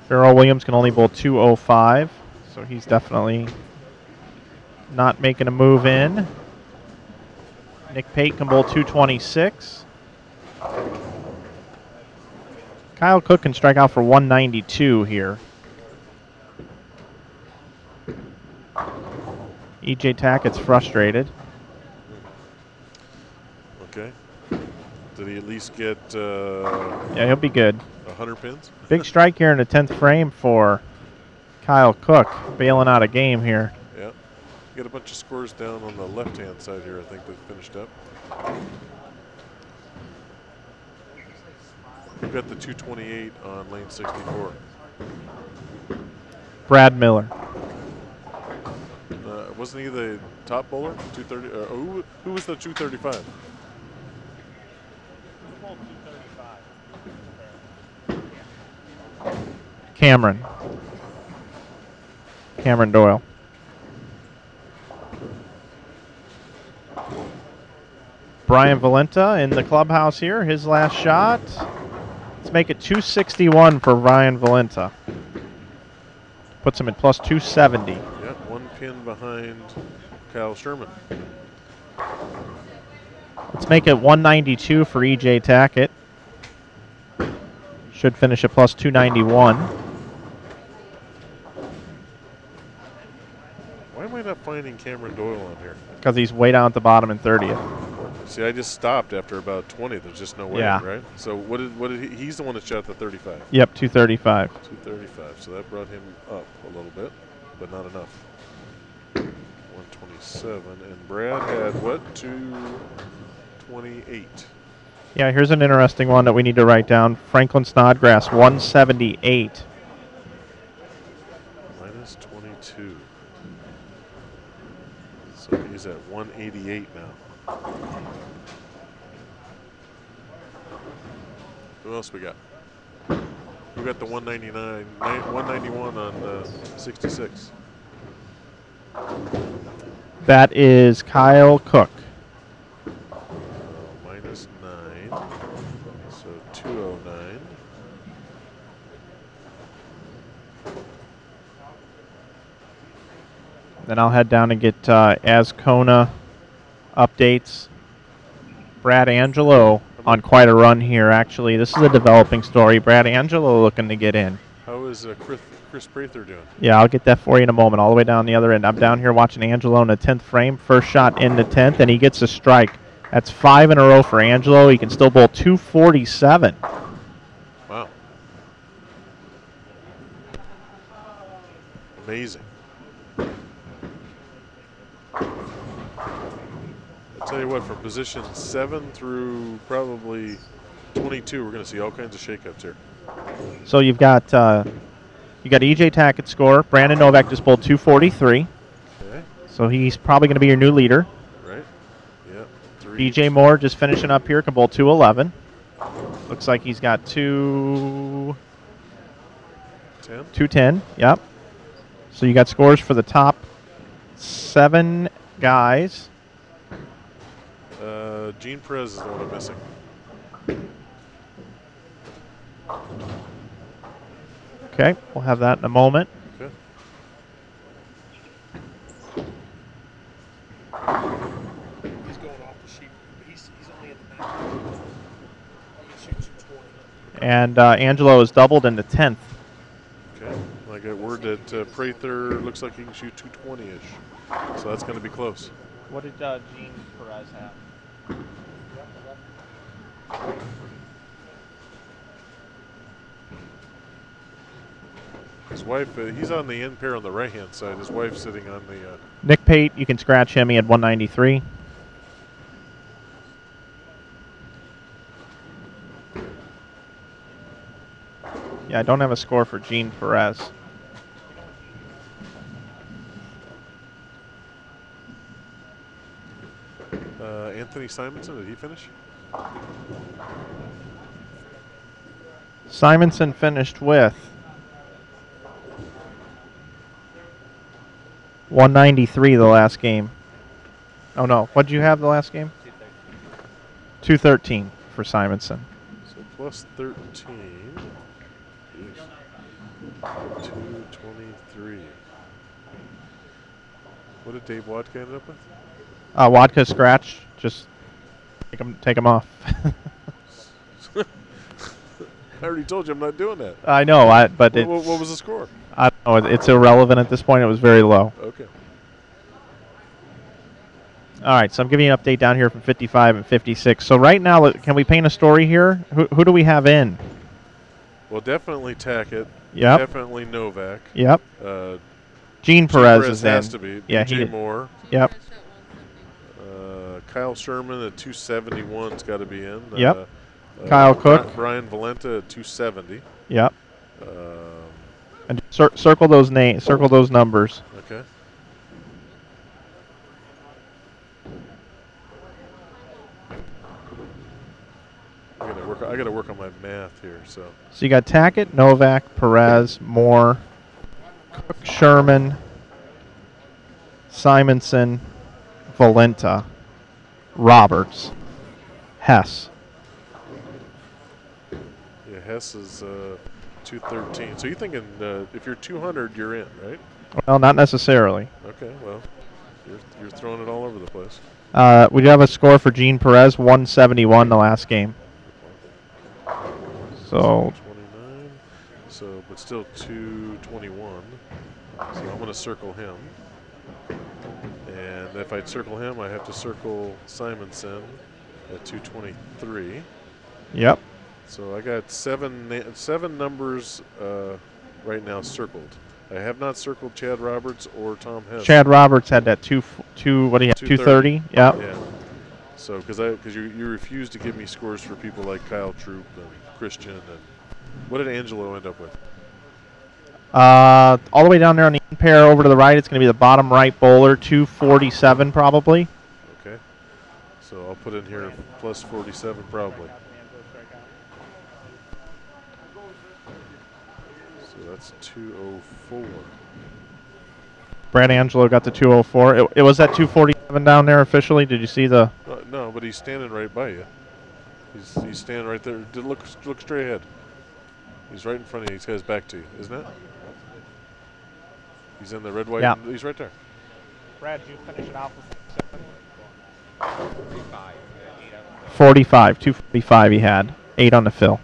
Farrell Williams can only bowl 205, so he's definitely not making a move in. Nick Pate can bowl 226. Kyle Cook can strike out for 192 here. EJ Tackett's frustrated. Okay. Did he at least get Yeah, he'll be good. 100 pins? Big strike here in the 10th frame for Kyle Cook, bailing out a game here. Yeah. Get a bunch of scores down on the left-hand side here, I think, that finished up. We've got the 228 on lane 64. Brad Miller. Wasn't he the top bowler? 230. Who was the 235? Cameron Doyle. Brian Valenta in the clubhouse here. His last shot. Let's make it 261 for Brian Valenta. Puts him at plus 270. Yep, 1 pin behind Kyle Sherman. Let's make it 192 for EJ Tackett. Should finish at plus 291. Why am I not finding Cameron Doyle on here? Because he's way down at the bottom in 30th. See, I just stopped after about 20. There's just no way, Yeah. right? So what did he? He's the one that shot the 35. Yep, 235. 235. So that brought him up a little bit, but not enough. 127. And Brad had what? 228. Yeah, here's an interesting one that we need to write down. Franklin Snodgrass, 178. Minus 22. So he's at 188 now. Who else we got? We got the 191 on 66. That is Kyle Cook. Minus 9. So 209. Then I'll head down and get Ascona updates. Brad Angelo on quite a run here, actually. This is a developing story. Brad Angelo looking to get in. How is Chris Prather doing? Yeah, I'll get that for you in a moment, all the way down the other end. I'm down here watching Angelo in the 10th frame. First shot in the 10th, and he gets a strike. That's 5 in a row for Angelo. He can still bowl 247. Wow. Amazing. I'll tell you what, from position 7 through probably 22, we're going to see all kinds of shakeups here. So you've got EJ Tackett's score. Brandon Novak just bowled 243. Okay. So he's probably going to be your new leader. Right. Yep. 3. DJ Moore just finishing up here, can bowl 211. Looks like he's got 210. Yep. So you got scores for the top 7 guys. Gene Perez is the one I'm missing. Okay, we'll have that in a moment. Okay. He's going off the sheet. He's only at the 9. He shoots 220. And Angelo is doubled in the 10th. Okay. I got word that Prather looks like he can shoot 220-ish. So that's going to be close. What did Gene Perez have? His wife, he's on the end pair on the right-hand side. His wife's sitting on the... Nick Pate, you can scratch him. He had 193. Yeah, I don't have a score for Gene Perez. Anthony Simonson, did he finish? Simonson finished with 193 the last game. Oh, no. What did you have the last game? 213 for Simonson. So plus 13. Jeez. 223. What did Dave Wadka end up with? Wadka scratch. Just take him off. I already told you I'm not doing that. I know, but what was the score? I don't know. It's irrelevant at this point. It was very low. Okay. All right, so I'm giving you an update down here from 55 and 56. So right now, can we paint a story here? Who do we have in? Well, definitely Tackett. Yep. Definitely Novak. Yep. Gene Perez is in. Has to be. Yeah, DJ Moore. Yep. Kyle Sherman at 271's got to be in. Yep. Kyle Cook. Brian Valenta at 270. Yep. And circle those names. Circle those numbers. Okay. I got to work on my math here. So you got Tackett, Novak, Perez, Moore, Cook, Sherman, Simonson, Valenta, Roberts, Hess. Yeah, Hess is 213. So you're thinking if you're 200, you're in, right? Well, not necessarily. Okay, well, you're throwing it all over the place. We do have a score for Gene Perez, 171 the last game. So 29. So, but still 221. So I'm going to circle him. And if I circle him, I have to circle Simonson. at 223. Yep. So I got seven numbers right now circled. I have not circled Chad Roberts or Tom Hess. Chad Roberts had that what do you have? 230. Yep. Yeah. So because you refused to give me scores for people like Kyle Troup and Christian, and what did Angelo end up with? All the way down there on the pair over to the right, it's going to be the bottom right bowler, 247 probably. Okay. So I'll put in here plus 47 probably. So that's 204. Brad Angelo got the 204. It was at 247 down there officially. Did you see the? No, but he's standing right by you. He's standing right there. Look straight ahead. He's right in front of you. He's got his back to you, isn't it? He's in the red, white. Yeah. He's right there. Brad, did you finish it off with 45. 245 he had. 8 on the fill.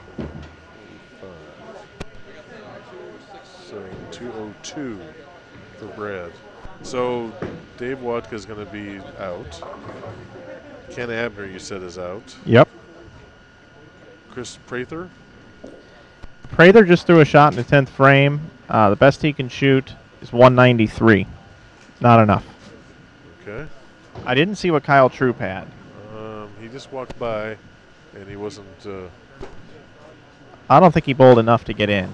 So 202 for Brad. So Dave Watka is going to be out. Ken Abner, you said, is out. Yep. Chris Prather. Prather just threw a shot in the 10th frame. The best he can shoot is 193. Not enough. Okay. I didn't see what Kyle Troup had. He just walked by, and he wasn't. I don't think he bowled enough to get in.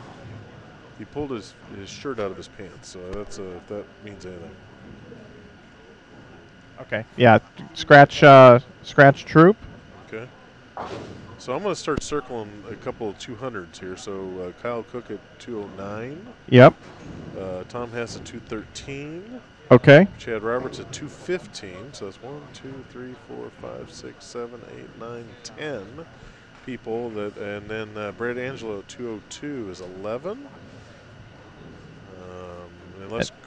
He pulled his shirt out of his pants, so that's if that means anything. Okay. Yeah. Scratch Troup. Okay. So I'm going to start circling a couple of 200s here. So Kyle Cook at 209. Yep. Tom Hess at 213. Okay. Chad Roberts at 215. So that's 1, 2, 3, 4, 5, 6, 7, 8, 9, 10 people. And then Brad Angelo at 202 is 11.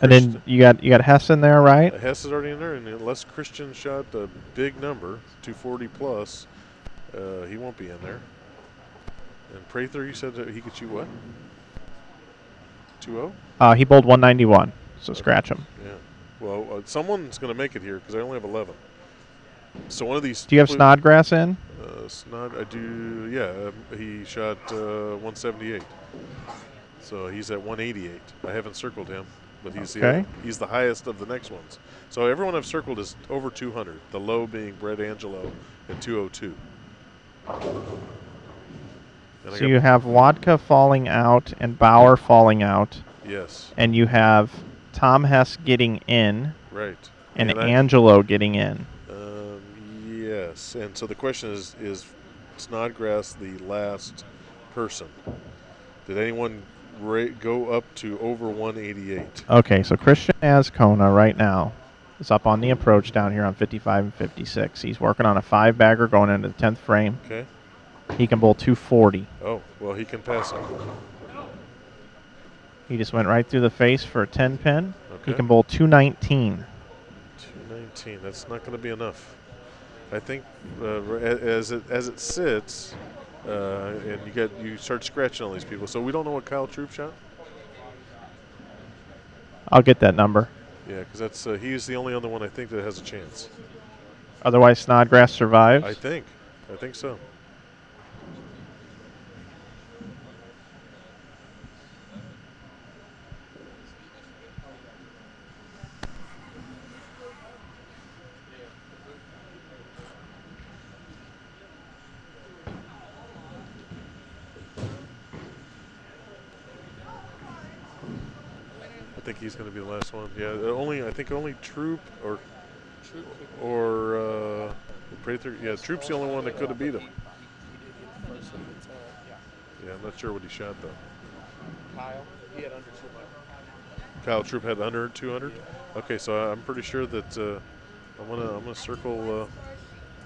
And then you got Hess in there, right? Hess is already in there, and unless Christian shot a big number, 240 plus, he won't be in there. And Prather, you said that he could shoot what? 2-0? He bowled 191, so scratch him. Yeah. Well, someone's going to make it here because I only have 11. So one of these. Do you have Snodgrass in? I do. Yeah, he shot 178. So he's at 188. I haven't circled him, but he's the highest of the next ones. So everyone I've circled is over 200. The low being Brad Angelo at 202. So you have Watka falling out and Bauer falling out. Yes. And you have Tom Hess getting in. Right. And Angelo getting in. Yes. And so the question is Snodgrass the last person? Did anyone go up to over 188? Okay, so Christian Azcona right now is up on the approach down here on 55 and 56. He's working on a 5-bagger going into the 10th frame. Okay. He can bowl 240. Oh, well, he can pass him. He just went right through the face for a 10-pin. Okay. He can bowl 219. 219. That's not going to be enough. I think as it sits, and you start scratching all these people. So we don't know what Kyle Troup shot. I'll get that number. Yeah, because he's the only other one I think that has a chance. Otherwise, Snodgrass survives. I think so. I think he's going to be the last one. Yeah, I think only Troup or Prather. Yeah, Troop's the only one that could have beat him. Yeah, I'm not sure what he shot though. Kyle, he had under 200. Kyle Troup had under 200. Okay, so I'm pretty sure that I'm gonna circle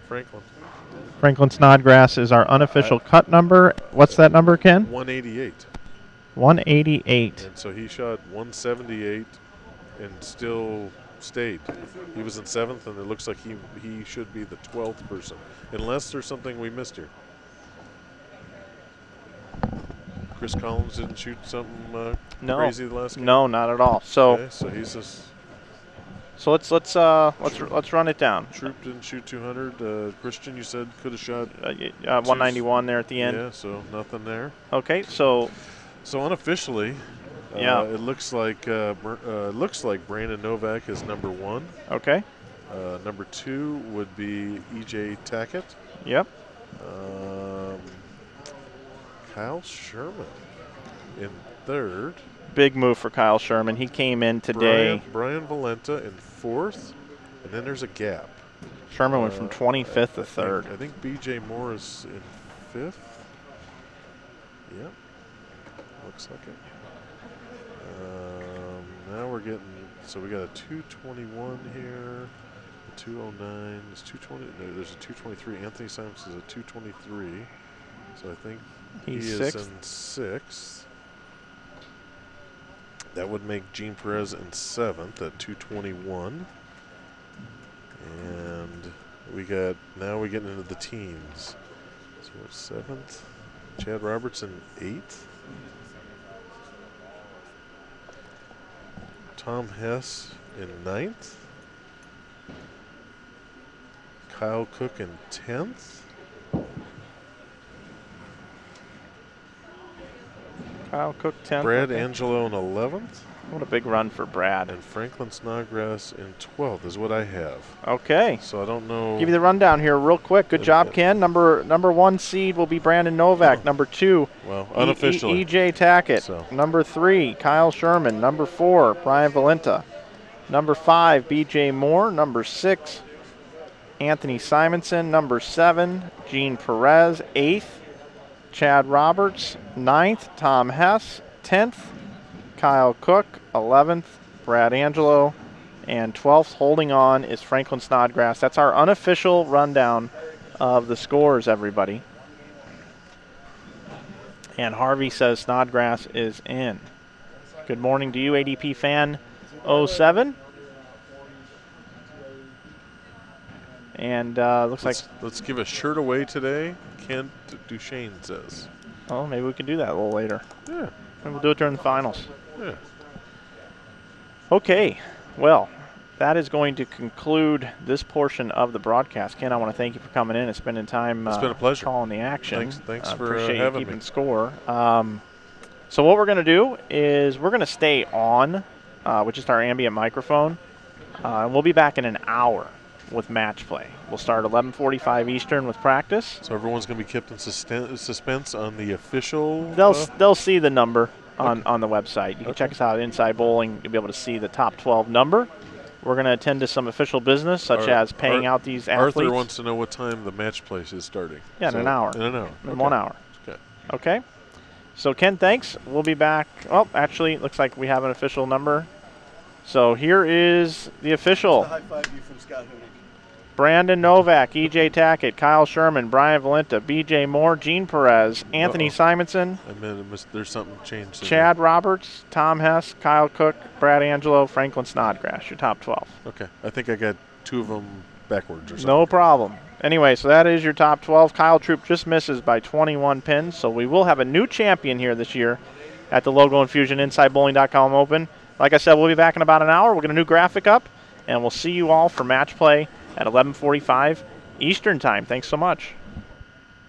Franklin. Franklin Snodgrass is our unofficial cut number. What's that number, Ken? 188. 188. And so he shot 178 and still stayed. He was in 7th, and it looks like he should be the 12th person, unless there's something we missed here. Chris Collins didn't shoot something crazy the last game? No, not at all. So, okay, so he's just. So let's run it down. Troup didn't shoot 200. Christian, you said could have shot 191 there at the end. Yeah, so nothing there. Okay, so unofficially, it looks like Brandon Novak is number 1. Okay. Number 2 would be EJ Tackett. Yep. Kyle Sherman in 3rd. Big move for Kyle Sherman. He came in today. Brian Valenta in 4th, and then there's a gap. Sherman went from 25th to 3rd. I think BJ Moore is in 5th. Yep. Looks like it. Now we're getting, so we got a 221 here, a 209, there's 220, no, there's a 223. Anthony Simonson is a 223. So I think he is in 6th. That would make Gene Perez in 7th at 221. And now we're getting into the teens. So we're 7th. Chad Robertson 8th. Tom Hess in 9th. Kyle Cook in 10th. Kyle Cook 10th. Brad Angelo in 11th. What a big run for Brad. And Franklin Snodgrass in 12th is what I have. Okay. So I don't know. Give you the rundown here real quick. Good job, Ken. Number 1 seed will be Brandon Novak. Number 2, well, unofficially, EJ Tackett. So. Number 3, Kyle Sherman. Number 4, Brian Valenta. Number 5, BJ Moore. Number 6, Anthony Simonson. Number 7, Gene Perez. 8th, Chad Roberts. 9th, Tom Hess. 10th, Kyle Cook. 11th, Brad Angelo. And 12th, holding on, is Franklin Snodgrass. That's our unofficial rundown of the scores, everybody. And Harvey says Snodgrass is in. Good morning to you, ADP fan 07. And let's give a shirt away today. Kent Duchesne says. Oh, maybe we can do that a little later. Yeah. And we'll do it during the finals. Yeah. Okay. Well, that is going to conclude this portion of the broadcast. Ken, I want to thank you for coming in and spending time. It's been a pleasure. Calling the action. Thanks for appreciate having you keeping me. Score. So what we're going to do is we're going to stay on with just our ambient microphone. And we'll be back in an hour with match play. We'll start 11:45 Eastern with practice. So everyone's going to be kept in suspense on the official. They'll see the number on the website. You can check us out at Inside Bowling. You'll be able to see the top 12 number. We're going to attend to some official business, such as paying out these athletes. Arthur wants to know what time the match place is starting. Yeah, in an hour. In an hour. In 1 hour. Okay. Okay. So, Ken, thanks. We'll be back. Oh, actually, it looks like we have an official number. So here is the official. High five you from Scott Hoonick. Brandon Novak, EJ Tackett, Kyle Sherman, Brian Valenta, BJ Moore, Gene Perez, Anthony Simonson, there's something changed. Chad Roberts, Tom Hess, Kyle Cook, Brad Angelo, Franklin Snodgrass, your top 12. Okay. I think I got 2 of them backwards or something. No problem. Anyway, so that is your top 12. Kyle Troup just misses by 21 pins, so we will have a new champion here this year at the Logo Infusion InsideBowling.com Open. Like I said, we'll be back in about an hour. We'll get a new graphic up, and we'll see you all for match play at 11:45 Eastern Time. Thanks so much.